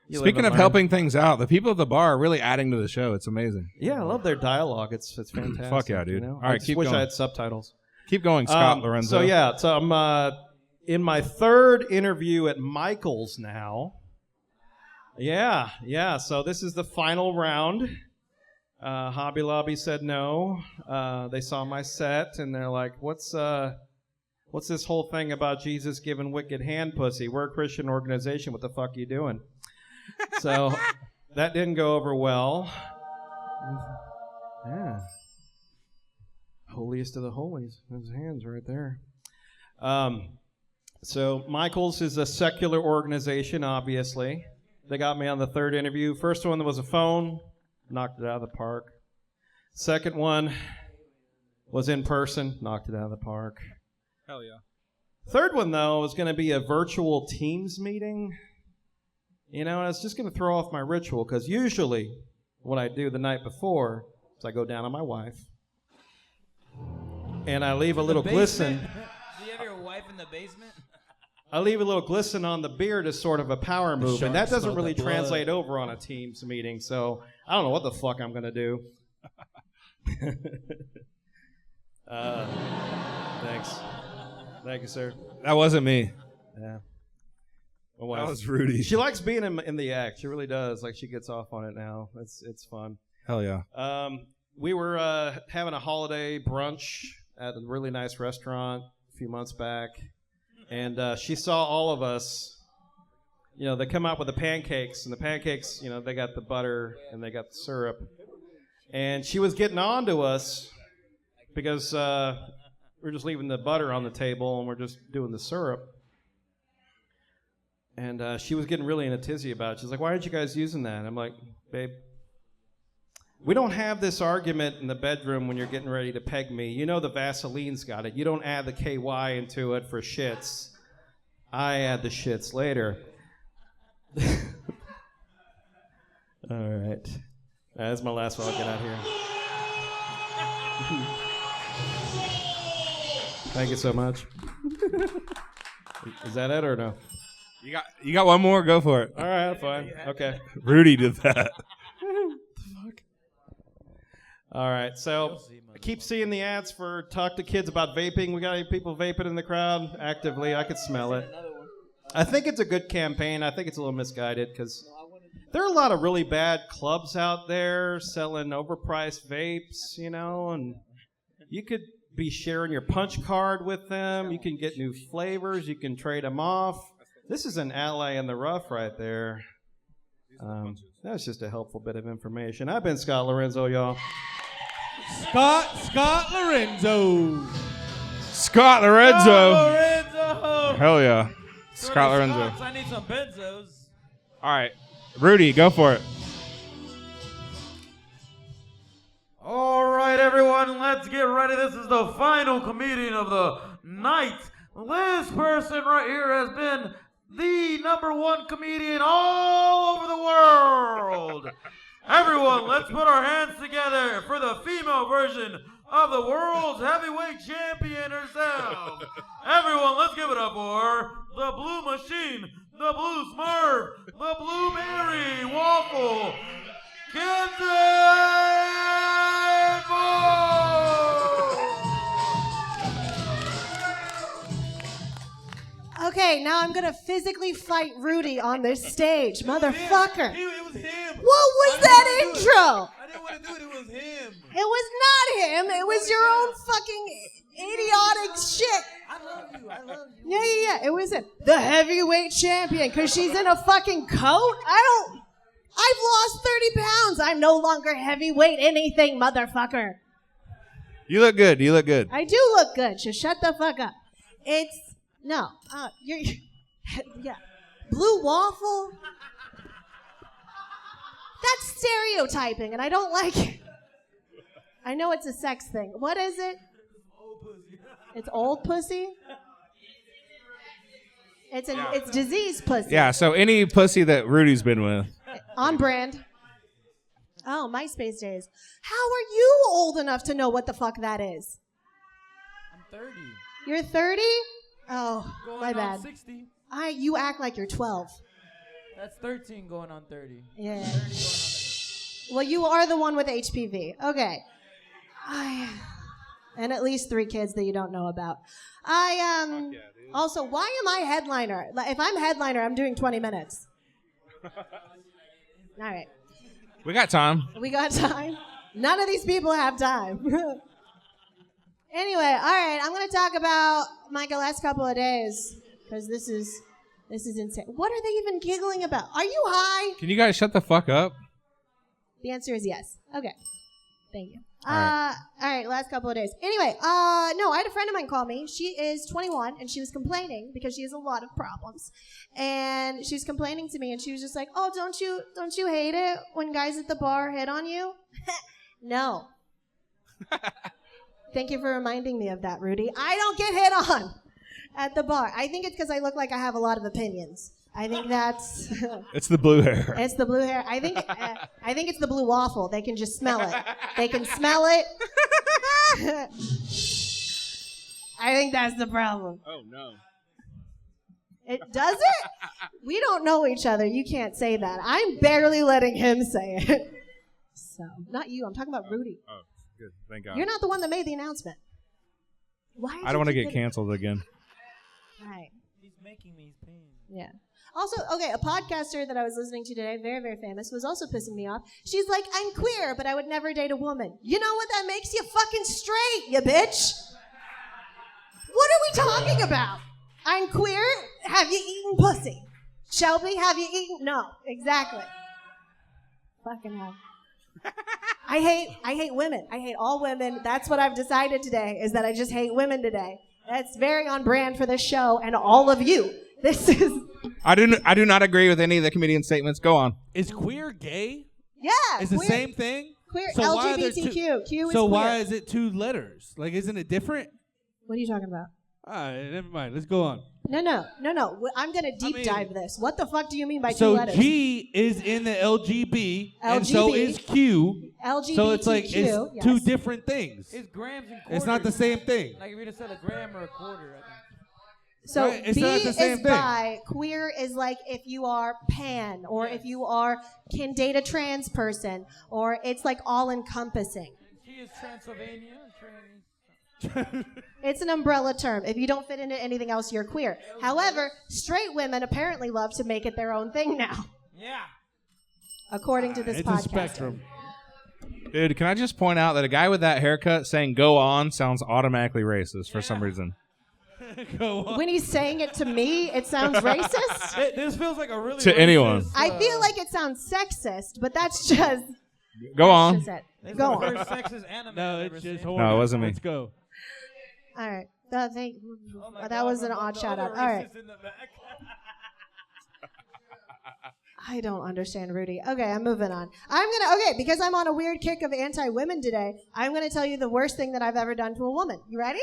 you Speaking live of and learn. helping things out, the people at the bar are really adding to the show. It's amazing. Yeah, I love their dialogue. It's fantastic. Fuck yeah, dude. You know? All right, I just keep wish going. I had subtitles. Keep going, Scott Lorenzo. So yeah, so I'm in my third interview at Michael's now. Yeah. So this is the final round. Hobby Lobby said no. They saw my set and they're like, "What's this whole thing about Jesus giving wicked hand pussy? We're a Christian organization. What the fuck are you doing?" So that didn't go over well. Yeah. Holiest of the holies. His hands right there. So Michael's is a secular organization, obviously. They got me on the third interview. First one was a phone. Knocked it out of the park. Second one was in person. Knocked it out of the park. Hell yeah. Third one, though, was going to be a virtual Teams meeting. You know, and it's just going to throw off my ritual, because usually what I do the night before is I go down on my wife and I leave a little glisten. Do you have your wife in the basement? I leave a little glisten on the beard as sort of a power move, and that sharks doesn't smell really the blood. translate over on a Teams meeting, so I don't know what the fuck I'm going to do. Thanks. Thank you, sir. That wasn't me. Yeah. My That wife. was Rudy. She likes being in the act. She really does. Like, she gets off on it now. It's fun. Hell yeah. We were having a holiday brunch at a really nice restaurant a few months back, and she saw all of us. You know, they come out with the pancakes, and the pancakes, you know, they got the butter and they got the syrup. And she was getting on to us because we're just leaving the butter on the table and we're just doing the syrup. And she was getting really in a tizzy about it. She's like, why aren't you guys using that? And I'm like, babe, we don't have this argument in the bedroom when you're getting ready to peg me. You know the Vaseline's got it. You don't add the KY into it for shits. I add the shits later. All right. That's my last one. I'll get out here. Thank you so much. Is that it or no? You got one more? Go for it. All right, fine. Okay. Rudy did that. All right, so I keep seeing the ads for talk to kids about vaping. We got any people vaping in the crowd actively? I could smell it. I think it's a good campaign. I think it's a little misguided because there are a lot of really bad clubs out there selling overpriced vapes, you know, and you could be sharing your punch card with them. You can get new flavors. You can trade them off. This is an ally in the rough right there. That's just a helpful bit of information. I've been Scott Lorenzo, y'all. Scott Lorenzo. Scott Lorenzo. Lorenzo. Hell yeah. Scott Lorenzo. I need some benzos. All right. Rudy, go for it. All right, everyone, let's get ready. This is the final comedian of the night. This person right here has been the #1 comedian all over the world. Everyone, let's put our hands together for the female version of the world's heavyweight champion herself. Everyone, let's give it up for the Blue Machine, the Blue Smurf, the Blueberry Waffle, Okay, now I'm gonna physically fight Rudy on this stage, motherfucker. It was him. What was that intro? I didn't want to do it. It was him. It was not him. It was your own fucking idiotic shit. I love you. Yeah. It was him. The heavyweight champion, because she's in a fucking coat? I've lost 30 pounds. I'm no longer heavyweight anything, motherfucker. You look good. You look good. I do look good. Just shut the fuck up. Yeah. Blue waffle? That's stereotyping, and I don't like it. I know it's a sex thing. What is it? It's old pussy? It's disease pussy. Yeah, so any pussy that Rudy's been with. On brand. Oh, MySpace days. How are you old enough to know what the fuck that is? I'm 30. You're 30? Oh, Going my on bad. 60. You act like you're 12. That's 13 going on 30. Yeah. 30 going on 30. Well, you are the one with HPV. Okay. And at least 3 kids that you don't know about. Also, why am I headliner? If I'm headliner, I'm doing 20 minutes. All right. We got time. We got time. None of these people have time. Anyway, all right. I'm going to talk about my last couple of days because this is insane. What are they even giggling about? Are you high? Can you guys shut the fuck up? The answer is yes. Okay. Thank you. All right. All right, last couple of days. Anyway, no, I had a friend of mine call me. She is 21, and she was complaining because she has a lot of problems. And she was complaining to me, and she was just like, "Oh, don't you hate it when guys at the bar hit on you?" No. Thank you for reminding me of that, Rudy. I don't get hit on at the bar. I think it's because I look like I have a lot of opinions. I think that's... It's the blue hair. It's the blue hair. I think it's the blue waffle. They can just smell it. They can smell it. I think that's the problem. Oh, no. It does it? We don't know each other. You can't say that. I'm barely letting him say it. So, not you. I'm talking about Rudy. Oh, good. Thank God. You're not the one that made the announcement. Why? I don't want to get canceled again. Right. He's making me pain. Yeah. Also, okay, a podcaster that I was listening to today, very, very famous, was also pissing me off. She's like, I'm queer, but I would never date a woman. You know what that makes you fucking straight, you bitch? What are we talking about? I'm queer? Have you eaten pussy? Shelby, have you eaten? No, exactly. Fucking hell. I hate women. I hate all women. That's what I've decided today, is that I just hate women today. That's very on brand for this show and all of you. This is... I do not agree with any of the comedian's statements. Go on. Is queer gay? Yeah. It's the queer- same thing? Queer, So why are there LGBTQ. Q is So queer. why is it 2 letters? Like, isn't it different? What are you talking about? All right, never mind. Let's go on. No. I'm going to deep dive this. What the fuck do you mean by 2 So letters? G is in the LGB, and so is Q. So it's like it's LGBTQ, 2 yes. different things. It's grams and quarters. It's not the same thing. Like if you just said a gram or a quarter. I think. So Right, it's B not the same is thing. bi. Queer is like if you are pan, or if you can date a trans person, or it's like all encompassing. She is Transylvania. It's an umbrella term. If you don't fit into anything else, you're queer. However, straight women apparently love to make it their own thing now, Yeah. according to this It's a podcast. spectrum. Dude, can I just point out that a guy with that haircut saying "go on" sounds automatically racist for some reason. When he's saying it to me, it sounds racist. This feels like a really To anyone. I feel like it sounds sexist, but that's just Go on. just it. Go on. First sexist anime No, I've it's ever just seen. No, it wasn't me. Let's go. All right. That was an odd shout out. All right. I don't understand Rudy. Okay, I'm moving on. Because I'm on a weird kick of anti-women today, I'm gonna tell you the worst thing that I've ever done to a woman. You ready?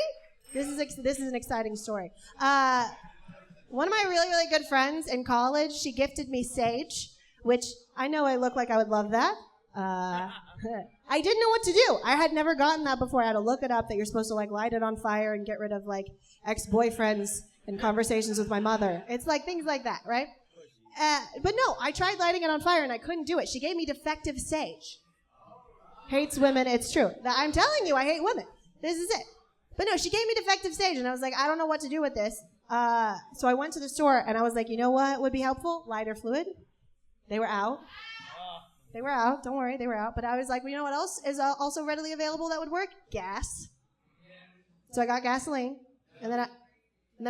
This is an exciting story. One of my really, really good friends in college, she gifted me sage, which I know I look like I would love that. I didn't know what to do. I had never gotten that before. I had to look it up that you're supposed to like light it on fire and get rid of like ex-boyfriends and conversations with my mother. It's like things like that, right? But no, I tried lighting it on fire and I couldn't do it. She gave me defective sage. Hates women, it's true. I'm telling you, I hate women. This is it. But no, she gave me defective sage and I was like, I don't know what to do with this. So I went to the store and I was like, you know what would be helpful? Lighter fluid. They were out. They were out. Don't worry, they were out. But I was like, well, you know what else is also readily available that would work? Gas. So I got gasoline, and then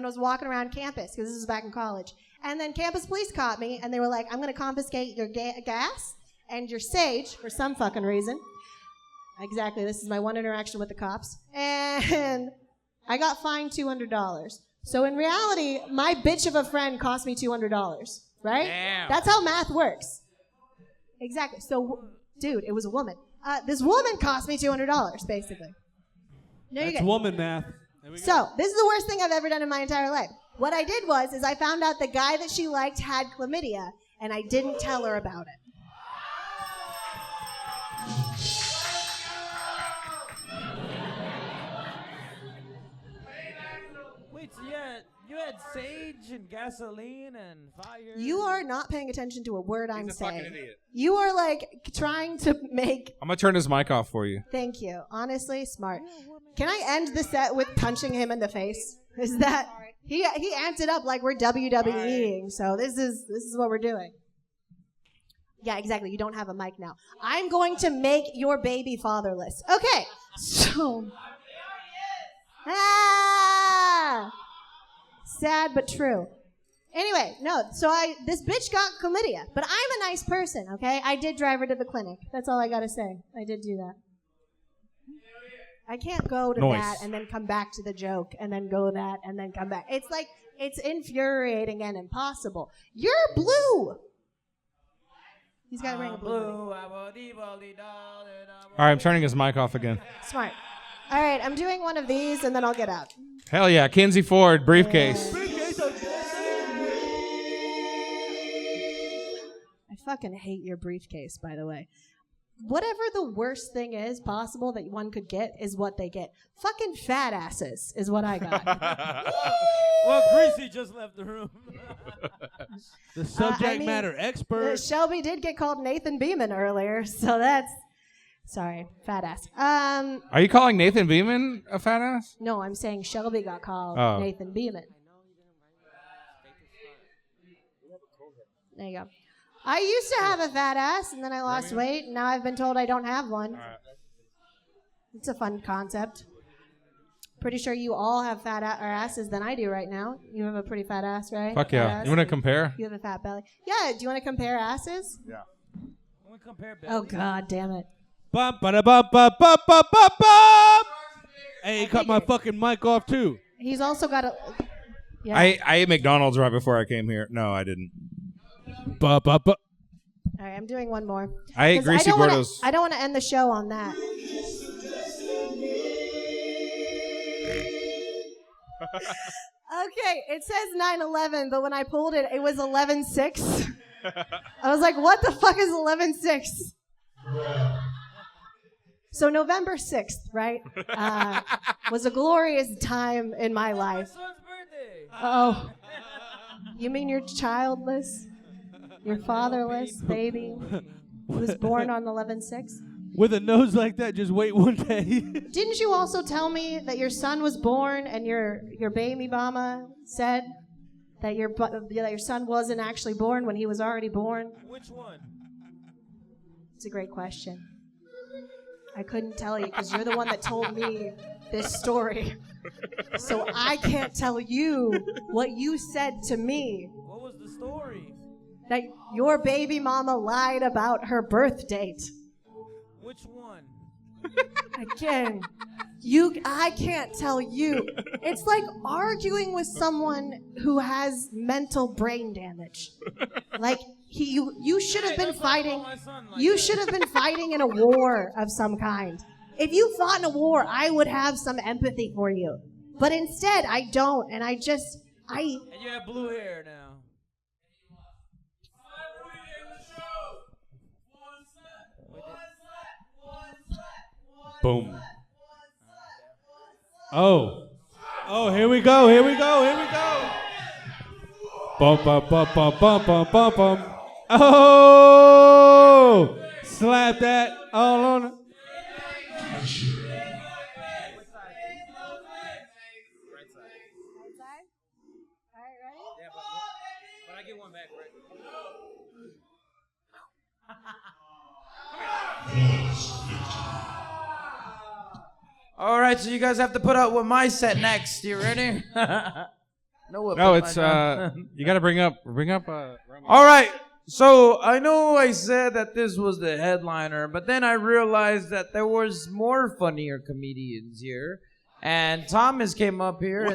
I was walking around campus because this was back in college. And then campus police caught me, and they were like, I'm going to confiscate your gas and your sage for some fucking reason. Exactly. This is my one interaction with the cops, and I got fined $200. So in reality, my bitch of a friend cost me $200. Right? Damn. That's how math works. Exactly. So, dude, it was a woman. This woman cost me $200, basically. No, you're That's good. woman math. So, this is the worst thing I've ever done in my entire life. What I did was I found out the guy that she liked had chlamydia, and I didn't tell her about it. Wait, so you had sage and gasoline and fire? You are not paying attention to a word I'm a fucking saying. idiot. You are like trying to make. I'm gonna turn his mic off for you. Thank you. Honestly, smart. Can I end the set with punching him in the face? Is that he amped it up like we're WWEing? So this is what we're doing. Yeah, exactly. You don't have a mic now. I'm going to make your baby fatherless. Okay. So. Sad but true. Anyway, no. So this bitch got chlamydia, but I'm a nice person. Okay, I did drive her to the clinic. That's all I gotta say. I did do that. I can't go to that and then come back to the joke and then go that and then come back. It's like, it's infuriating and impossible. You're blue. He's got to bring a blue. All right, I'm turning his mic off again. Smart. All right, I'm doing one of these and then I'll get out. Hell yeah, Kinsey Ford, briefcase. I fucking hate your briefcase, by the way. Whatever the worst thing is possible that one could get is what they get. Fucking fat asses is what I got. Well, Greasy just left the room. The subject matter expert. Shelby did get called Nathan Beeman earlier, so that's... Sorry, fat ass. Are you calling Nathan Beeman a fat ass? No, I'm saying Shelby got called Nathan Beeman. There you go. I used to have a fat ass, and then I lost weight, and now I've been told I don't have one. It's a fun concept. Pretty sure you all have fat asses than I do right now. You have a pretty fat ass, right? Fuck yeah. You want to compare? You have a fat belly. Yeah, do you want to compare asses? Yeah. Want to compare Oh, God damn it. Bum, ba, da, bum, bum, bum, bum, bum, bum. Hey, he cut my fucking mic off, too. He's also got a... Yeah. I ate McDonald's right before I came here. No, I didn't. All right, I'm doing one more. I ate 'Cause Greasy Gordo's. I don't want to end the show on that. Okay, it says 9/11, but when I pulled it, it was 11/6. I was like, what the fuck is 11/6? So November 6th, right, was a glorious time in my life. Oh, you mean you're childless? You're fatherless, baby, who was born on 11/6? With a nose like that, just wait one day. Didn't you also tell me that your son was born and your baby mama said that your son wasn't actually born when he was already born? Which one? It's a great question. I couldn't tell you because you're the one that told me this story. So I can't tell you what you said to me. What was the story? That your baby mama lied about her birth date. Which one? Again, I can't tell you. It's like arguing with someone who has mental brain damage. Like you should have been fighting. You should have been fighting in a war of some kind. If you fought in a war, I would have some empathy for you. But instead, I don't, and I. And you have blue hair now. Boom. Oh, here we go. Bum, bum, bum, bum, bum, bum, bum, bum. Oh, slap that all on it. But I get one back, right? All right, so you guys have to put out with my set next. You ready? No, it's you got to bring up. All right. So I know I said that this was the headliner, but then I realized that there was more funnier comedians here, and Thomas came up here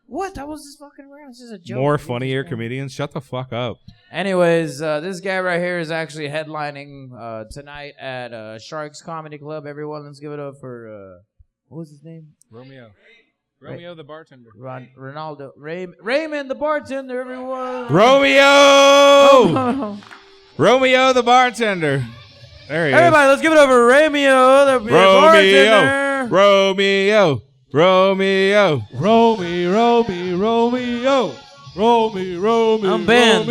what? That was just fucking around. It's just a joke. More funnier comedians. Shut the fuck up. Anyways, this guy right here is actually headlining tonight at Sharks Comedy Club. Everyone, let's give it up for what was his name? Romeo the bartender. Raymond the bartender. Everyone. Romeo. Romeo the bartender. There he is. Everybody, let's give it up for Romeo the bartender. Romeo. I'm Ben.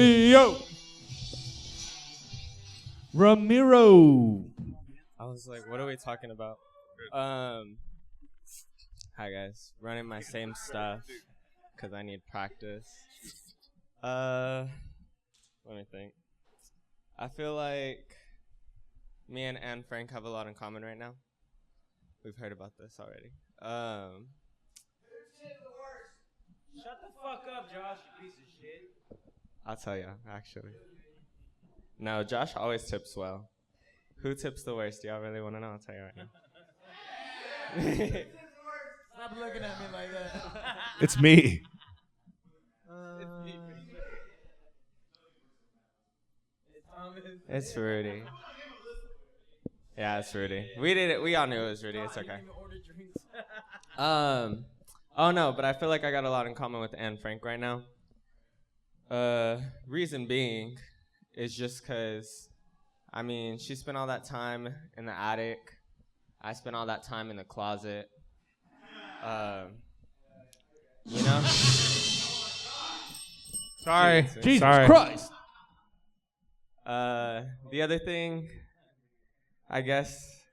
Ramiro. I was like, what are we talking about? Hi guys, running my same stuff because I need practice. Let me think. I feel like me and Anne Frank have a lot in common right now. We've heard about this already. Shut the fuck up, Josh, you piece of shit. I'll tell you, actually. No, Josh always tips well. Who tips the worst? Do y'all really want to know? I'll tell you right now. Stop looking at me like that. It's me. It's Rudy. Yeah, it's Rudy. We did it. We all knew it was Rudy. It's okay. Oh no, but I feel like I got a lot in common with Anne Frank right now. Reason being is just because, I mean, she spent all that time in the attic. I spent all that time in the closet. You know? Sorry. Jesus Sorry. Christ. The other thing, I guess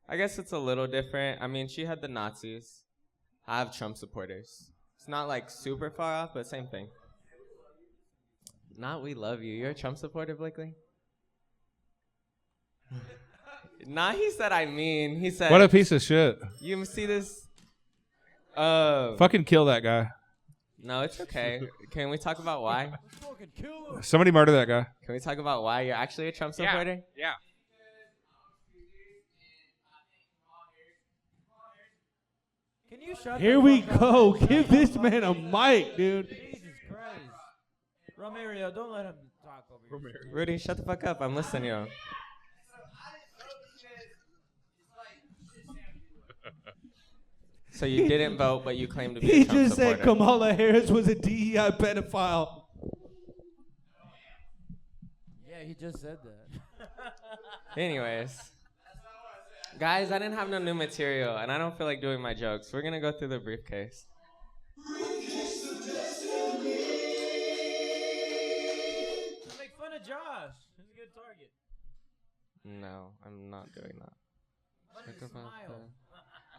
it's a little different. I mean, she had the Nazis. I have Trump supporters. It's not like super far off, but same thing. Not we love you. You're a Trump supporter, Blakely? Nah, he said I mean. He said. What a piece of shit. You see this? Fucking kill that guy. No, it's okay. Can we talk about why? Somebody murder that guy. Can we talk about why you're actually a Trump supporter? Yeah. Can you shut Here the we fuck go. up? Give this man a mic, dude. Jesus Christ. Romario, don't let him talk over you. Rudy, shut the fuck up. I'm listening to you. So you didn't vote, but you claim to be He a Trump just said supporter. Kamala Harris was a DEI pedophile. Yeah, he just said that. Anyways. Guys, I didn't have no new material, and I don't feel like doing my jokes. We're going to go through the briefcase. Make fun of Josh. He's a good target. No, I'm not doing that. Joke about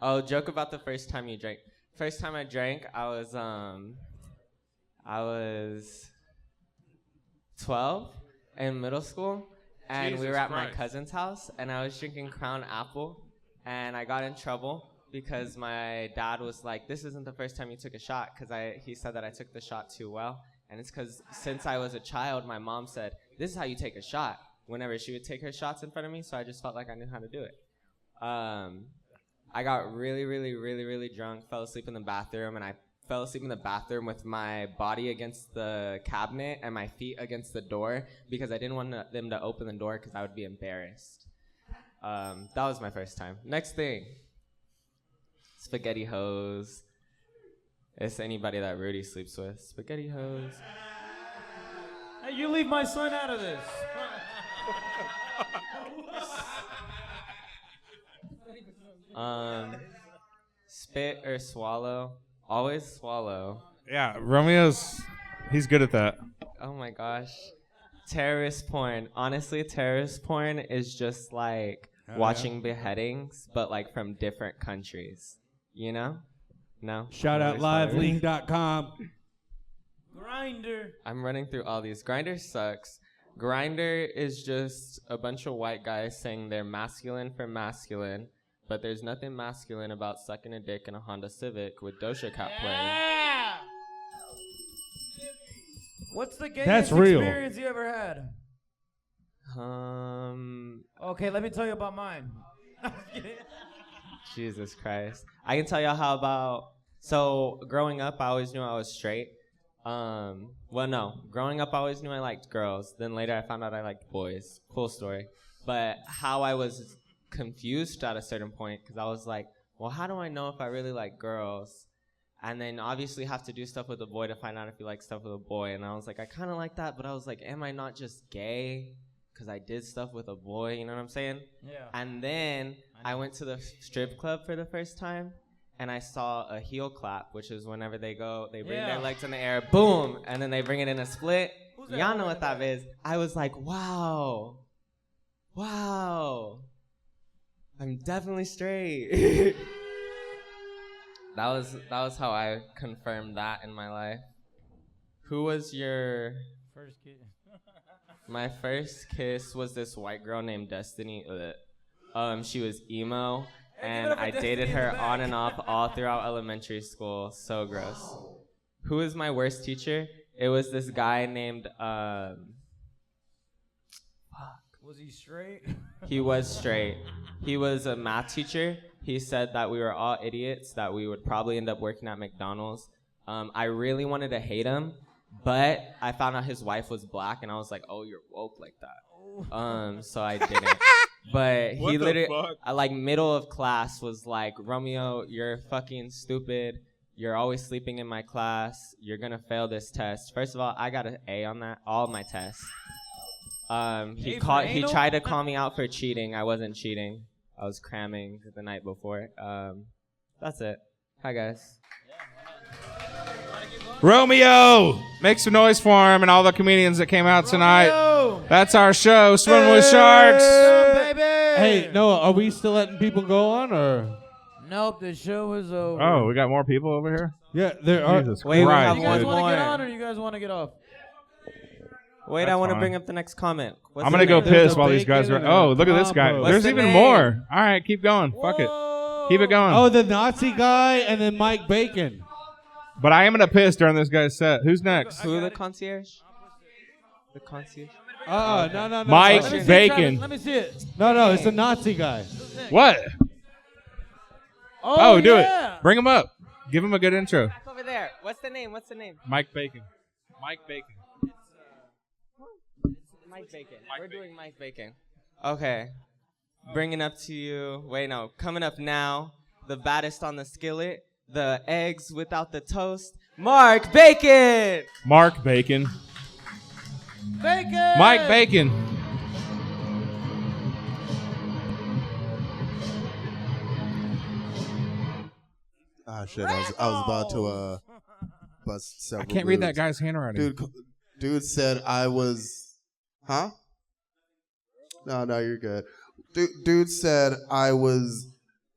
oh, joke about the first time you drank. First time I drank, I was 12 in middle school, and we Jesus were at my Christ. cousin's house, and I was drinking Crown Apple, and I got in trouble because my dad was like, "This isn't the first time you took a shot," because he said that I took the shot too well, and it's because since I was a child, my mom said, "This is how you take a shot." Whenever she would take her shots in front of me, so I just felt like I knew how to do it. I got really, really, really, really drunk, fell asleep in the bathroom, and I fell asleep in the bathroom with my body against the cabinet and my feet against the door because I didn't want them to open the door because I would be embarrassed. That was my first time. Next thing. Spaghetti hose. It's anybody that Rudy sleeps with. Spaghetti hose. Hey, you leave my son out of this. Spit or swallow. Always swallow. Yeah, he's good at that. Oh my gosh. Terrorist porn. Honestly, terrorist porn is just like watching beheadings, but like from different countries. You know? No? Shout out livelink.com. Grinder. I'm running through all these. Grinder sucks. Grinder is just a bunch of white guys saying they're masculine for masculine, but there's nothing masculine about sucking a dick in a Honda Civic with Doja Cat playing. What's the gayest That's real. experience you ever had? Okay, let me tell you about mine. Jesus Christ. I can tell y'all how about, so growing up, I always knew I was straight. Growing up, I always knew I liked girls. Then later, I found out I liked boys. Cool story. But how I was confused at a certain point, because I was like, well, how do I know if I really like girls? And then obviously have to do stuff with a boy to find out if you like stuff with a boy. And I was like, I kind of like that, but I was like, am I not just gay? Because I did stuff with a boy, you know what I'm saying? Yeah. And then I went to the strip club for the first time, and I saw a heel clap, which is whenever they bring their legs in the air, boom, and then they bring it in a split. Y'all know what that is. I was like, wow, I'm definitely straight. That was how I confirmed that in my life. Who was your first kiss? My first kiss was this white girl named Destiny. She was emo, and I dated her on and off all throughout elementary school. So gross. Who was my worst teacher? It was this guy named Was he straight? He was straight. He was a math teacher. He said that we were all idiots, that we would probably end up working at McDonald's. I really wanted to hate him, but I found out his wife was black, and I was like, oh, you're woke like that. So I didn't. But he literally, like middle of class, was like, Romeo, you're fucking stupid. You're always sleeping in my class. You're going to fail this test. First of all, I got an A on that, all of my tests. He tried to call me out for cheating. I wasn't cheating. I was cramming the night before. That's it. Hi, guys. Romeo! Make some noise for him and all the comedians that came out tonight. That's our show, Swimming with Sharks. Hey, Noah, are we still letting people go on, or? Nope, the show is over. Oh, we got more people over here? Yeah, there are. Jesus Wait, we have Christ, You guys dude. want to get on, or you guys want to get off? Wait, That's I want to fine. bring up the next comment. What's I'm the going to go name? piss while these guys are... Oh, look at this guy. What's There's the even name? more. All right, keep going. Fuck it. Keep it going. Oh, the Nazi guy and then Mike Bacon. But I am going to piss during this guy's set. Who's next? Who the concierge? The concierge? No. Mike Let me see it, Bacon. Travis. Let me see it. No, it's the Nazi guy. What? Oh, do yeah. it. Bring him up. Give him a good intro. Back over there. What's the name? Mike Bacon. Mike Bacon. Mike Bacon. We're doing Mike Bacon. Okay. Bringing up to you. Wait, no. Coming up now. The baddest on the skillet. The eggs without the toast. Mark Bacon. Mark Bacon. Bacon. Mike Bacon. Ah, shit. I was about to bust several I can't read that moves. guy's handwriting. Dude said I was... Huh? No, you're good. Dude said I was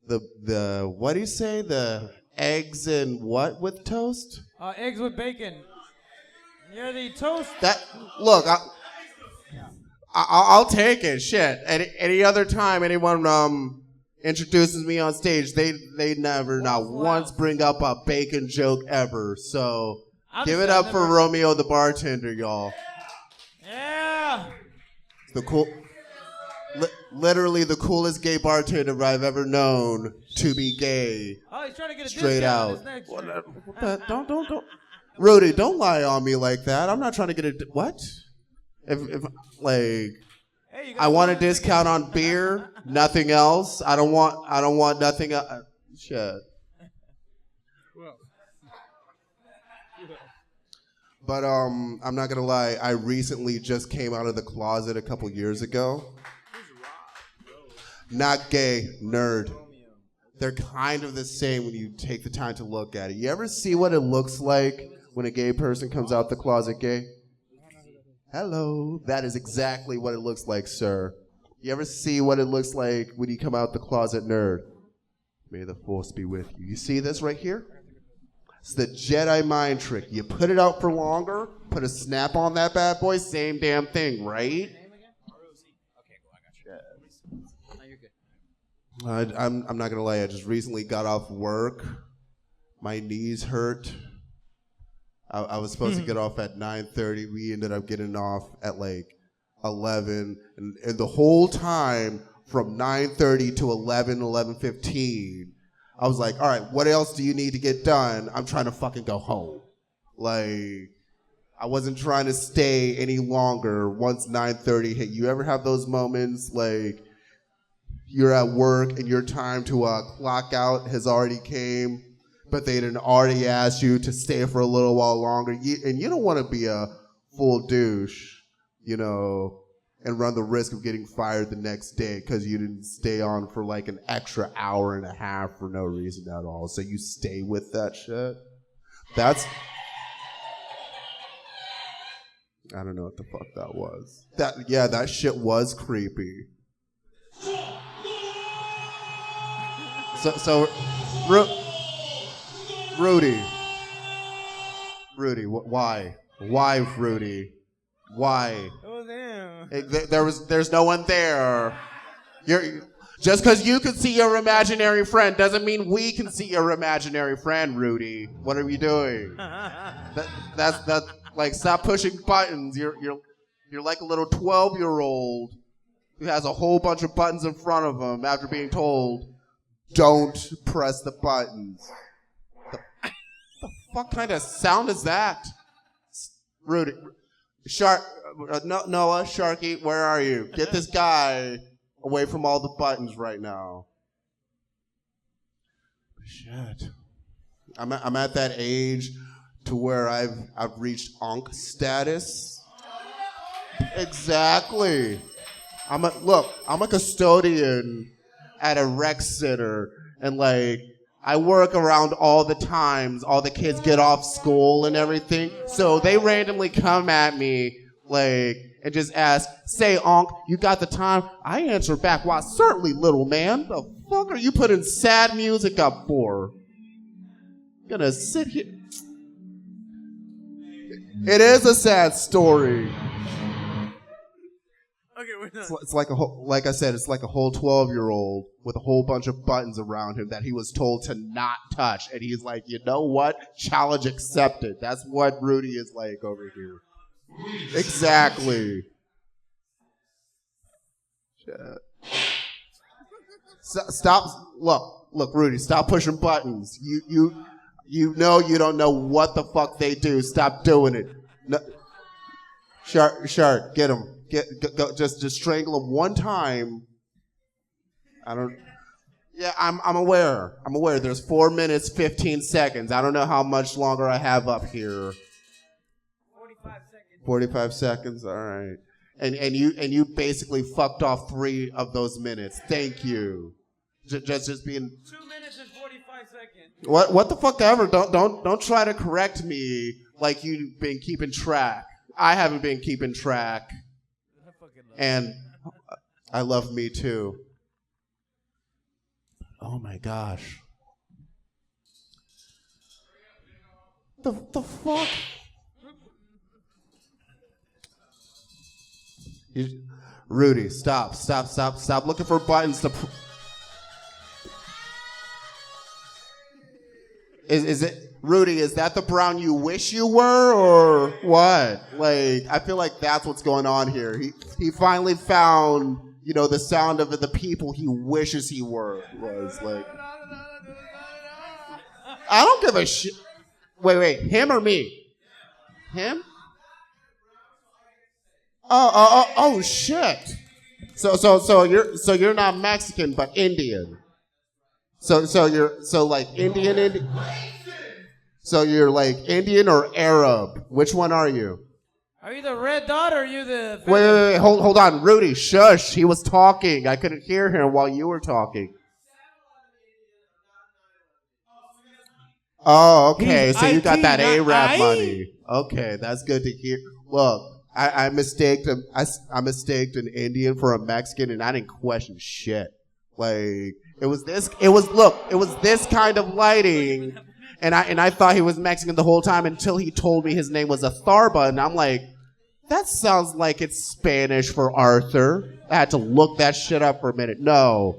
the what do you say? The eggs and what with toast? Eggs with bacon. You're the toast. Look, I'll take it. Shit. Any other time anyone introduces me on stage, they never not once bring up a bacon joke ever. So give it up for Romeo the bartender, y'all. Yeah. The cool, literally the coolest gay bartender I've ever known to be gay. Oh, he's trying to get a straight discount out. on his next drink. Don't. Rudy, don't lie on me like that. I'm not trying to get a what? If like, I want a discount on beer, nothing else. I don't want nothing. Shit. But I'm not gonna lie. I recently just came out of the closet a couple years ago. Not gay, nerd. They're kind of the same when you take the time to look at it. You ever see what it looks like when a gay person comes out the closet gay? Hello. That is exactly what it looks like, sir. You ever see what it looks like when you come out the closet nerd? May the force be with you. You see this right here? It's the Jedi mind trick. You put it out for longer, put a snap on that bad boy, same damn thing, right? I'm not gonna lie. I just recently got off work. My knees hurt. I was supposed to get off at 9:30. We ended up getting off at like 11, and the whole time from 9:30 to 11:15, I was like, all right, what else do you need to get done? I'm trying to fucking go home. Like, I wasn't trying to stay any longer once 9:30 hit. You ever have those moments like you're at work and your time to clock out has already came, but they didn't already ask you to stay for a little while longer, and you don't want to be a full douche, you know, and run the risk of getting fired the next day because you didn't stay on for like an extra hour and a half for no reason at all. So you stay with that shit. I don't know what the fuck that was. That shit was creepy. So Rudy, why? Why, Rudy? Why? There's no one there. Just because you can see your imaginary friend doesn't mean we can see your imaginary friend, Rudy. What are we doing? That's like, stop pushing buttons. You're like a little 12-year-old who has a whole bunch of buttons in front of him after being told, don't press the buttons. The fuck kind of sound is that? Rudy, Noah, Sharky, where are you? Get this guy away from all the buttons right now. Shit. I'm at that age to where I've reached onk status. Exactly. I'm a custodian at a rec center, and like I work around all the times all the kids get off school and everything. So they randomly come at me like and just ask, say, onk, you got the time? I answer back, why, certainly, little man. The fuck are you putting sad music up for? I'm gonna sit here. It is a sad story. Okay, we're done. It's like like I said, it's like a whole 12-year-old with a whole bunch of buttons around him that he was told to not touch. And he's like, you know what? Challenge accepted. That's what Rudy is like over here. Exactly. Shit. Stop. Look, Look, Rudy, stop pushing buttons. You know you don't know what the fuck they do. Stop doing it. No. Shark, get him. Go, just strangle him one time. I don't. Yeah, I'm aware. I'm aware. There's 4 minutes, 15 seconds. I don't know how much longer I have up here. 45 seconds. All right. And you basically fucked off 3 of those minutes. Thank you. Just being 2 minutes and 45 seconds. what the fuck ever. Don't try to correct me like you've been keeping track. I haven't been keeping track. And I love me too. Oh my gosh. The fuck? Rudy, stop looking for buttons to. Is it Rudy? Is that the Brown you wish you were, or what? Like, I feel like that's what's going on here. He finally found, the sound of the people he wishes he was like. I don't give a shit. Wait, him or me? Him? Oh shit. So you're not Mexican but Indian. So you're like Indian. So you're like Indian or Arab? Which one are you? Are you the red dot or are you the... Wait, hold on. Rudy, shush. He was talking. I couldn't hear him while you were talking. Oh, okay. So you got that Arab money. Okay, that's good to hear. Look, I mistaked an Indian for a Mexican, and I didn't question shit. Like, it was this kind of lighting, and I thought he was Mexican the whole time until he told me his name was Atharba, and I'm like, that sounds like it's Spanish for Arthur. I had to look that shit up for a minute. No.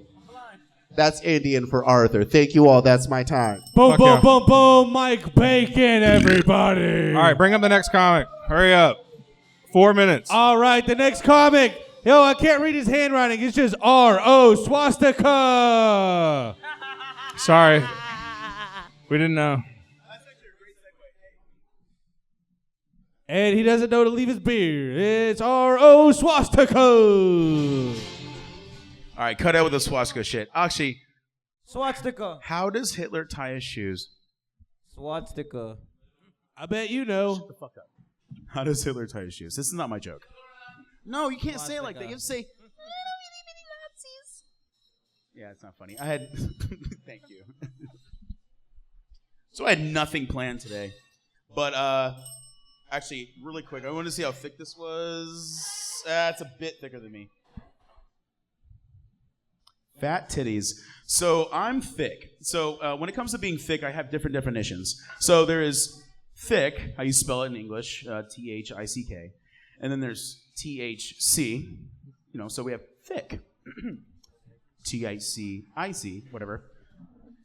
That's Indian for Arthur. Thank you all. That's my time. Boom, boom, boom, boom. Mike Bacon, everybody. All right, bring up the next comic. Hurry up. 4 minutes. All right, the next comic. Yo, I can't read his handwriting. It's just R-O swastika. Sorry. We didn't know. And he doesn't know to leave his beard. It's R-O swastika. All right, cut out with the swastika shit. Actually, swastika. How does Hitler tie his shoes? Swastika. I bet you know. Shut the fuck up. How does Hitler tie his shoes? This is not my joke. No, you can't say it like that. You have to say, Nazis. Yeah, it's not funny. Thank you. So I had nothing planned today. But actually, really quick, I wanted to see how thick this was. It's a bit thicker than me. Fat titties. So I'm thick. So when it comes to being thick, I have different definitions. So there is thick, how you spell it in English, T-H-I-C-K. And then there's T-H-C, so we have thick. T-I-C-I-C, whatever.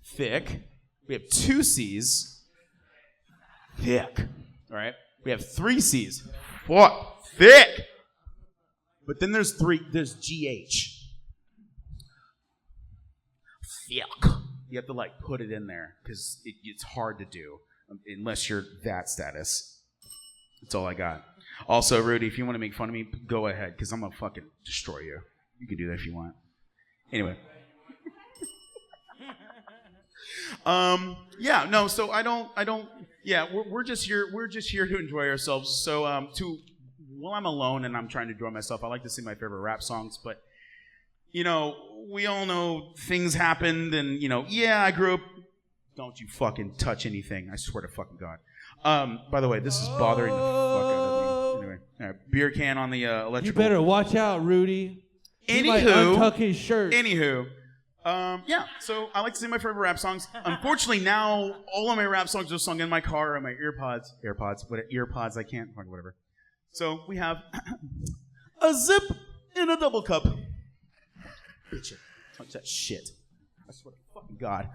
Thick. We have 2 C's. Thick. All right? We have 3 C's. What? Thick. But then there's G-H. Thick. You have to put it in there because it's hard to do unless you're that status. That's all I got. Also, Rudy, if you want to make fun of me, go ahead because I'm gonna fucking destroy you. You can do that if you want. Anyway. So I don't. Yeah, we're just here. We're just here to enjoy ourselves. So while I'm alone and I'm trying to enjoy myself, I like to sing my favorite rap songs. But we all know things happened, and I grew up. Don't you fucking touch anything! I swear to fucking God. By the way, this is bothering the fuck out of me. Anyway, beer can on the electrical. You better watch out, Rudy. He might Anywho, untuck his shirt. So I like to sing my favorite rap songs. Unfortunately, now all of my rap songs are sung in my car or my earpods. I can't, whatever. So we have a zip in a double cup. Bitch, touch that shit. I swear to fucking God.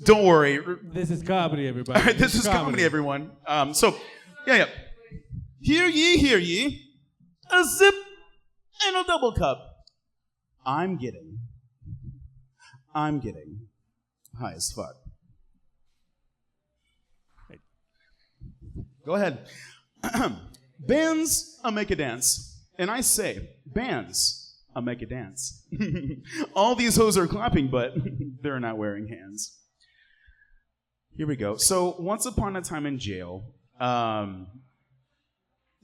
Don't worry. This is comedy, everybody. This is comedy, everyone. So Hear ye, a sip and a double cup. I'm getting high as fuck. Go ahead. Bands, make a dance. And I say, bands, make a dance. All these hoes are clapping, but they're not wearing hands. Here we go. So, once upon a time in jail,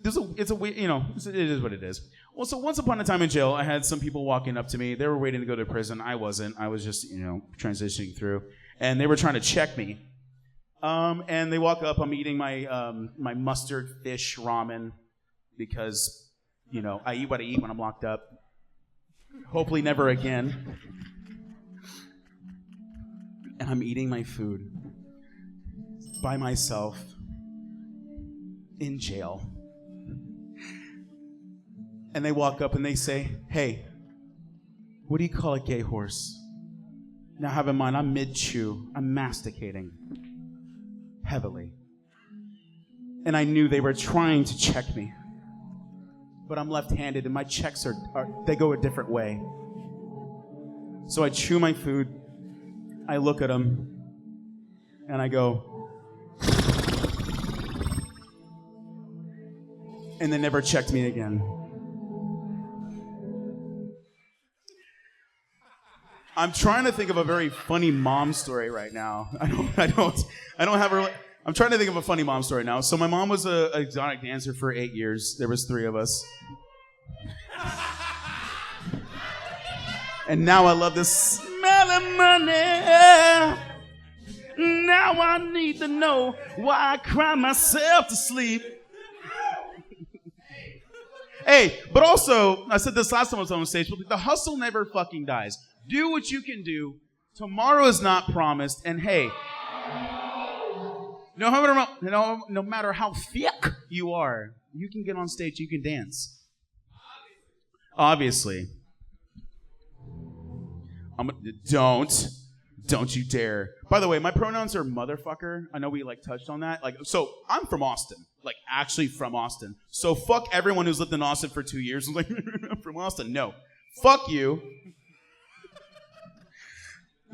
it is what it is. Well, so once upon a time in jail, I had some people walking up to me. They were waiting to go to prison. I wasn't. I was just, transitioning through. And they were trying to check me. And they walk up. I'm eating my mustard fish ramen because, I eat what I eat when I'm locked up. Hopefully never again. And I'm eating my food by myself in jail. And they walk up and they say, hey, what do you call a gay horse? Now have in mind, I'm mid-chew. I'm masticating heavily. And I knew they were trying to check me. But I'm left-handed and my checks they go a different way. So I chew my food. I look at them. And I go. And they never checked me again. I'm trying to think of a very funny mom story right now. I don't have a. I'm trying to think of a funny mom story now. So my mom was an exotic dancer for 8 years. There was 3 of us. And now I love this smell of money. Now I need to know why I cry myself to sleep. Hey, but also, I said this last time I was on stage, but the hustle never fucking dies. Do what you can do. Tomorrow is not promised. And hey, no matter how thick you are, you can get on stage, you can dance. Obviously. Don't you dare. By the way, my pronouns are motherfucker. I know we touched on that. So I'm from Austin. Actually from Austin. So fuck everyone who's lived in Austin for 2 years. I'm I'm from Austin. No. Fuck you.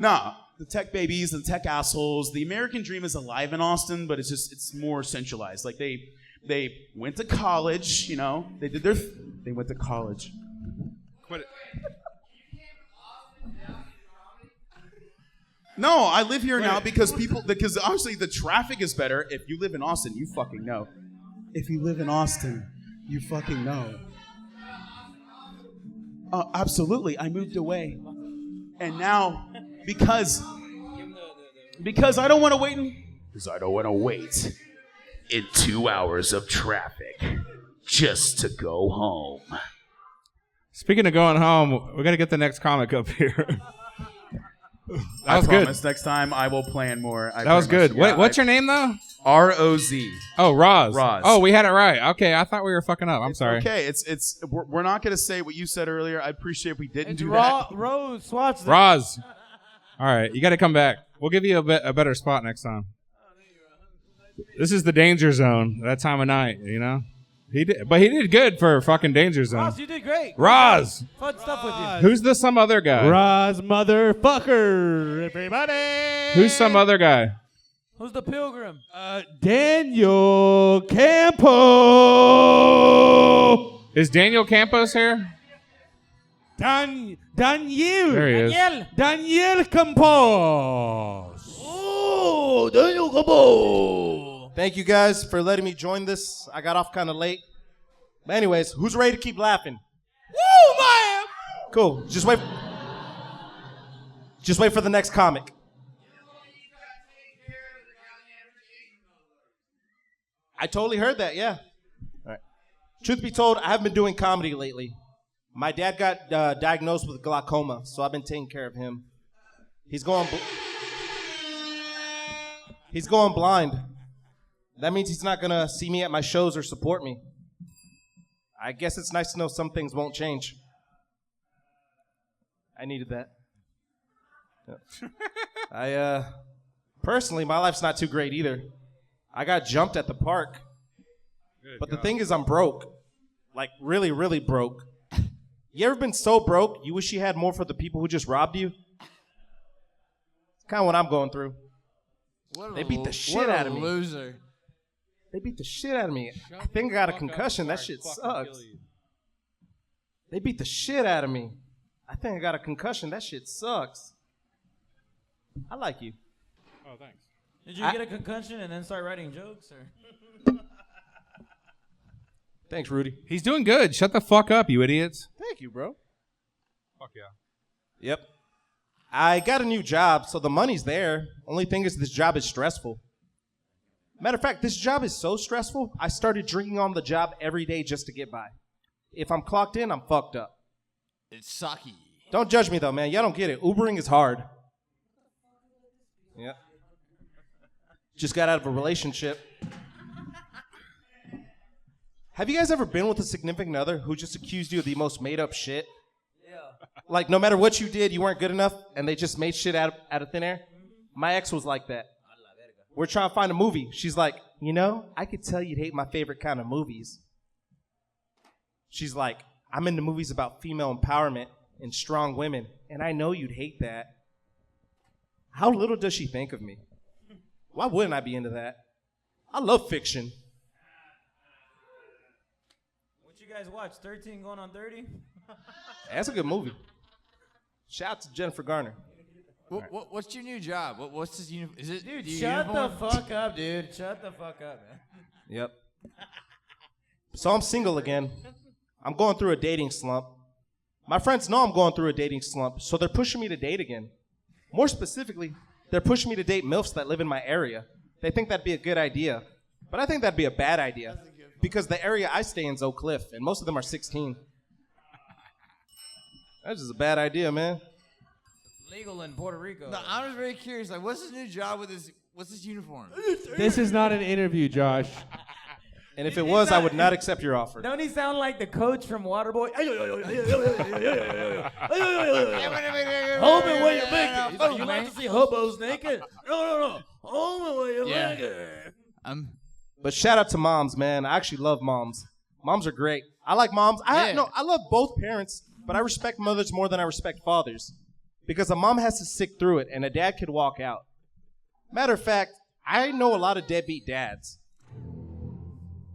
Nah, the tech babies and tech assholes. The American dream is alive in Austin, but it's more centralized. They went to college, they went to college. No, I live here now because obviously the traffic is better. If you live in Austin, you fucking know. If you live in Austin, you fucking know. Absolutely, I moved away. And now, because I don't want to wait in 2 hours of traffic just to go home. Speaking of going home, we got to get the next comic up here. That was good. Next time I will plan more. That was good. What's your name though? R-O-Z. Oh, Roz. Roz. Oh, we had it right. Okay, I thought we were fucking up. I'm sorry. Okay, we're not going to say what you said earlier. I appreciate if we didn't do that. Rose Swats. Roz. All right, you got to come back. We'll give you a better spot next time. This is the danger zone. That time of night, He did good for fucking danger zone. Roz, you did great. Roz. Fun stuff with you. Who's the some other guy? Roz motherfucker, everybody. Who's some other guy? Who's the pilgrim? Daniel Campos. Is Daniel Campos here? Daniel. There he is. Daniel Campos. Oh, Daniel Campos. Thank you guys for letting me join this. I got off kind of late. But anyways, who's ready to keep laughing? Woo, man! Cool. Just wait for the next comic. I totally heard that, yeah. All right. Truth be told, I haven't been doing comedy lately. My dad got diagnosed with glaucoma, so I've been taking care of him. He's going blind. That means he's not going to see me at my shows or support me. I guess it's nice to know some things won't change. I needed that. Yeah. Personally, my life's not too great either. I got jumped at the park. But the thing is, I'm broke. Like, really, really broke. You ever been so broke, you wish you had more for the people who just robbed you? It's kind of what I'm going through. They beat the shit out of me. Loser. They beat the shit out of me. I think I got a concussion. That shit sucks. They beat the shit out of me. I think I got a concussion. That shit sucks. I like you. Oh, thanks. Did you get a concussion and then start writing jokes? Or? Thanks, Rudy. He's doing good. Shut the fuck up, you idiots. Thank you, bro. Fuck yeah. Yep. I got a new job, so the money's there. Only thing is this job is stressful. Matter of fact, this job is so stressful, I started drinking on the job every day just to get by. If I'm clocked in, I'm fucked up. It's sucky. Don't judge me, though, man. Y'all don't get it. Ubering is hard. Yep. Just got out of a relationship. Have you guys ever been with a significant other who just accused you of the most made-up shit? Yeah. Like, no matter what you did, you weren't good enough, and they just made shit out of thin air? My ex was like that. We're trying to find a movie. She's like, you know, I could tell you'd hate my favorite kind of movies. She's like, I'm into movies about female empowerment and strong women, and I know you'd hate that. How little does she think of me? Why wouldn't I be into that? I love fiction. What you guys watch? 13 going on 30? That's a good movie. Shout out to Jennifer Garner. What's your new job? What's this uniform? Is it? Dude, shut the fuck up, dude. Shut the fuck up, man. Yep. So I'm single again. I'm going through a dating slump. My friends know I'm going through a dating slump, so they're pushing me to date again. More specifically, they're pushing me to date MILFs that live in my area. They think that'd be a good idea, but I think that'd be a bad idea because the area I stay in is Oak Cliff, and most of them are 16. That's just a bad idea, man. Legal in Puerto Rico. No, I'm just very curious. Like, what's his new job with this? What's his uniform? This is not an interview, Josh. And if it was, I would not accept your offer. Don't he sound like the coach from Waterboy? Hold me where you make it. You like to see hobos naked? No. Hold me where you make it. But shout out to moms, man. I actually love moms. Moms are great. I like moms. I love both parents, but I respect mothers more than I respect fathers. Because a mom has to stick through it, and a dad could walk out. Matter of fact, I know a lot of deadbeat dads.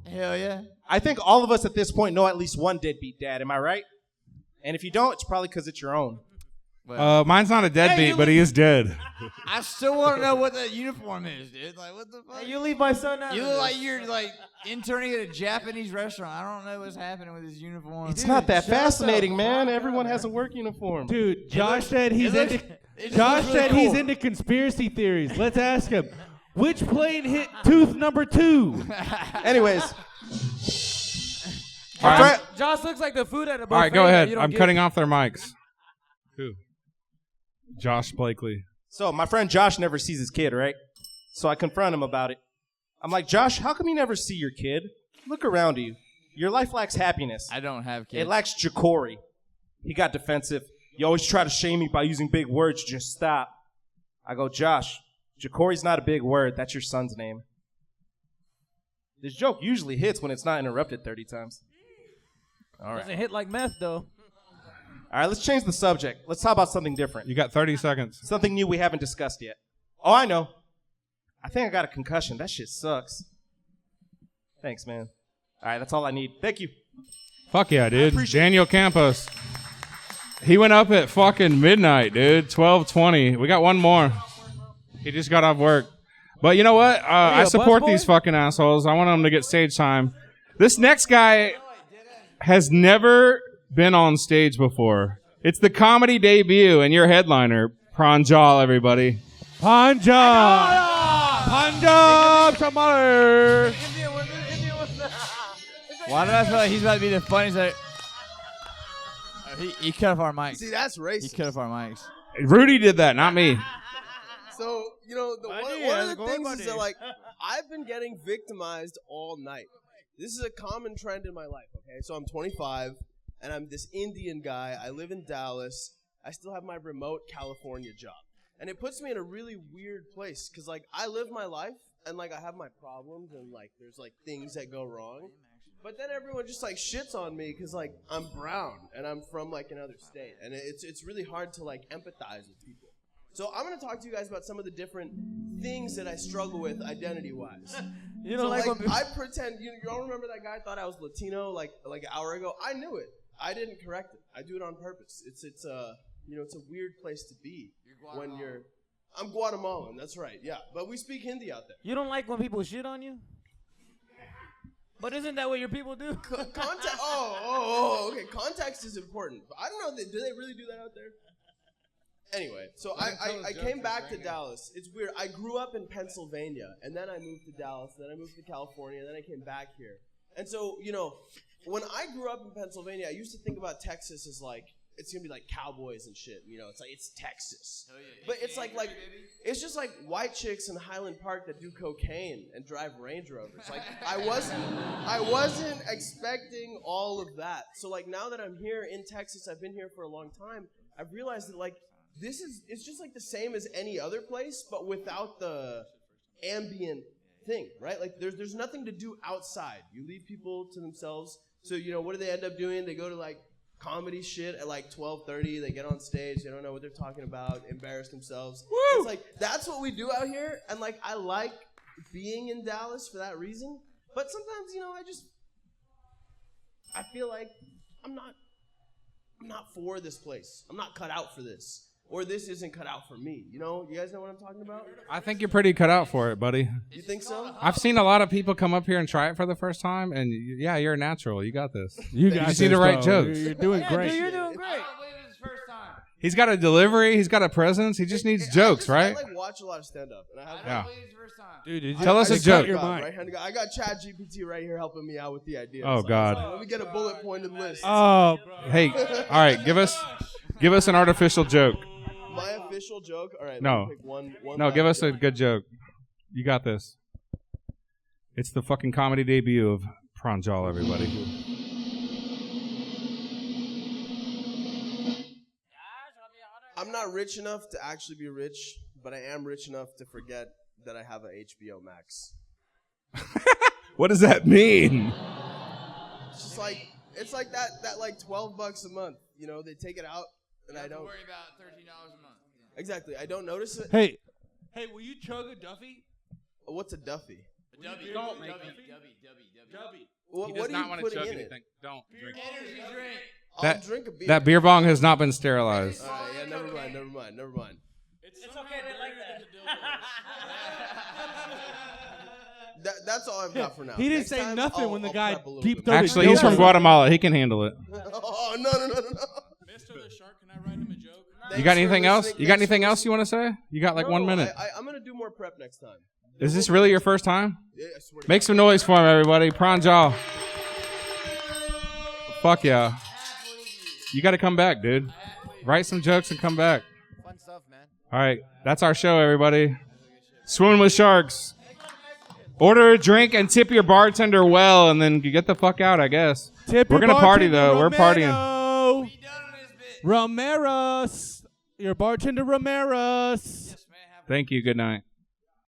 Hell yeah. I think all of us at this point know at least one deadbeat dad. Am I right? And if you don't, it's probably because it's your own. Mine's not a deadbeat, but he is dead. I still want to know what that uniform is, dude. Like, what the fuck? Hey, you leave my son out. You look like you're like interning at a Japanese restaurant. I don't know what's happening with his uniform. It's not that fascinating, man. Everyone has a work uniform. Dude, Josh said he's into conspiracy theories. Let's ask him. Which plane hit tooth number 2? Anyways. Josh looks like the food at a buffet. All right, go ahead. I'm cutting off their mics. Who? Josh Blakely. So my friend Josh never sees his kid, right? So I confront him about it. I'm like, Josh, how come you never see your kid? Look around you. Your life lacks happiness. I don't have kids. It lacks Jacory. He got defensive. You always try to shame me by using big words. Just stop. I go, Josh, Jacory's not a big word. That's your son's name. This joke usually hits when it's not interrupted 30 times. All right. Doesn't hit like meth, though. All right, let's change the subject. Let's talk about something different. You got 30 seconds. Something new we haven't discussed yet. Oh, I know. I think I got a concussion. That shit sucks. Thanks, man. All right, that's all I need. Thank you. Fuck yeah, dude. Daniel Campos. He went up at fucking midnight, dude. 12:20. We got one more. He just got off work. But you know what? I support these fucking assholes. I want them to get stage time. This next guy has never been on stage before. It's the comedy debut, and your headliner, Pranjal, everybody. Punjab Somali. Why do I feel like he's about to be the funniest? He cut off our mics. See, that's racist. He cut off our mics. Rudy did that, not me. So, you know, one of the things is that, like, I've been getting victimized all night. This is a common trend in my life, okay? So I'm 25, and I'm this Indian guy. I live in Dallas. I still have my remote California job. And it puts me in a really weird place because, like, I live my life and like I have my problems, and like there's like things that go wrong. But then everyone just like shits on me because like I'm brown and I'm from like another state, and it's really hard to like empathize with people. So I'm gonna talk to you guys about some of the different things that I struggle with identity-wise. You don't like when I pretend you all remember that guy thought I was Latino like an hour ago. I knew it. I didn't correct it. I do it on purpose. It's a weird place to be when you're. I'm Guatemalan. That's right. Yeah, but we speak Hindi out there. You don't like when people shit on you? But isn't that what your people do? Context. Okay. Context is important. But I don't know. Do they really do that out there? Anyway, so I came back to Dallas. It's weird. I grew up in Pennsylvania, and then I moved to Dallas. Then I moved to California, and then I came back here. And so, when I grew up in Pennsylvania, I used to think about Texas as like, it's going to be like cowboys and shit. It's like, it's Texas. Oh, yeah. But it's like it's just like white chicks in Highland Park that do cocaine and drive Range Rovers. Like, I wasn't expecting all of that. So, like, now that I'm here in Texas, I've been here for a long time, I've realized that, like, it's just like the same as any other place, but without the ambient thing, right? Like, there's nothing to do outside. You leave people to themselves. So, what do they end up doing? They go to, like, comedy shit at like 12:30. They get on stage. They don't know what they're talking about. Embarrass themselves. Woo! It's like that's what we do out here. And like I like being in Dallas for that reason. But sometimes I feel like I'm not for this place. I'm not cut out for this. Or this isn't cut out for me. You guys know what I'm talking about? I think you're pretty cut out for it, buddy. You think so? I've seen a lot of people come up here and try it for the first time, and yeah, you're a natural. You got this. You just need to write jokes. You're doing great. Dude, you're doing great. He's got a delivery. He's got a presence. He just needs jokes, right? I like watch a lot of stand-up, and I have. Yeah. Dude, tell us a joke. I got ChatGPT right here helping me out with the ideas. Oh God. Let me get a bullet-pointed list. Oh. Hey, all right. Give us an artificial joke. My official joke? All right, no. let me pick one no, give us a good joke. You got this. It's the fucking comedy debut of Pranjal, everybody. I'm not rich enough to actually be rich, but I am rich enough to forget that I have an HBO Max. What does that mean? It's just like that like $12 a month. They take it out. And I don't worry about $13 a month. Exactly. I don't notice it. Hey, will you chug a Duffy? What's a Duffy? A Duffy. Don't make Duffy. Duffy. What does are not you want to putting chug in anything. it? Don't drink. Energy drink. I'll drink a beer. That beer bong has not been sterilized. All right, yeah, never mind. It's okay. They like that. That's all I've got for now. He didn't Next say time, nothing I'll when the prep guy a little deep bit. Actually, he's from Guatemala. He can handle it. Oh no. Mr. the Shark, can I write him a joke? You got anything else? You got anything else you want to say? You got like 1 minute. I'm gonna do more prep next time. Is this really your first time? Yeah, I swear to Make God. some noise for him, everybody. Pranjal. Fuck yeah. You got to come back, dude. Write some jokes and come back. Fun stuff, man. All right. That's our show, everybody. Swim with sharks. Order a drink and tip your bartender well, and then you get the fuck out, I guess. We're going to party, though. We're partying. Romeros. Your bartender Romeros. Thank you. Good night.